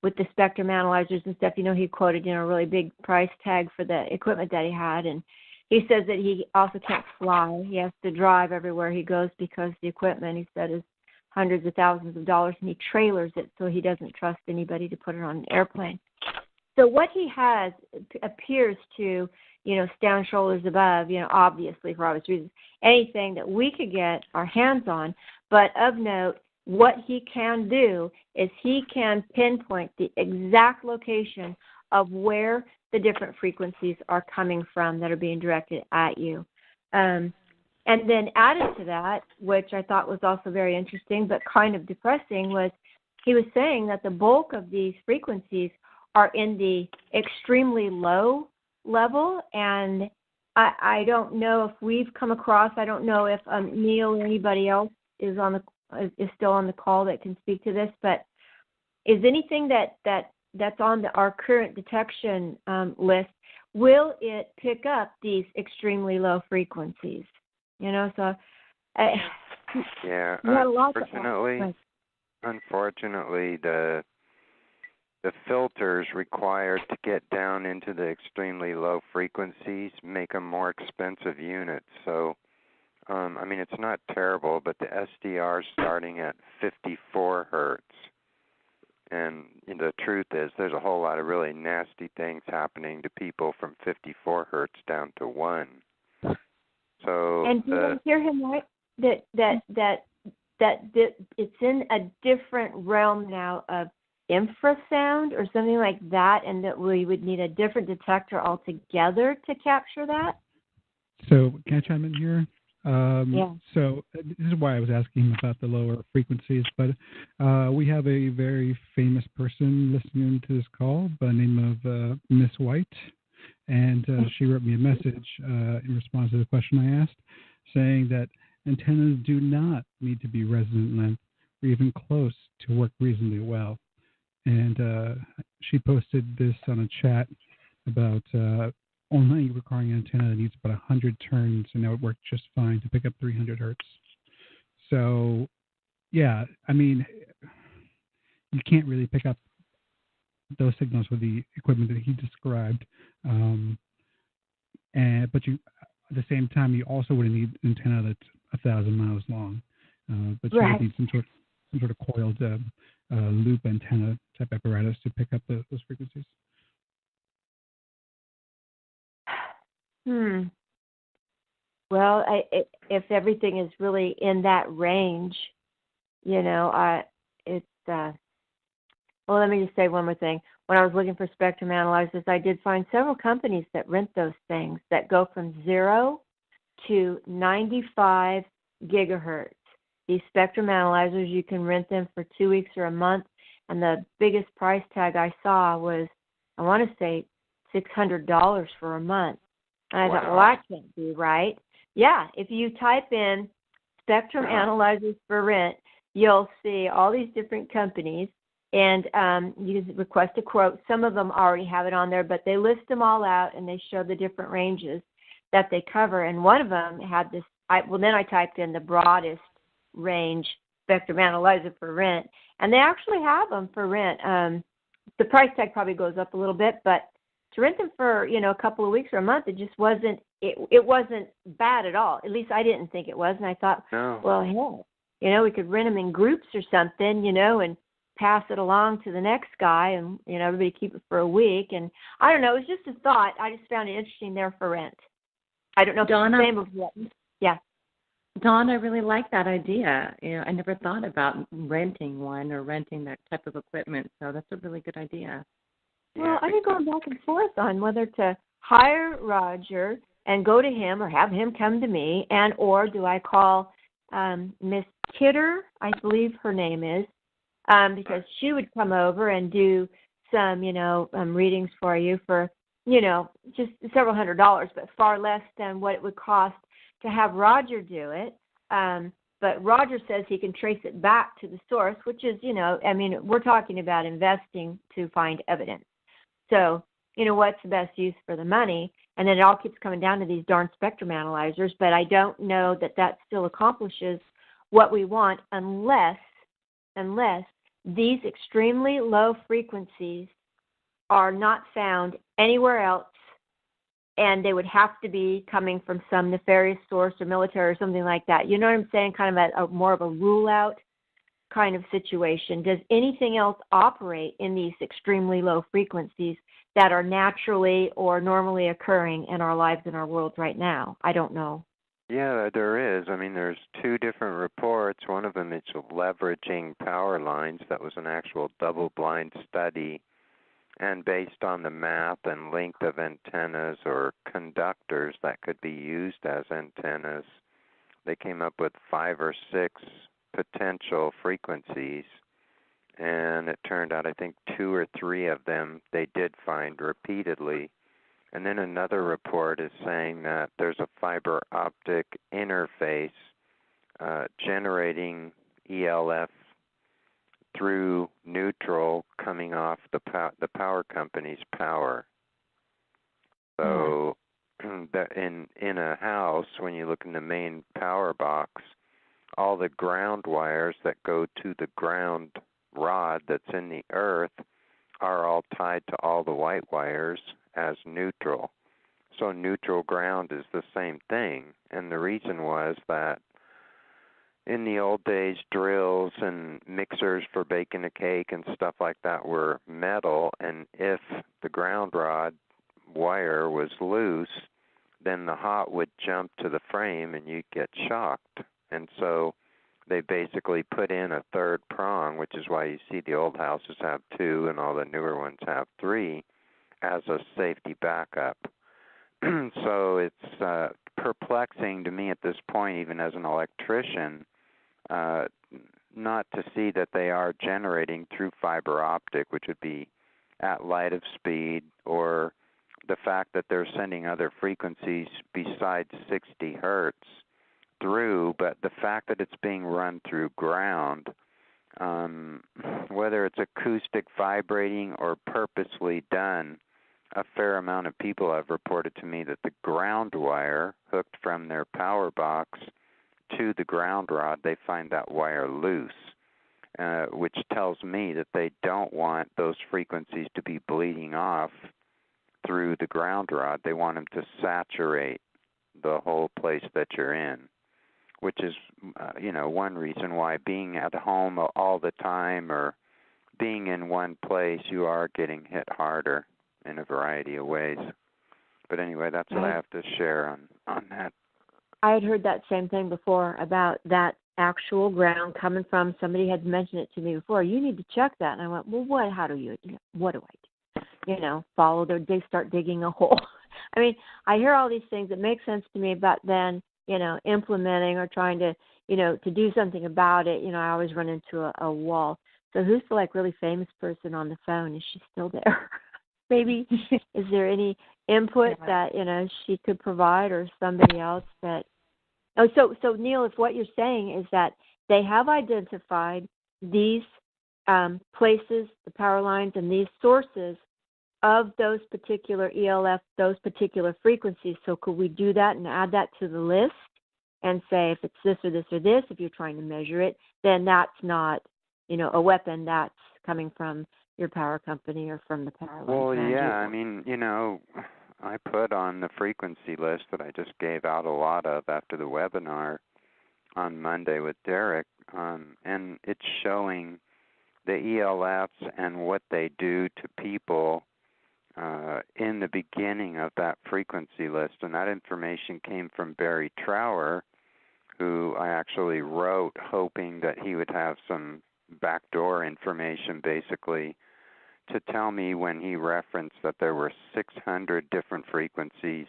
with the spectrum analyzers and stuff. You know, he quoted, you know, a really big price tag for the equipment that he had. And he says that he also can't fly. He has to drive everywhere he goes because the equipment, he said, is hundreds of thousands of dollars, and he trailers it so he doesn't trust anybody to put it on an airplane. So what he has appears to, you know, stand shoulders above, you know, obviously for obvious reasons, anything that we could get our hands on. But of note, what he can do is he can pinpoint the exact location of where the different frequencies are coming from that are being directed at you. And then added to that, which I thought was also very interesting but kind of depressing, was he was saying that the bulk of these frequencies are in the extremely low level, and I don't know if we've come across, I don't know if Neil or anybody else is still on the call that can speak to this, but is anything that's on our current detection list, will it pick up these extremely low frequencies? You know, so yeah. Uh, Unfortunately, the the filters required to get down into the extremely low frequencies make them more expensive units. So, I mean, it's not terrible, but the SDR is starting at 54 hertz. And the truth is, there's a whole lot of really nasty things happening to people from 54 hertz down to 1. So, and did I hear him right? That it's in a different realm now of infrasound or something like that, and that we would need a different detector altogether to capture that? So can I chime in here? Yeah. So this is why I was asking about the lower frequencies, but we have a very famous person listening to this call by the name of Miss White, and she wrote me a message in response to the question I asked, saying that antennas do not need to be resonant length or even close to work reasonably well. And she posted this on a chat about only requiring an antenna that needs about 100 turns, and that would work just fine to pick up 300 hertz. So, yeah, I mean, you can't really pick up those signals with the equipment that he described. But you, at the same time, you also would need an antenna that's 1,000 miles long. But you would need some sort of coiled loop antenna type apparatus to pick up those frequencies. Well, if everything is really in that range, it's. Well, let me just say one more thing. When I was looking for spectrum analyzers, I did find several companies that rent those things that go from 0 to 95 gigahertz. These spectrum analyzers, you can rent them for 2 weeks or a month, and the biggest price tag I saw was, I want to say, $600 for a month. And I thought, well, that can't be right. Yeah, if you type in spectrum analyzers for rent, you'll see all these different companies, and you can request a quote. Some of them already have it on there, but they list them all out, and they show the different ranges that they cover. And one of them had this, then I typed in the broadest range spectrum analyzer for rent, and they actually have them for rent. The price tag probably goes up a little bit, but to rent them for, a couple of weeks or a month, it just wasn't, it wasn't bad at all. At least I didn't think it was. And I thought, well, hey, we could rent them in groups or something, and pass it along to the next guy, and, everybody keep it for a week. And I don't know, it was just a thought. I just found it interesting there for rent. I don't know if Donna, it's the same as yeah. Dawn, I really like that idea. I never thought about renting one or renting that type of equipment, so that's a really good idea. Well, I've been going back and forth on whether to hire Roger and go to him or have him come to me, and or do I call Miss Kidder, I believe her name is, because she would come over and do some, readings for you for, just several $100s, but far less than what it would cost to have Roger do it. But Roger says he can trace it back to the source, which is, we're talking about investing to find evidence. So, what's the best use for the money? And then it all keeps coming down to these darn spectrum analyzers, but I don't know that still accomplishes what we want unless these extremely low frequencies are not found anywhere else, and they would have to be coming from some nefarious source or military or something like that. You know what I'm saying? Kind of more of a rule-out kind of situation. Does anything else operate in these extremely low frequencies that are naturally or normally occurring in our lives and our world right now? I don't know. Yeah, there is. There's 2 different reports. One of them is leveraging power lines. That was an actual double-blind study. And based on the math and length of antennas or conductors that could be used as antennas, they came up with 5 or 6 potential frequencies. And it turned out, I think, 2 or 3 of them they did find repeatedly. And then another report is saying that there's a fiber optic interface generating ELF through neutral coming off the power company's power. So that in a house, when you look in the main power box, all the ground wires that go to the ground rod that's in the earth are all tied to all the white wires as neutral. So neutral ground is the same thing. And the reason was that in the old days, drills and mixers for baking a cake and stuff like that were metal, and if the ground rod wire was loose, then the hot would jump to the frame and you'd get shocked. And so they basically put in a third prong, which is why you see the old houses have 2 and all the newer ones have 3, as a safety backup. So it's perplexing to me at this point, even as an electrician, not to see that they are generating through fiber optic, which would be at light of speed, or the fact that they're sending other frequencies besides 60 hertz through, but the fact that it's being run through ground, whether it's acoustic vibrating or purposely done, a fair amount of people have reported to me that the ground wire hooked from their power box to the ground rod, they find that wire loose, which tells me that they don't want those frequencies to be bleeding off through the ground rod. They want them to saturate the whole place that you're in, which is, one reason why being at home all the time or being in one place, you are getting hit harder in a variety of ways. But anyway, that's what I have to share on that. I had heard that same thing before about that actual ground coming from, somebody had mentioned it to me before, you need to check that. And I went, well, what do I do? Follow they start digging a hole. I mean, I hear all these things that make sense to me, but then, implementing or trying to, to do something about it, I always run into a wall. So who's the really famous person on the phone? Is she still there? Maybe, is there any input that, she could provide, or somebody else that, so Neil, if what you're saying is that they have identified these places, the power lines, and these sources of those particular ELF, those particular frequencies. So could we do that and add that to the list and say if it's this or this or this, if you're trying to measure it, then that's not, a weapon that's coming from your power company or from the power line? Well, yeah, I mean, I put on the frequency list that I just gave out a lot of after the webinar on Monday with Derek, and it's showing the ELFs and what they do to people in the beginning of that frequency list. And that information came from Barry Trower, who I actually wrote hoping that he would have some backdoor information basically to tell me when he referenced that there were 600 different frequencies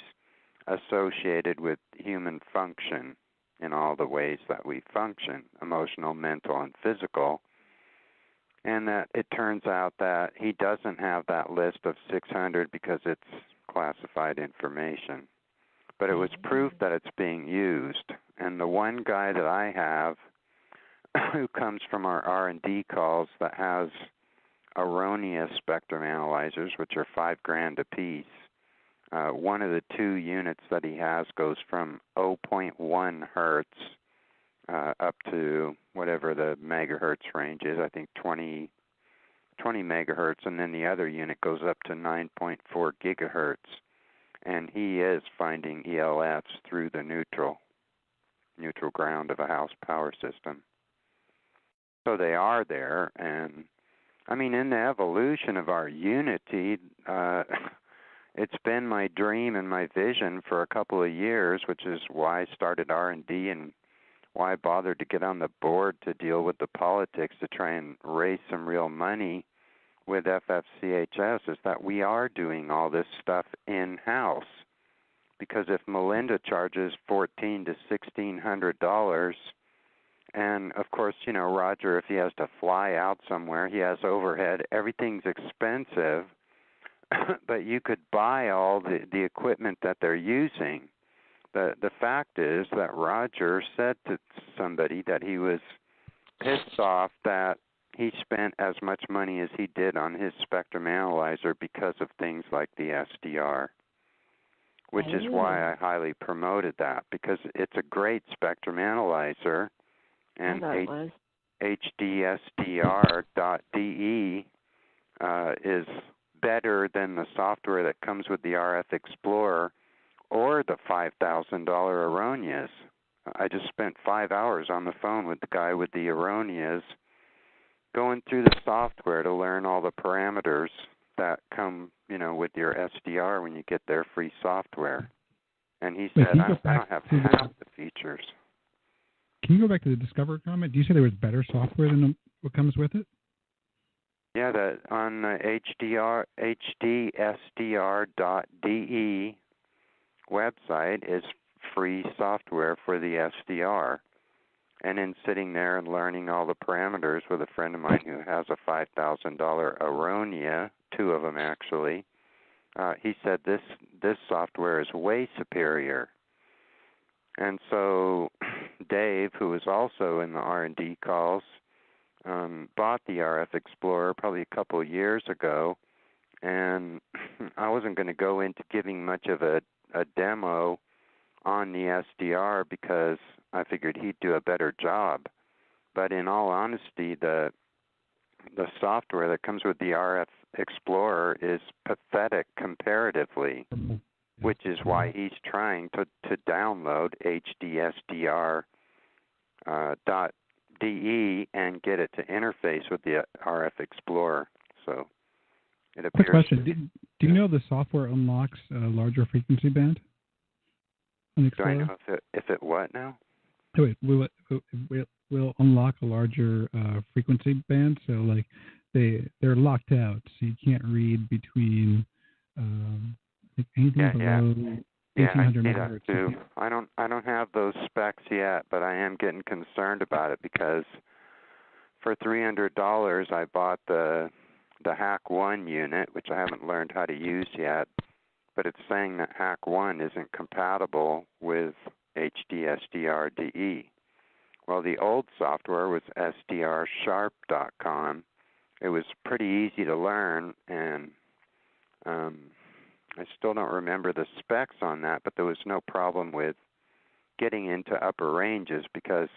associated with human function in all the ways that we function, emotional, mental, and physical. And that it turns out that he doesn't have that list of 600 because it's classified information. But it was proof that it's being used. And the one guy that I have who comes from our R&D calls that has erroneous spectrum analyzers, which are $5,000 a piece. One of the 2 units that he has goes from 0.1 hertz up to whatever the megahertz range is, I think 20 megahertz, and then the other unit goes up to 9.4 gigahertz. And he is finding ELFs through the neutral ground of a house power system. So they are there, and I mean, in the evolution of our unity, it's been my dream and my vision for a couple of years, which is why I started R&D and why I bothered to get on the board to deal with the politics to try and raise some real money with FFCHS, is that we are doing all this stuff in-house. Because if Melinda charges $1,400 to $1,600, and, of course, Roger, if he has to fly out somewhere, he has overhead. Everything's expensive, but you could buy all the equipment that they're using. The fact is that Roger said to somebody that he was pissed off that he spent as much money as he did on his spectrum analyzer because of things like the SDR, which is why I highly promoted that, because it's a great spectrum analyzer. And HDSDR.de is better than the software that comes with the RF Explorer or the $5,000 Aronias. I just spent 5 hours on the phone with the guy with the Aronias going through the software to learn all the parameters that come, with your SDR when you get their free software. And he said, I don't have half the features. Can you go back to the Discover comment? Do you say there was better software than what comes with it? Yeah, on the hdsdr.de website is free software for the SDR. And in sitting there and learning all the parameters with a friend of mine who has a $5,000 Aronia, 2 of them actually, he said this software is way superior. And so Dave, who was also in the R&D calls, bought the RF Explorer probably a couple of years ago, and I wasn't going to go into giving much of a demo on the SDR because I figured he'd do a better job. But in all honesty, the software that comes with the RF Explorer is pathetic comparatively, which is why he's trying to download hdsdr.de and get it to interface with the RF Explorer. So it appears. Quick question: Do you know the software unlocks a larger frequency band? Do I know if it what now? Wait, will unlock a larger frequency band? So like they're locked out, so you can't read between anything below 1800 megahertz. Too. I don't have those specs yet, but I am getting concerned about it because for $300 I bought the Hack 1 unit, which I haven't learned how to use yet, but it's saying that Hack 1 isn't compatible with HDSDR.de. Well, the old software was sdrsharp.com. It was pretty easy to learn, and I still don't remember the specs on that, but there was no problem with getting into upper ranges because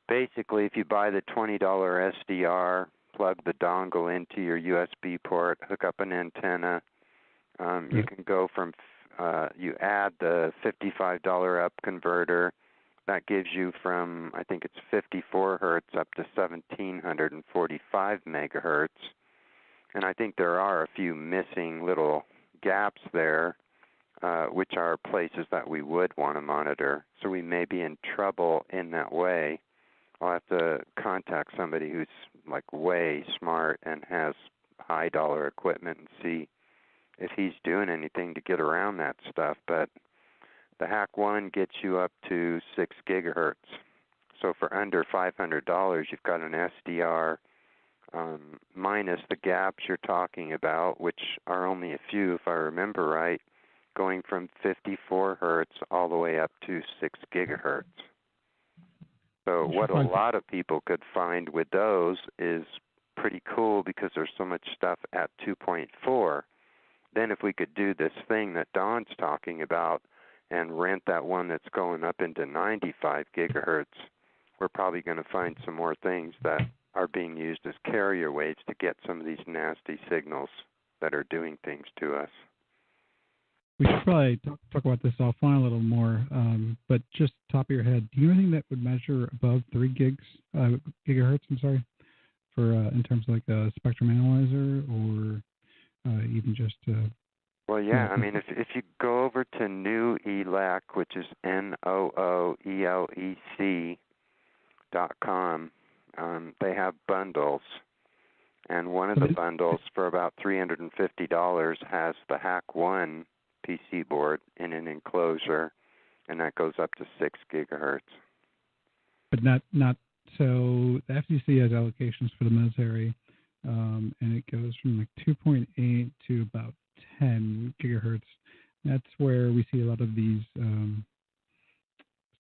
basically if you buy the $20 SDR, plug the dongle into your USB port, hook up an antenna, you can go from, you add the $55 up converter. That gives you from, I think it's 54 hertz up to 1745 megahertz. And I think there are a few missing little gaps there, which are places that we would want to monitor. So we may be in trouble in that way. I'll have to contact somebody who's like way smart and has high dollar equipment and see if he's doing anything to get around that stuff. But the Hack 1 gets you up to 6 gigahertz. So for under $500, you've got an SDR minus the gaps you're talking about, which are only a few, if I remember right, going from 54 hertz all the way up to 6 gigahertz. So what a lot of people could find with those is pretty cool because there's so much stuff at 2.4. Then if we could do this thing that Don's talking about and rent that one that's going up into 95 gigahertz, we're probably going to find some more things that are being used as carrier waves to get some of these nasty signals that are doing things to us. We should probably talk about this offline a little more, but just top of your head, do you know anything that would measure above 3 gigahertz, for in terms of like a spectrum analyzer or even just... Well, yeah, I mean, if you go over to NOOELEC, which is NOOELEC.com, they have bundles, and one of the bundles for about $350 has the Hack 1 PC board in an enclosure, and that goes up to 6 gigahertz. But not so the FCC has allocations for the military, and it goes from like 2.8 to about 10 gigahertz. That's where we see a lot of these, some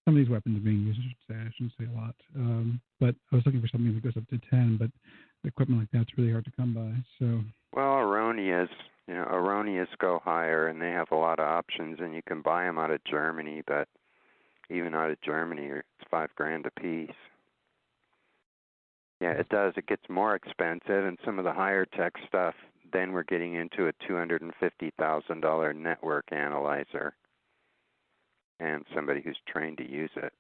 of these weapons being used. I shouldn't say a lot, but I was looking for something that goes up to 10, but equipment like that's really hard to come by. So, well, Aronias go higher, and they have a lot of options, and you can buy them out of Germany, but even out of Germany, it's $5,000 a piece. Yeah, it does. It gets more expensive, and some of the higher tech stuff, then we're getting into a $250,000 network analyzer and somebody who's trained to use it.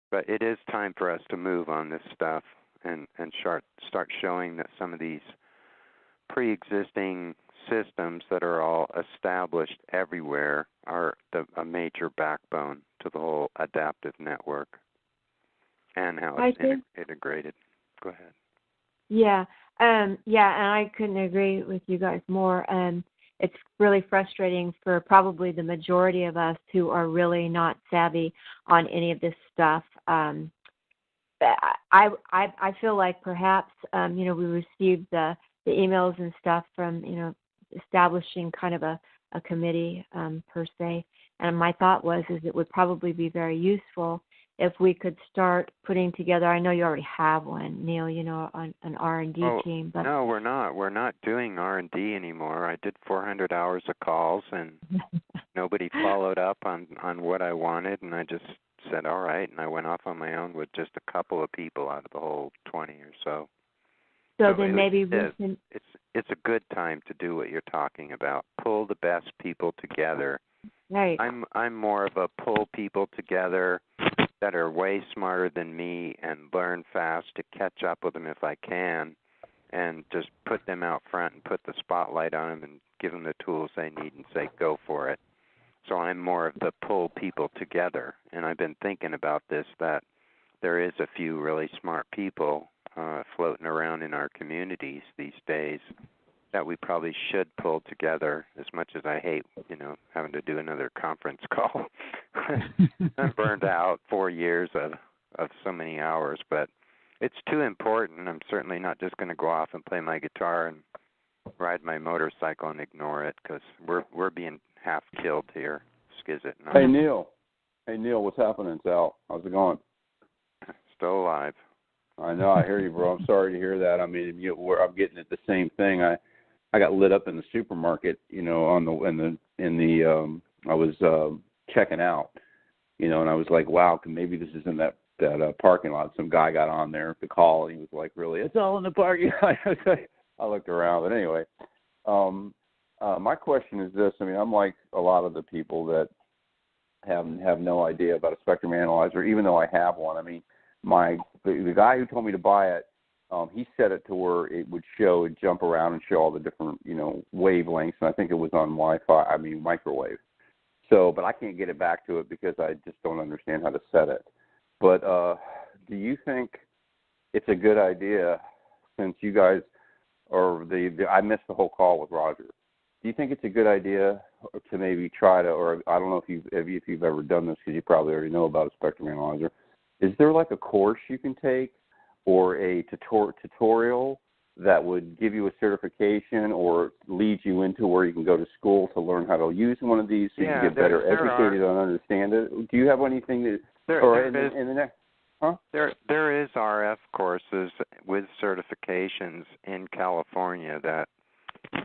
But it is time for us to move on this stuff and start showing that some of these pre-existing systems that are all established everywhere are a major backbone to the whole adaptive network and how it's integrated. Go ahead. Yeah. And I couldn't agree with you guys more. It's really frustrating for probably the majority of us who are really not savvy on any of this stuff. I feel like perhaps we received the emails and stuff from establishing kind of a committee per se, and my thought was it would probably be very useful if we could start putting together. I know you already have one, Neil, on an R&D team. But no, we're not. We're not doing R&D anymore. I did 400 hours of calls, and nobody followed up on what I wanted, and I just said, all right, and I went off on my own with just a couple of people out of the whole 20 or so. So then maybe we can... It's a good time to do what you're talking about. Pull the best people together. Right. I'm more of a pull people together that are way smarter than me and learn fast to catch up with them if I can, and just put them out front and put the spotlight on them and give them the tools they need and say, go for it. So I'm more of the pull people together. And I've been thinking about this, that there is a few really smart people floating around in our communities these days that we probably should pull together, as much as I hate, having to do another conference call. I'm burned out 4 years of so many hours, but it's too important. I'm certainly not just going to go off and play my guitar and ride my motorcycle and ignore it, because we're being half killed here. Skizit. Hey, Neil, what's happening, Sal? How's it going? Still alive. I know. I hear you, bro. I'm sorry to hear that. I mean, I'm getting at the same thing. I got lit up in the supermarket, I was checking out, and I was like, wow, maybe this isn't that parking lot. Some guy got on there to call, and he was like, really, it's all in the parking lot. I looked around, but anyway, my question is this. I mean, I'm like a lot of the people that have no idea about a spectrum analyzer, even though I have one. I mean, the guy who told me to buy it, he set it to where it would jump around and show all the different, wavelengths, and I think it was on microwave. So, but I can't get it back to it because I just don't understand how to set it. But do you think it's a good idea, since you guys I missed the whole call with Roger. Do you think it's a good idea to maybe try to, or I don't know if you've ever done this, because you probably already know about a spectrum analyzer. Is there like a course you can take or a tutorial that would give you a certification or lead you into where you can go to school to learn how to use one of these so you can get better educated and understand it? Do you have anything that... There is RF courses with certifications in California that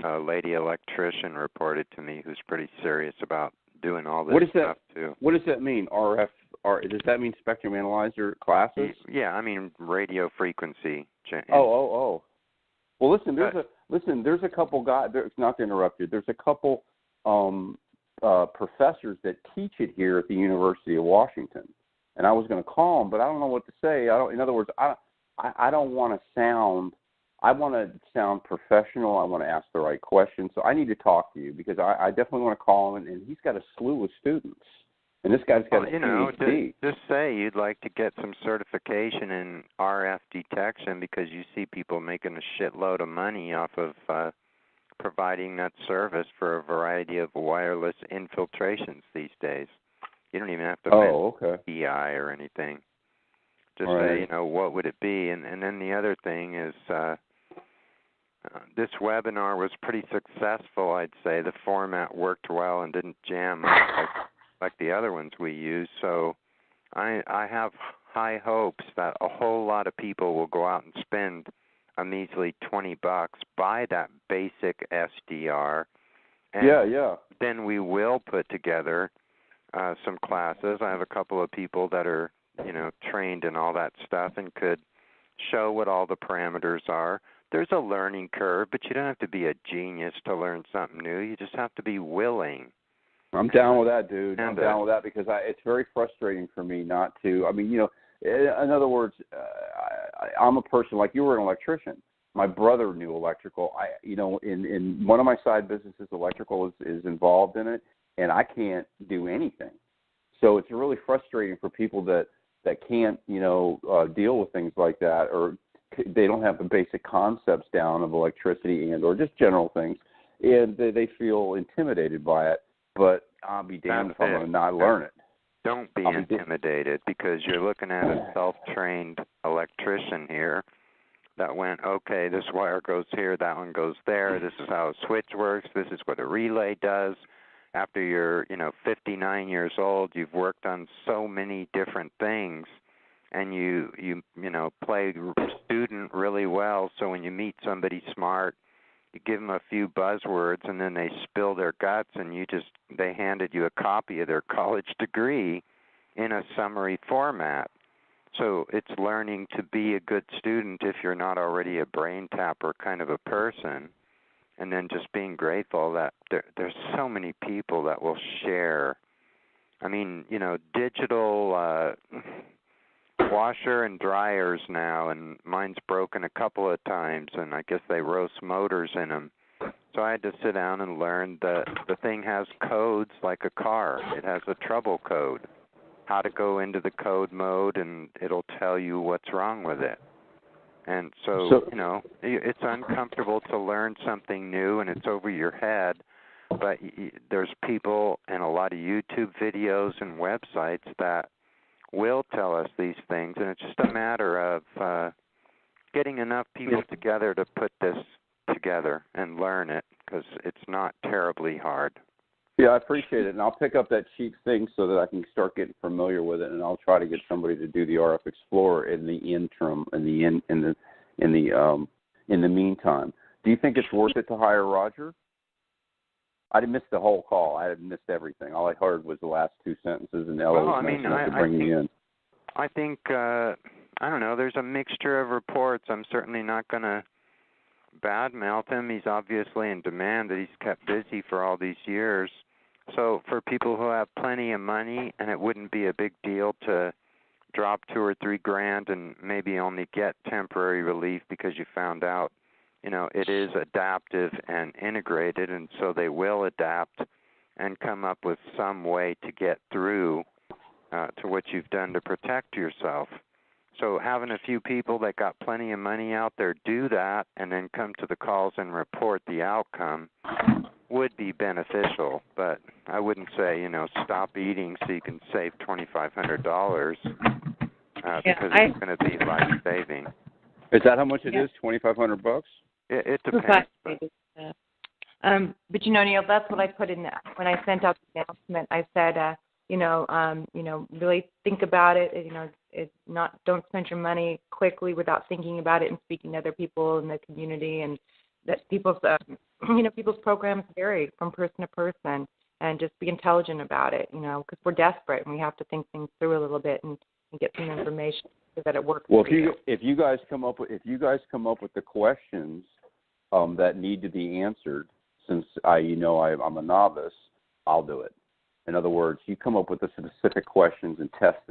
a lady electrician reported to me who's pretty serious about doing all this stuff too. What does that mean, RF? Does that mean spectrum analyzer classes? Yeah, I mean radio frequency. Oh. Well, listen. There's a couple guys. Not to interrupt you. There's a couple professors that teach it here at the University of Washington, and I was going to call them, but I don't know what to say. In other words, I don't want to sound. I want to sound professional. I want to ask the right questions. So I need to talk to you, because I definitely want to call him, and he's got a slew of students. And this guy's got a PhD. Just say you'd like to get some certification in RF detection, because you see people making a shitload of money off of providing that service for a variety of wireless infiltrations these days. You don't even have to mention EI or anything. Just say, what would it be? And then the other thing is this webinar was pretty successful, I'd say. The format worked well and didn't jam up like the other ones we use. So I have high hopes that a whole lot of people will go out and spend a measly $20, buy that basic SDR, and then we will put together some classes. I have a couple of people that are, trained in all that stuff and could show what all the parameters are. There's a learning curve, but you don't have to be a genius to learn something new. You just have to be willing. I'm down with that, dude. I'm down with that because it's very frustrating for me not to. I mean, in other words, I'm a person like you were an electrician. My brother knew electrical. In one of my side businesses, electrical is involved in it, and I can't do anything. So it's really frustrating for people that can't, deal with things like that, or they don't have the basic concepts down of electricity or just general things, and they feel intimidated by it. But I'll be damned if I'm going to not learn it. Don't be intimidated because you're looking at a self-trained electrician here that went, okay, this wire goes here, that one goes there, this is how a switch works, this is what a relay does. After you're, 59 years old, you've worked on so many different things, and you play student really well, so when you meet somebody smart, you give them a few buzzwords, and then they spill their guts, and they handed you a copy of their college degree in a summary format. So it's learning to be a good student if you're not already a brain tapper kind of a person, and then just being grateful that there's so many people that will share. I mean, digital washer and dryers now, and mine's broken a couple of times, and I guess they roast motors in them. So I had to sit down and learn that the thing has codes like a car. It has a trouble code, how to go into the code mode, and it'll tell you what's wrong with it. And so it's uncomfortable to learn something new, and it's over your head, but there's people and a lot of YouTube videos and websites that will tell us these things, and it's just a matter of getting enough people together to put this together and learn it, because it's not terribly hard. Yeah, I appreciate it, and I'll pick up that cheap thing so that I can start getting familiar with it, and I'll try to get somebody to do the RF Explorer in the interim, in the meantime. Do you think it's worth it to hire Roger? I didn't miss the whole call. I had missed everything. All I heard was the last two sentences, and Ella was nice enough to bring me in. I think, I don't know, there's a mixture of reports. I'm certainly not going to badmouth him. He's obviously in demand that he's kept busy for all these years. So for people who have plenty of money, and it wouldn't be a big deal to drop $2 or $3 grand and maybe only get temporary relief because you found out, it is adaptive and integrated, and so they will adapt and come up with some way to get through to what you've done to protect yourself. So having a few people that got plenty of money out there do that and then come to the calls and report the outcome would be beneficial. But I wouldn't say, stop eating so you can save $2,500 because it's going to be life-saving. Is that how much it is? $2,500? It depends. But Neil, that's what I put in that when I sent out the announcement. I said, really think about it. It's not, don't spend your money quickly without thinking about it and speaking to other people in the community, and that people's programs vary from person to person, and just be intelligent about it, because we're desperate and we have to think things through a little bit and get some information so that it works. Well, if you guys come up with the questions that need to be answered, since I'm a novice, I'll do it. In other words, you come up with the specific questions and tests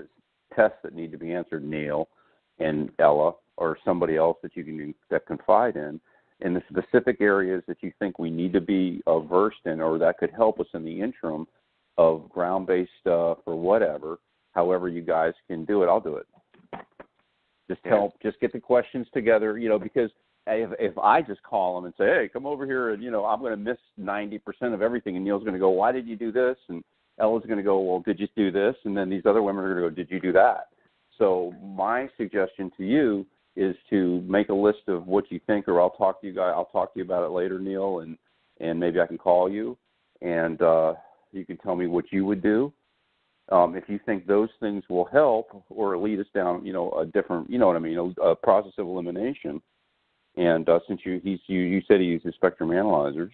that need to be answered, Neil and Ella, or somebody else that you can confide in the specific areas that you think we need to be versed in, or that could help us in the interim of ground-based stuff or whatever. However you guys can do it, I'll do it. Just get the questions together, because if I just call them and say, hey, come over here, and, I'm going to miss 90% of everything, and Neil's going to go, why did you do this? And Ella's going to go, well, did you do this? And then these other women are going to go, did you do that? So my suggestion to you is to make a list of what you think, or I'll talk to you about it later, Neil, and maybe I can call you, and you can tell me what you would do. If you think those things will help or lead us down, a different, a process of elimination. And since you said he uses spectrum analyzers,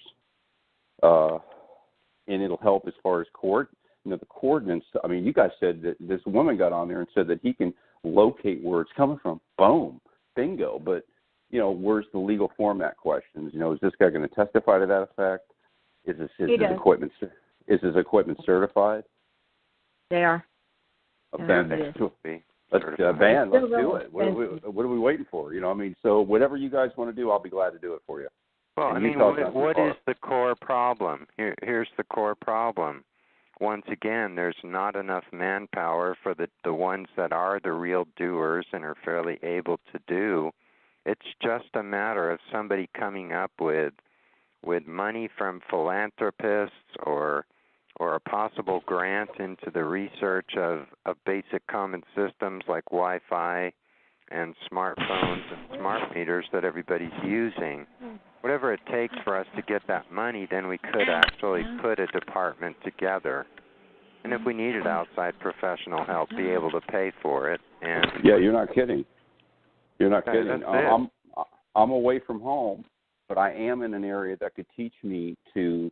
and it'll help as far as the coordinates. I mean, you guys said that this woman got on there and said that he can locate where it's coming from. Boom. bingo. But, where's the legal format questions? Is this guy going to testify to that effect? Is his equipment certified? They are. Ben, let's do it. What are we waiting for? So whatever you guys want to do, I'll be glad to do it for you. Well, what is the core problem? Here's the core problem. Once again, there's not enough manpower for the ones that are the real doers and are fairly able to do. It's just a matter of somebody coming up with money from philanthropists or a possible grant into the research of basic common systems like Wi-Fi and smartphones and smart meters that everybody's using. Whatever it takes for us to get that money, then we could actually put a department together. And if we needed outside professional help, be able to pay for it. And yeah, you're not kidding. You're not kidding. That's I'm away from home, but I am in an area that could teach me to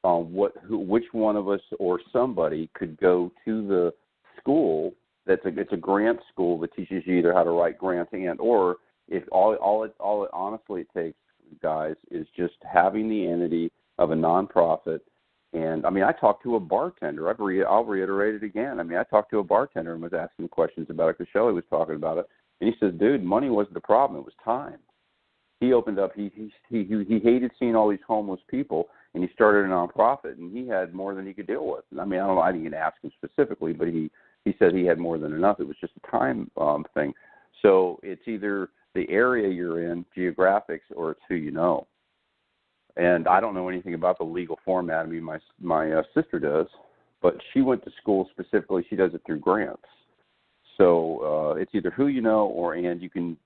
which one of us or somebody could go to the school. It's a grant school that teaches you either how to write grants or if all it honestly takes, guys, is just having the entity of a nonprofit. And I talked to a bartender. I'll reiterate it again. I talked to a bartender and was asking questions about it because Shelley was talking about it, and he says, "Dude, money wasn't the problem; it was time." He opened up. He hated seeing all these homeless people, and he started a nonprofit, and he had more than he could deal with. I don't know. I didn't ask him specifically, but he said he had more than enough. It was just a time thing. So it's either the area you're in, geographics, or it's who you know. And I don't know anything about the legal format. My sister does, but she went to school specifically. She does it through grants. So it's either who you know, and you can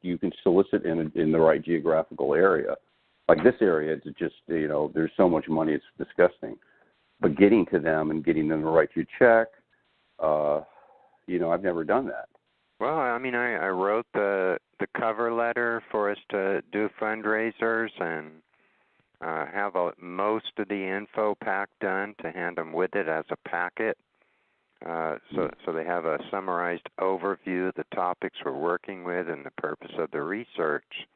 solicit in the right geographical area. Like this area, it's just there's so much money, it's disgusting. But getting to them and getting them to write you a check, I've never done that. Well, I wrote the cover letter for us to do fundraisers and have most of the info pack done to hand them with it as a packet. So they have a summarized overview of the topics we're working with and the purpose of the research.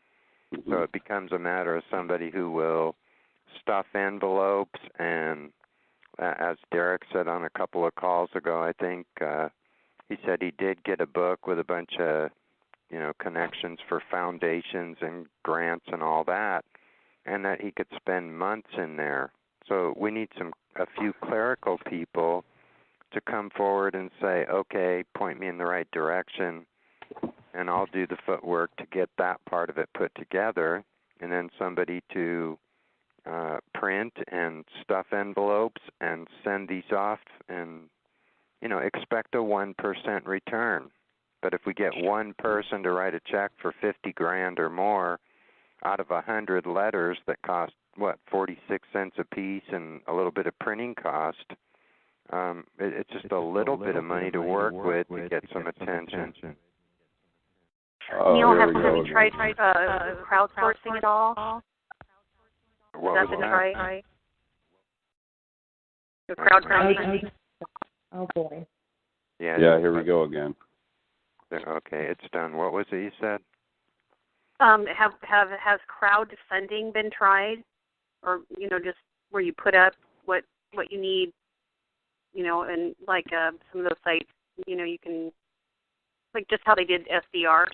So it becomes a matter of somebody who will stuff envelopes and, as Derek said on a couple of calls ago, I think he said he did get a book with a bunch of, connections for foundations and grants and all that, and that he could spend months in there. So we need a few clerical people to come forward and say, okay, point me in the right direction, and I'll do the footwork to get that part of it put together, and then somebody to print and stuff envelopes and send these off and, expect a 1% return. But if we get one person to write a check for $50,000 or more out of 100 letters that cost, 46 cents a piece and a little bit of printing cost, it's just a little bit of money to work with to get some attention. Neil, have you tried crowdsourcing at all? What Has that been tried? The crowdsourcing? Oh, boy. Yeah, here we go again. Okay, it's done. What was it you said? Has crowdfunding been tried, or just where you put up what you need, and like some of those sites, you can, like just how they did SDR,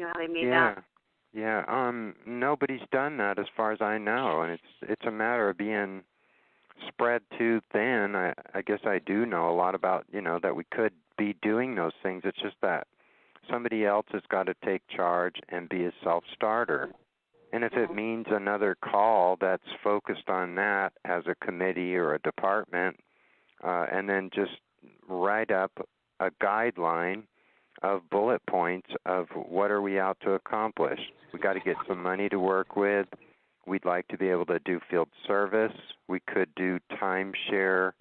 how they made that. Yeah. Nobody's done that as far as I know, and it's a matter of being spread too thin. I guess I do know a lot about that we could be doing those things. It's just that somebody else has got to take charge and be a self-starter. And if it means another call that's focused on that as a committee or a department, and then just write up a guideline of bullet points of what are we out to accomplish. We got to get some money to work with. We'd like to be able to do field service. We could do timeshare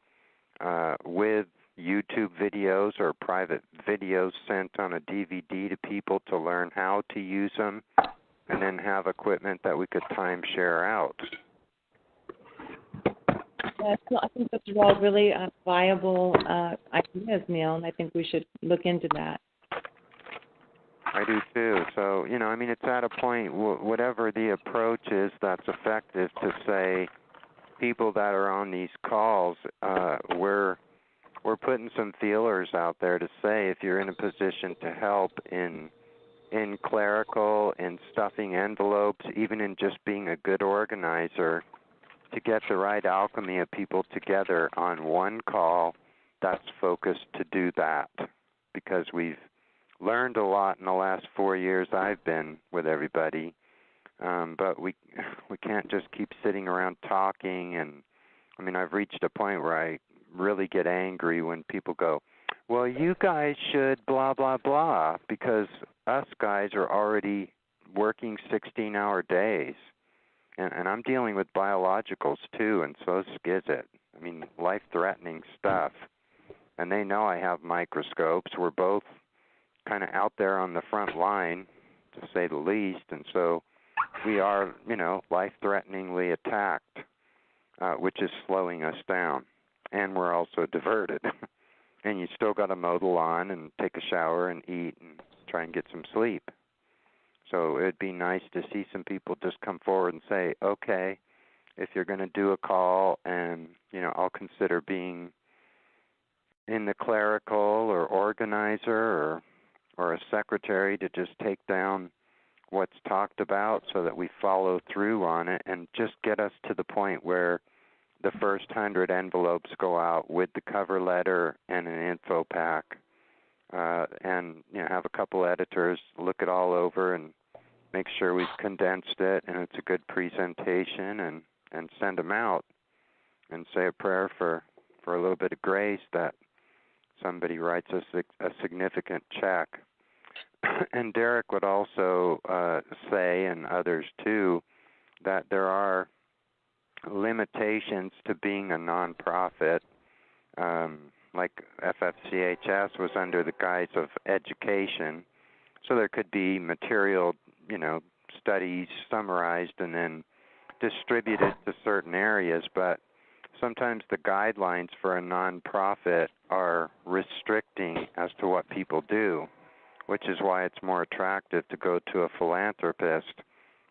with YouTube videos or private videos sent on a DVD to people to learn how to use them, and then have equipment that we could timeshare out. I think those are all really viable ideas, Neil, and I think we should look into that. I do too. So, I mean, it's at a point, whatever the approach is that's effective, to say people that are on these calls, we're putting some feelers out there to say if you're in a position to help in clerical, in stuffing envelopes, even in just being a good organizer, to get the right alchemy of people together on one call that's focused to do that. Because we've learned a lot in the last 4 years I've been with everybody, but we can't just keep sitting around talking. And I mean, I've reached a point where I really get angry when people go, well, you guys should blah, blah, blah, because us guys are already working 16-hour days. And I'm dealing with biologicals too, and so is it. I mean, life-threatening stuff. And they know I have microscopes. We're both kind of out there on the front line, to say the least. And so we are, life-threateningly attacked, which is slowing us down. And we're also diverted. And you still got to mow the lawn and take a shower and eat and try and get some sleep. So it'd be nice to see some people just come forward and say, okay, if you're going to do a call, and, I'll consider being in the clerical or organizer or a secretary to just take down what's talked about so that we follow through on it, and just get us to the point where the first 100 envelopes go out with the cover letter and an info pack, and have a couple editors look it all over and make sure we've condensed it and it's a good presentation, and send them out and say a prayer for a little bit of grace that somebody writes us a significant check. And Derek would also say, and others too, that there are limitations to being a nonprofit. Like FFCHS was under the guise of education, so there could be material, studies summarized and then distributed to certain areas, but sometimes the guidelines for a nonprofit are restricting as to what people do, which is why it's more attractive to go to a philanthropist,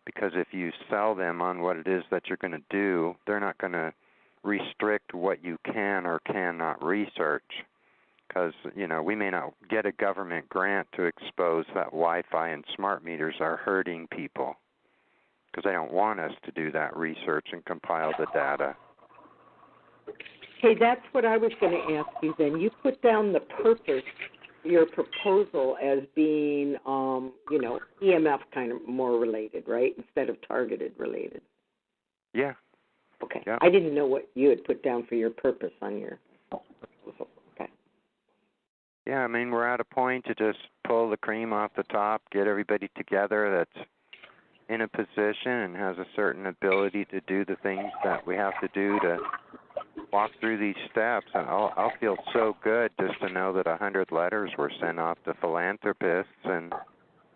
because if you sell them on what it is that you're going to do, they're not going to restrict what you can or cannot research. Because, we may not get a government grant to expose that Wi-Fi and smart meters are hurting people, because they don't want us to do that research and compile the data. Hey, that's what I was going to ask you then. You put down the purpose, your proposal, as being, EMF kind of more related, right, instead of targeted related. Yeah. Okay. Yeah. I didn't know what you had put down for your purpose on your proposal. Okay. Yeah, I mean, we're at a point to just pull the cream off the top, get everybody together that's in a position and has a certain ability to do the things that we have to do to walk through these steps. And I'll feel so good just to know that 100 letters were sent off to philanthropists, and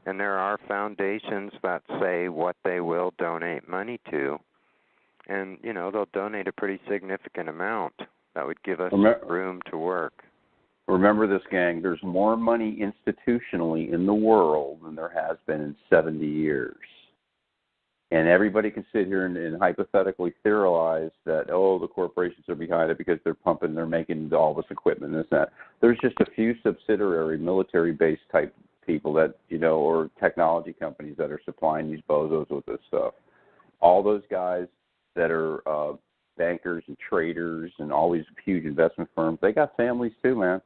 there are foundations that say what they will donate money to. And, they'll donate a pretty significant amount. That would give us room to work. Remember this, gang. There's more money institutionally in the world than there has been in 70 years. And everybody can sit here and hypothetically theorize that, the corporations are behind it because they're making all this equipment and this, that. There's just a few subsidiary military-based type people that, or technology companies that are supplying these bozos with this stuff. All those guys that are bankers and traders and all these huge investment firms, they got families too, man,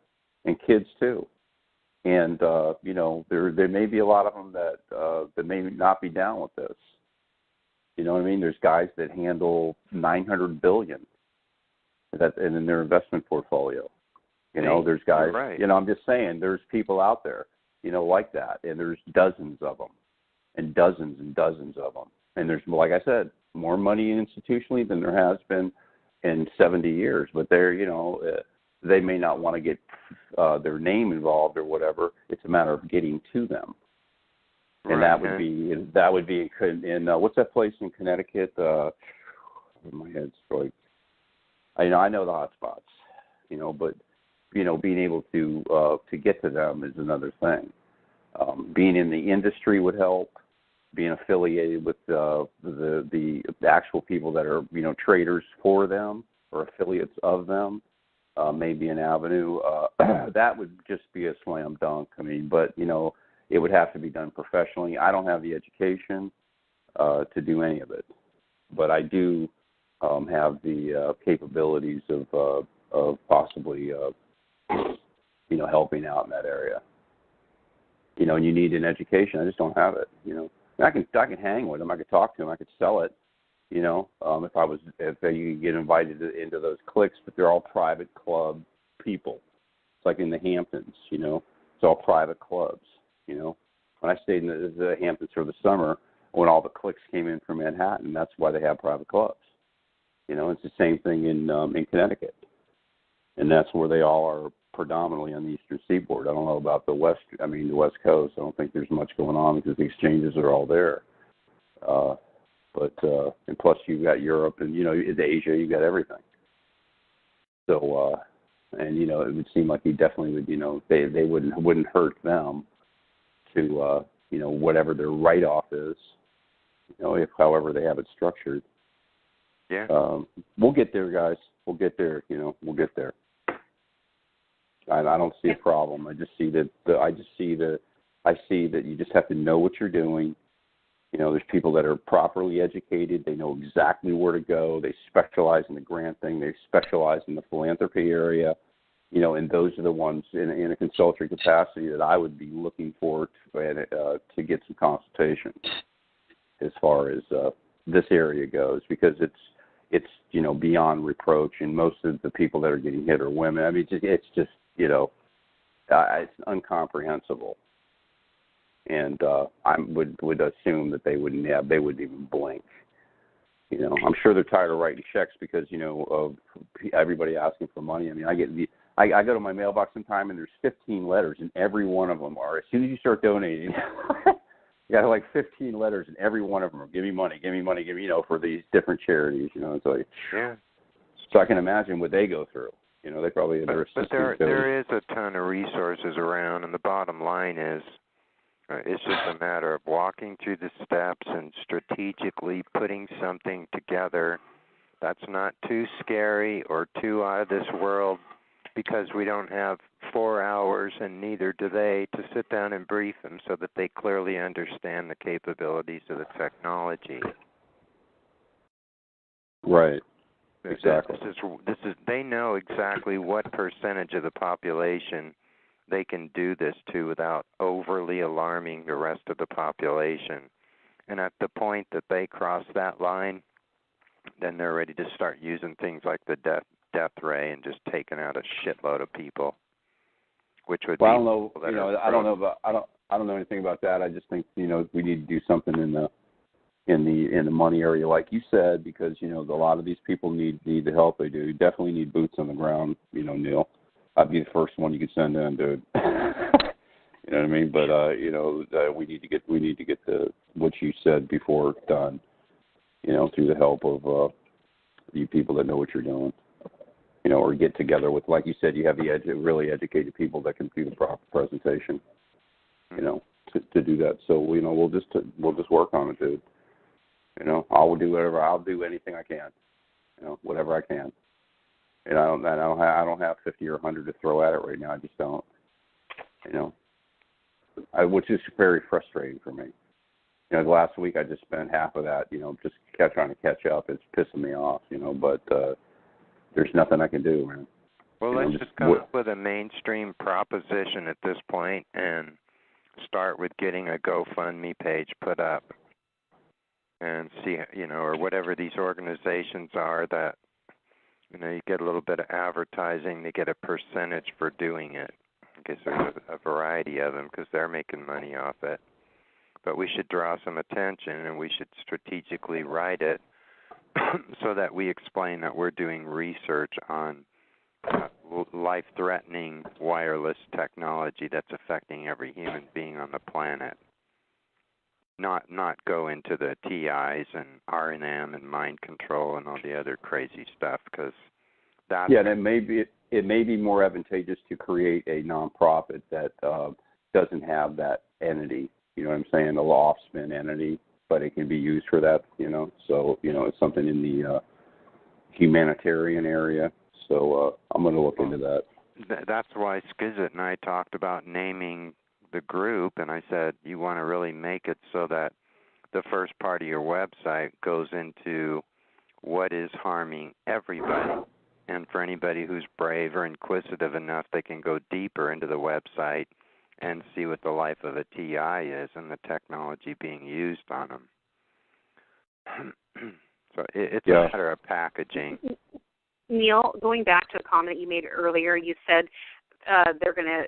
and kids too. And, there may be a lot of them that may not be down with this. You know what I mean? There's guys that handle $900 billion in their investment portfolio. There's guys. Right. I'm just saying, there's people out there, like that, and there's dozens of them, and dozens of them. And there's, like I said, more money institutionally than there has been in 70 years. But they may not want to get their name involved or whatever. It's a matter of getting to them. And right, that would be in what's that place in Connecticut? My head's like, I know the hot spots, but being able to get to them is another thing. Being in the industry would help. Being affiliated with the actual people that are, traders for them or affiliates of them may be an avenue. That would just be a slam dunk. I mean, but, it would have to be done professionally. I don't have the education to do any of it, but I do have the capabilities of possibly, helping out in that area. And you need an education. I just don't have it. I can hang with them. I could talk to them. I could sell it. If you get invited into those cliques, but they're all private club people. It's like in the Hamptons. It's all private clubs. When I stayed in the Hamptons for the summer, when all the cliques came in from Manhattan, that's why they have private clubs. It's the same thing in Connecticut, and that's where they all are predominantly on the Eastern Seaboard. I don't know about the West Coast. I don't think there's much going on because the exchanges are all there. And plus you've got Europe and, in Asia, you've got everything. So, it would seem like he definitely would, they wouldn't hurt them to, whatever their write-off is, if however they have it structured. Yeah. We'll get there, guys. We'll get there, we'll get there. I don't see a problem. I see that you just have to know what you're doing. There's people that are properly educated. They know exactly where to go. They specialize in the grant thing. They specialize in the philanthropy area. And those are the ones in a consulting capacity that I would be looking for to get some consultation as far as this area goes, because it's beyond reproach, and most of the people that are getting hit are women. I mean, it's just it's incomprehensible. And I would assume that they wouldn't even blink. I'm sure they're tired of writing checks because of everybody asking for money. I mean, I go to my mailbox sometime and there's 15 letters, and every one of them are, as soon as you start donating, you got like 15 letters, and every one of them are give me money, for these different charities. It's like, yeah. So I can imagine what they go through. They probably but there is a ton of resources around, and the bottom line is, it's just a matter of walking through the steps and strategically putting something together that's not too scary or too out of this world, because we don't have 4 hours, and neither do they, to sit down and brief them so that they clearly understand the capabilities of the technology. Right. Exactly. This is they know exactly what percentage of the population they can do this to without overly alarming the rest of the population. And at the point that they cross that line, then they're ready to start using things like the death ray and just taking out a shitload of people, which would be. I don't know. I don't know anything about that. I just think we need to do something in the money area, like you said, because a lot of these people need the help they do. You definitely need boots on the ground, Neil. I'd be the first one you could send in, dude. You know what I mean? But we need to get the what you said before done. Through the help of you people that know what you're doing. Or get together with, like you said, you have the really educated people that can do the proper presentation. To do that. So we'll just work on it, dude. I'll do anything I can. Whatever I can. And I don't have 50 or 100 to throw at it right now. I just don't. Which is very frustrating for me. Last week I just spent half of that, just trying to catch up. It's pissing me off, but there's nothing I can do, man. Well, let's just come up with a mainstream proposition at this point and start with getting a GoFundMe page put up and see, or whatever these organizations are that, you get a little bit of advertising, they get a percentage for doing it, because there's a variety of them, because they're making money off it. But we should draw some attention, and we should strategically write it so that we explain that we're doing research on life-threatening wireless technology that's affecting every human being on the planet. Not go into the TIs and R&M and mind control and all the other crazy stuff, because that's... Yeah, and it may be more advantageous to create a nonprofit that doesn't have that entity. You know what I'm saying? The law spin entity, but it can be used for that. So it's something in the humanitarian area. So I'm going to look into that. That's why Skizit and I talked about naming the group, and I said you want to really make it so that the first part of your website goes into what is harming everybody. And for anybody who's brave or inquisitive enough, they can go deeper into the website and see what the life of a TI is and the technology being used on them. So it's a matter of packaging. Neil, going back to a comment you made earlier, you said they're going to,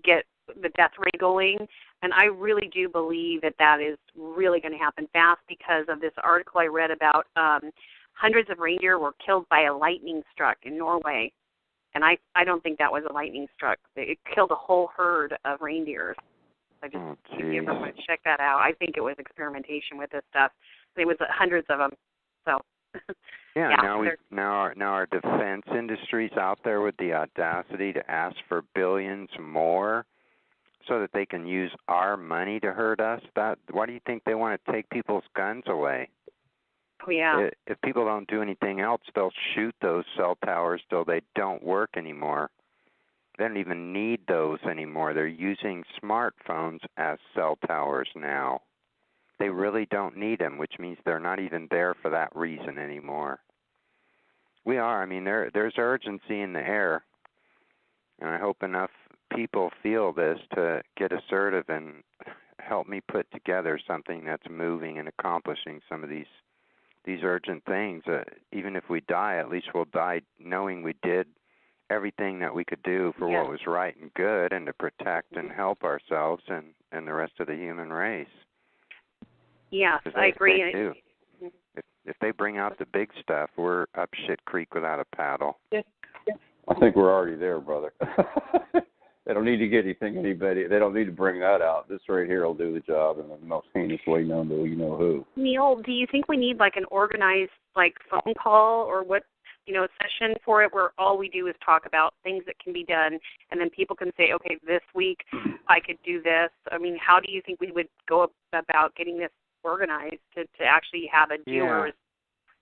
get the death rate going, and I really do believe that is really going to happen fast because of this article I read about hundreds of reindeer were killed by a lightning struck in Norway, and I don't think that was a lightning struck. It killed a whole herd of reindeers. I just if you ever want to check that out, I think it was experimentation with this stuff. It was hundreds of them. So. Yeah, now our defense industry's out there with the audacity to ask for billions more so that they can use our money to hurt us. Why do you think they want to take people's guns away? Oh, yeah. If people don't do anything else, they'll shoot those cell towers till they don't work anymore. They don't even need those anymore. They're using smartphones as cell towers now. They really don't need them, which means they're not even there for that reason anymore. We are. I mean, there's urgency in the air, and I hope enough people feel this to get assertive and help me put together something that's moving and accomplishing some of these urgent things. Even if we die, at least we'll die knowing we did everything that we could do for what was right and good and to protect and help ourselves and the rest of the human race. Yes, I agree. They do. If they bring out the big stuff, we're up shit creek without a paddle. I think we're already there, brother. They don't need to get anybody. They don't need to bring that out. This right here will do the job in the most heinous way known to you know who. Neil, do you think we need like an organized phone call or what session for it where all we do is talk about things that can be done and then people can say, okay, this week I could do this? I mean, how do you think we would go about getting this organized to actually have a doers?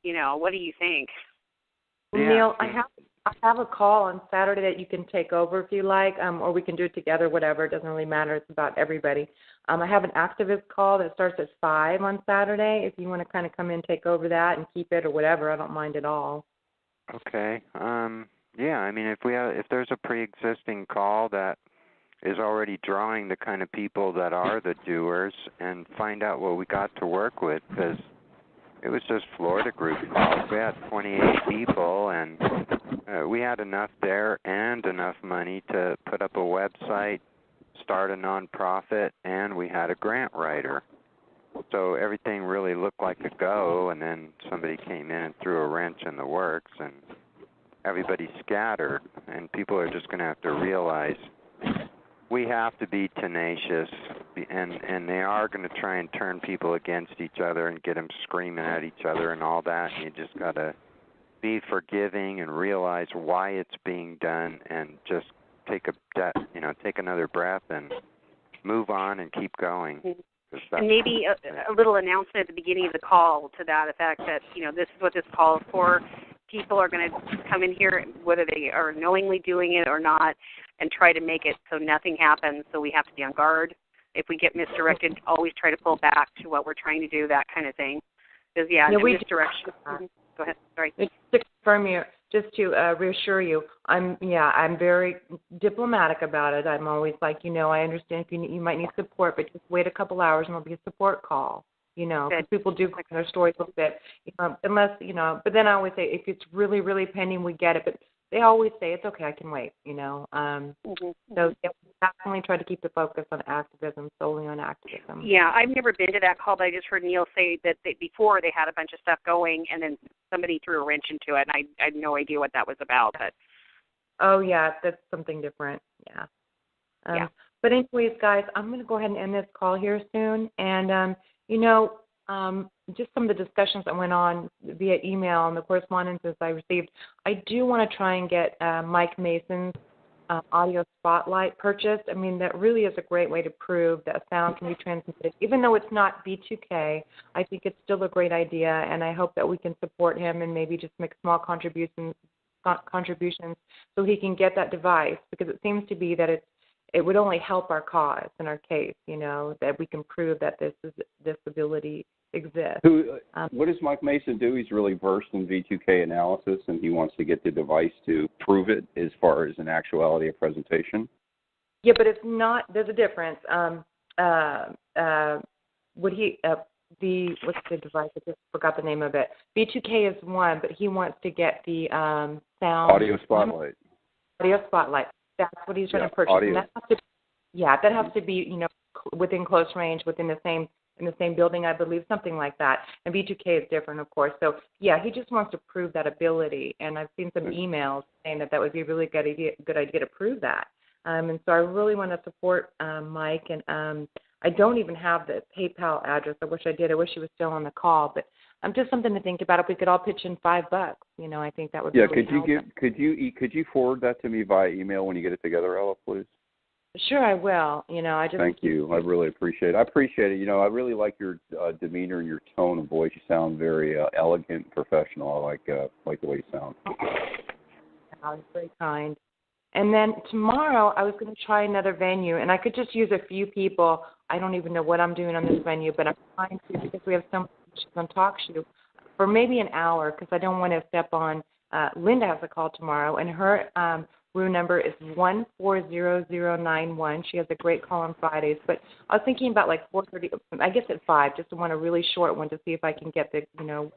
What do you think? Neil, I have a call on Saturday that you can take over if you like, or we can do it together, whatever. It doesn't really matter. It's about everybody. I have an activist call that starts at 5 on Saturday. If you want to kind of come in, take over that and keep it or whatever, I don't mind at all. Okay. Yeah, I mean, if there's a pre-existing call that is already drawing the kind of people that are the doers and find out what we got to work with, because it was just Florida group calls. We had 28 people, and we had enough there and enough money to put up a website, start a nonprofit, and we had a grant writer. So everything really looked like a go, and then somebody came in and threw a wrench in the works, and everybody scattered, and people are just going to have to realize we have to be tenacious, and they are going to try and turn people against each other and get them screaming at each other and all that, and you just got to be forgiving and realize why it's being done and just take another breath and move on and keep going. And maybe a little announcement at the beginning of the call to that effect that, this is what this call is for. People are going to come in here, whether they are knowingly doing it or not, and try to make it so nothing happens, so we have to be on guard. If we get misdirected, always try to pull back to what we're trying to do, that kind of thing. Because, misdirection. Go ahead. Sorry. Just to confirm you, just to reassure you, I'm very diplomatic about it. I'm always like, I understand if you might need support, but just wait a couple hours and it'll be a support call. Because people do click on their stories a little bit, unless, but then I always say, if it's really, really pending, we get it. But they always say, it's okay, I can wait, So definitely try to keep the focus on activism, solely on activism. Yeah, I've never been to that call, but I just heard Neil say that before they had a bunch of stuff going, and then somebody threw a wrench into it, and I had no idea what that was about. But oh, yeah, that's something different, yeah. But anyways, guys, I'm going to go ahead and end this call here soon, and, just some of the discussions that went on via email and the correspondences I received, I do want to try and get Mike Mason's audio spotlight purchased. I mean, that really is a great way to prove that sound can be transmitted. Even though it's not B2K, I think it's still a great idea, and I hope that we can support him and maybe just make small contributions so he can get that device, because it seems to be that it would only help our cause and our case, that we can prove that this ability exists. What does Mike Mason do? He's really versed in V2K analysis, and he wants to get the device to prove it as far as an actuality of presentation. Yeah, but it's not. There's a difference. Would he? What's the device? I just forgot the name of it. V2K is one, but he wants to get the sound audio spotlight. Audio spotlight. That's what he's trying to purchase. Audio. And that has to be, within close range, within the same building, I believe, something like that. And V2K is different, of course. So he just wants to prove that ability. And I've seen some emails saying that would be a really good idea to prove that. And so I really want to support Mike. And I don't even have the PayPal address. I wish I did. I wish he was still on the call. But just something to think about. If we could all pitch in $5, I think that would. Yeah, really help. Could you forward that to me via email when you get it together, Ella, please? Sure, I will. Thank you. I really appreciate it. I I really like your demeanor and your tone of voice. You sound very elegant, professional. I like the way you sound. That's very kind. And then tomorrow, I was going to try another venue, and I could just use a few people. I don't even know what I'm doing on this venue, but I'm trying to, because we have so much on TalkShoe, for maybe an hour, because I don't want to step on. Linda has a call tomorrow, and her room number is 140091. She has a great call on Fridays, but I was thinking about like 4:30. I guess at 5. Just want a really short one to see if I can get the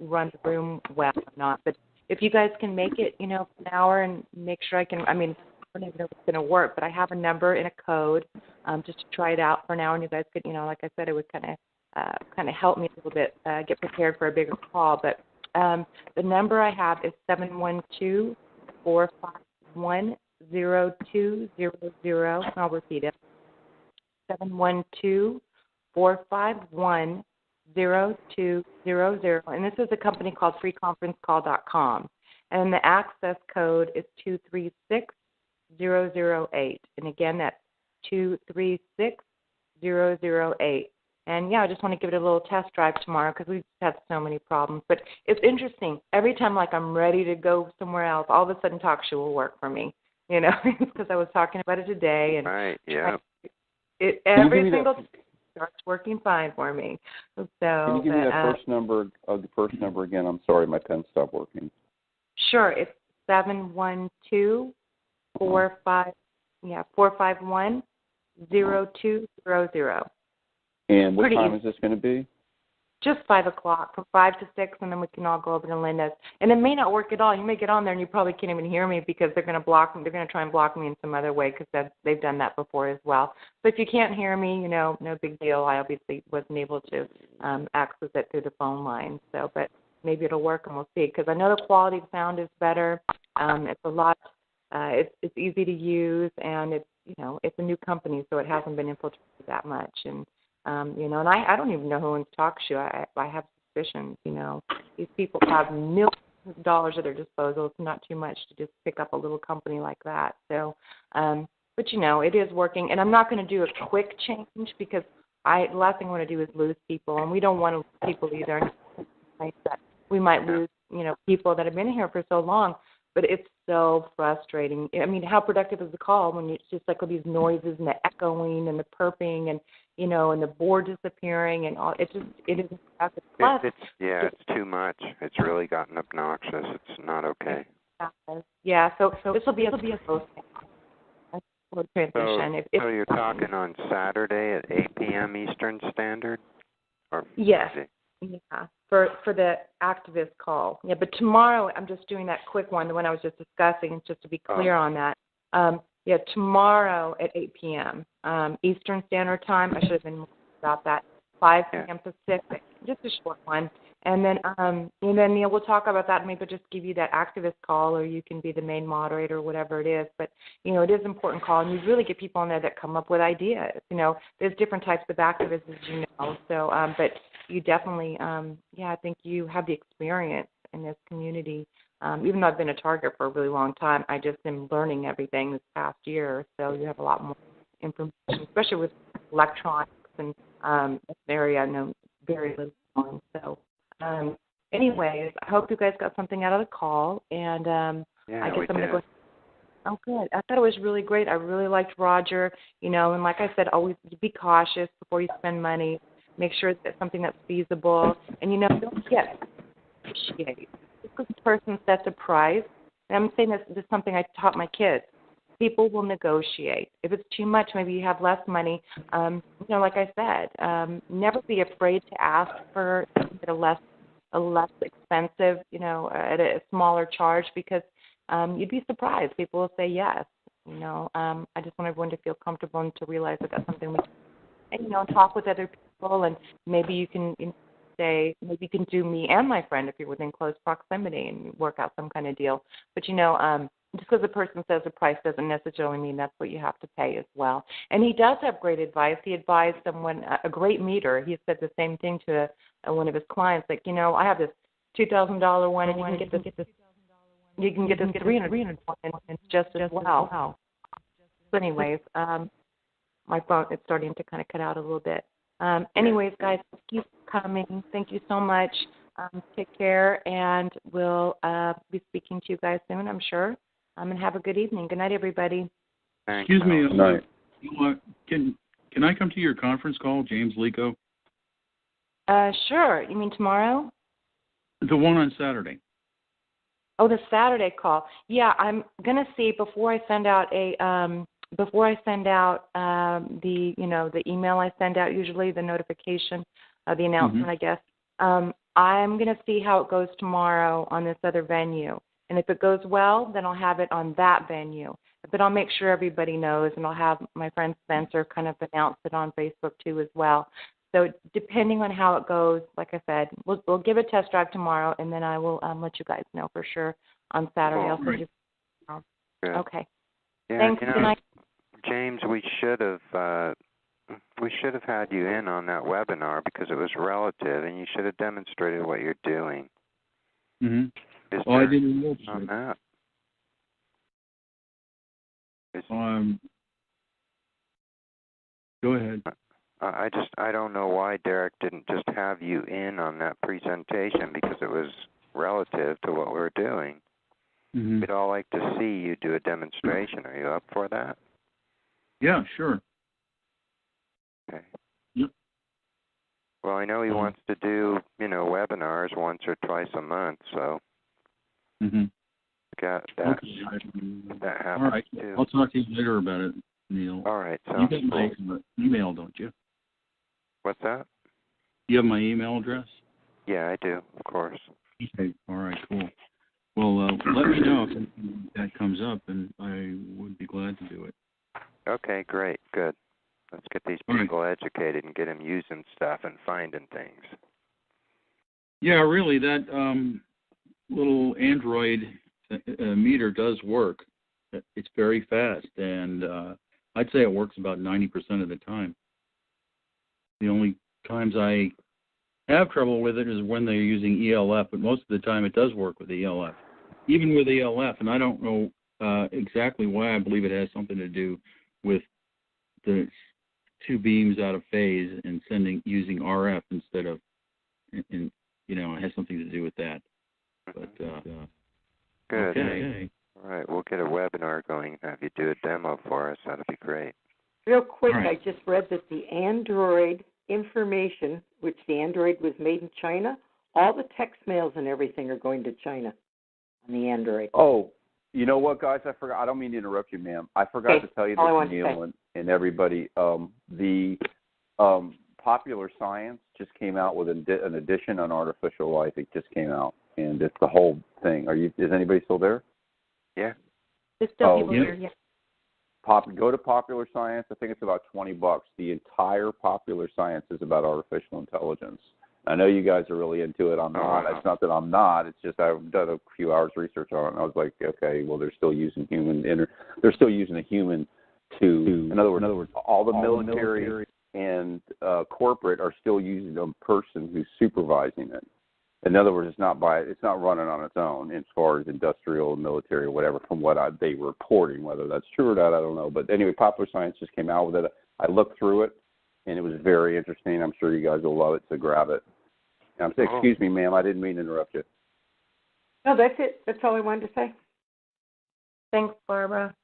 run the room well or not. But if you guys can make it an hour and make sure I can. I mean, I don't even know if it's going to work, but I have a number and a code just to try it out for now. And you guys could, like I said, it would kind of help me a little bit get prepared for a bigger call. But the number I have is 712-451-0200. I'll repeat it. 712-451-0200. And this is a company called freeconferencecall.com. And the access code is 236008. And again, that's 236008. And I just want to give it a little test drive tomorrow because we've had so many problems. But it's interesting. Every time I'm ready to go somewhere else, all of a sudden TalkShoe will work for me. Because I was talking about it today. And right, yeah. Every single time starts working fine for me. So can you give me that first number again? I'm sorry, my pen stopped working. Sure, it's 451-0200. And what Pretty time easy. is this going to be? Just 5 o'clock, from 5 to 6, and then we can all go over to Linda's. And it may not work at all. You may get on there and you probably can't even hear me because they're going to block me. They're going to try and block me in some other way because they've done that before as well. So if you can't hear me, no big deal. I obviously wasn't able to access it through the phone line. So, but maybe it'll work and we'll see. Because I know the quality of sound is better. It's a lot. It's easy to use, and it's a new company, so it hasn't been infiltrated that much. And and I don't even know who owns TalkShoe. I have suspicions. These people have millions of dollars at their disposal. It's not too much to just pick up a little company like that. So, but it is working. And I'm not going to do a quick change because the last thing I want to do is lose people, and we don't want to lose people either. We might lose, people that have been here for so long. But it's so frustrating. I mean, how productive is the call when it's just like all these noises and the echoing and the burping and and the board disappearing and all? It isn't productive. Plus, it's too much. It's really gotten obnoxious. It's not okay. Yeah. So this will be a slow transition. So you're talking on Saturday at 8 p.m. Eastern Standard? Yes. Yeah, for the activist call. Yeah, but tomorrow I'm just doing that quick one, the one I was just discussing, just to be clear on that. Tomorrow at 8 p.m. Eastern Standard Time. I should have been more about that. 5 p.m. Pacific, just a short one. And then we'll talk about that and maybe just give you that activist call, or you can be the main moderator or whatever it is. But, it is an important call, and you really get people in there that come up with ideas. There's different types of activists, as you know. So, but you definitely, I think you have the experience in this community. Even though I've been a target for a really long time, I just am learning everything this past year. So you have a lot more information, especially with electronics and this area I know very little on. So anyways, I hope you guys got something out of the call. And I guess I'm going to go. Oh, good. I thought it was really great. I really liked Roger, and like I said, always be cautious before you spend money. Make sure that it's something that's feasible. And, don't get appreciate. Just because the person sets a price, and I'm saying this is something I taught my kids. People will negotiate. If it's too much, maybe you have less money. Like I said, never be afraid to ask for a less expensive, at a smaller charge, because you'd be surprised. People will say yes. I just want everyone to feel comfortable and to realize that that's something we can, and, talk with other people, and maybe you can say, maybe you can do me and my friend if you're within close proximity and work out some kind of deal. But, just because a person says a price doesn't necessarily mean that's what you have to pay as well. And he does have great advice. He advised someone, a great meter. He said the same thing to one of his clients, like, I have this $2,000 one, and you can get this $300 one, and it's just as well. So anyways, my phone is starting to kind of cut out a little bit. Anyways, guys, keep coming. Thank you so much. Take care, and we'll be speaking to you guys soon, I'm sure. And have a good evening. Good night, everybody. Excuse me. Night. Can I come to your conference call, James Lico? Sure. You mean tomorrow? The one on Saturday. Oh, the Saturday call. Yeah, I'm gonna see before I send out the email I send out, usually the notification, the announcement, I guess. I'm gonna see how it goes tomorrow on this other venue, and if it goes well, then I'll have it on that venue. But I'll make sure everybody knows, and I'll have my friend Spencer kind of announce it on Facebook too as well. So depending on how it goes, like I said, we'll give a test drive tomorrow, and then I will let you guys know for sure on Saturday. I'll send you. Okay. Yeah, Thanks. Good night. James, we should have had you in on that webinar because it was relative, and you should have demonstrated what you're doing. Mm-hmm. I didn't know on that. Go ahead. I don't know why Derek didn't just have you in on that presentation, because it was relative to what we're doing. Mm-hmm. We'd all like to see you do a demonstration. Are you up for that? Yeah, sure. Okay. Yep. Well, I know he wants to do, webinars once or twice a month, so got that. Okay. That happens all right. too. I'll talk to you later about it, Neil. All right. You got my email, don't you? What's that? You have my email address? Yeah, I do, of course. Okay. All right, cool. Well, let me know if that comes up, and I would be glad to do it. Okay, great. Good. Let's get these people educated and get them using stuff and finding things. Yeah, really, that little Android meter does work. It's very fast, and I'd say it works about 90% of the time. The only times I have trouble with it is when they're using ELF, but most of the time it does work with ELF. Even with ELF, and I don't know exactly why. I believe it has something to do with the two beams out of phase and using RF instead of, it has something to do with that. But good. Okay. All right, we'll get a webinar going. Have you do a demo for us? That'd be great. Real quick, right. I just read that the Android information, which the Android was made in China, all the text mails and everything are going to China on the Android. Oh, you know what, guys? I forgot. I don't mean to interrupt you, ma'am. I forgot to tell you this, Neil and everybody. The Popular Science just came out with an edition on artificial life. It just came out, and it's the whole thing. Is anybody still there? Yeah. There's still people here, yeah. Go to Popular Science. I think it's about $20. The entire Popular Science is about artificial intelligence. I know you guys are really into it. I'm not. It's not that I'm not. It's just I've done a few hours research on it, and I was like, okay, well, they're still using they're still using a human to. In other words, all the military and corporate are still using a person who's supervising it. In other words, it's not running on its own as far as industrial, military, or whatever. From what they were reporting, whether that's true or not, I don't know. But anyway, Popular Science just came out with it. I looked through it, and it was very interesting. I'm sure you guys will love it, so grab it. And I'm saying, excuse me, ma'am, I didn't mean to interrupt you. No, that's it. That's all I wanted to say. Thanks, Barbara.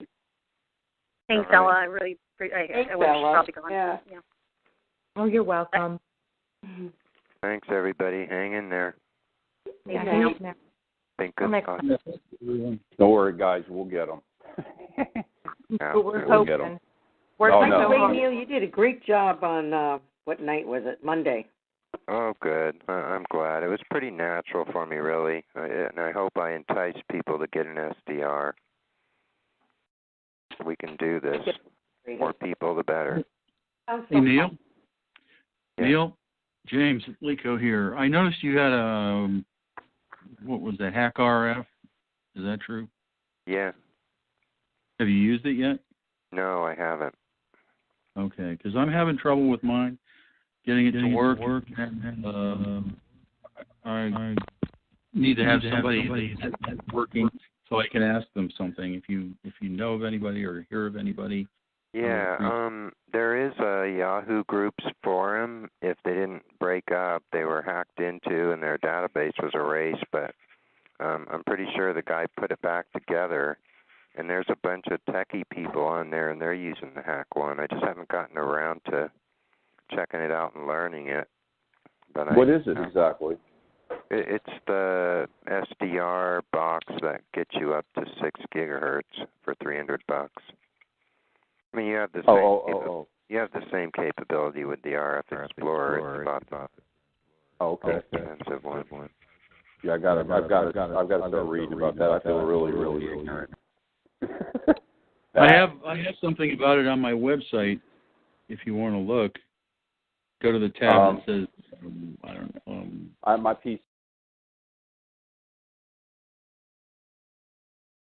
Thanks, Ella. I really appreciate I wish Ella. probably gone. Yeah. Oh, you're welcome. Thanks, everybody. Hang in there. Yeah, Think good thoughts. Don't worry, guys. We'll get them. But we're We'll get hoping. 'em. By the way, Neil, you did a great job on what night was it? Monday. Oh, good. I'm glad. It was pretty natural for me, really. And I hope I entice people to get an SDR. We can do this. The more people, the better. Hey, Neil. Yeah. Neil, James Lico here. I noticed you had what was that, Hack RF? Is that true? Yeah. Have you used it yet? No, I haven't. Okay, because I'm having trouble with mine, getting it to work. And I need to have somebody that's working so I can ask them something. If you know of anybody or hear of anybody. Yeah, there is a Yahoo Groups forum. If they didn't break up, they were hacked into and their database was erased, but I'm pretty sure the guy put it back together, and there's a bunch of techie people on there, and they're using the hack one. I just haven't gotten around to checking it out and learning it. But What is it exactly? It's the SDR box that gets you up to 6 gigahertz for $300. I mean, you have the same. You have the same capability with the RF Explorer. It's about the expensive one. Yeah, I've got to start reading about that. I feel really ignorant. I have something about it on my website. If you want to look, go to the tab that says I don't know. My PC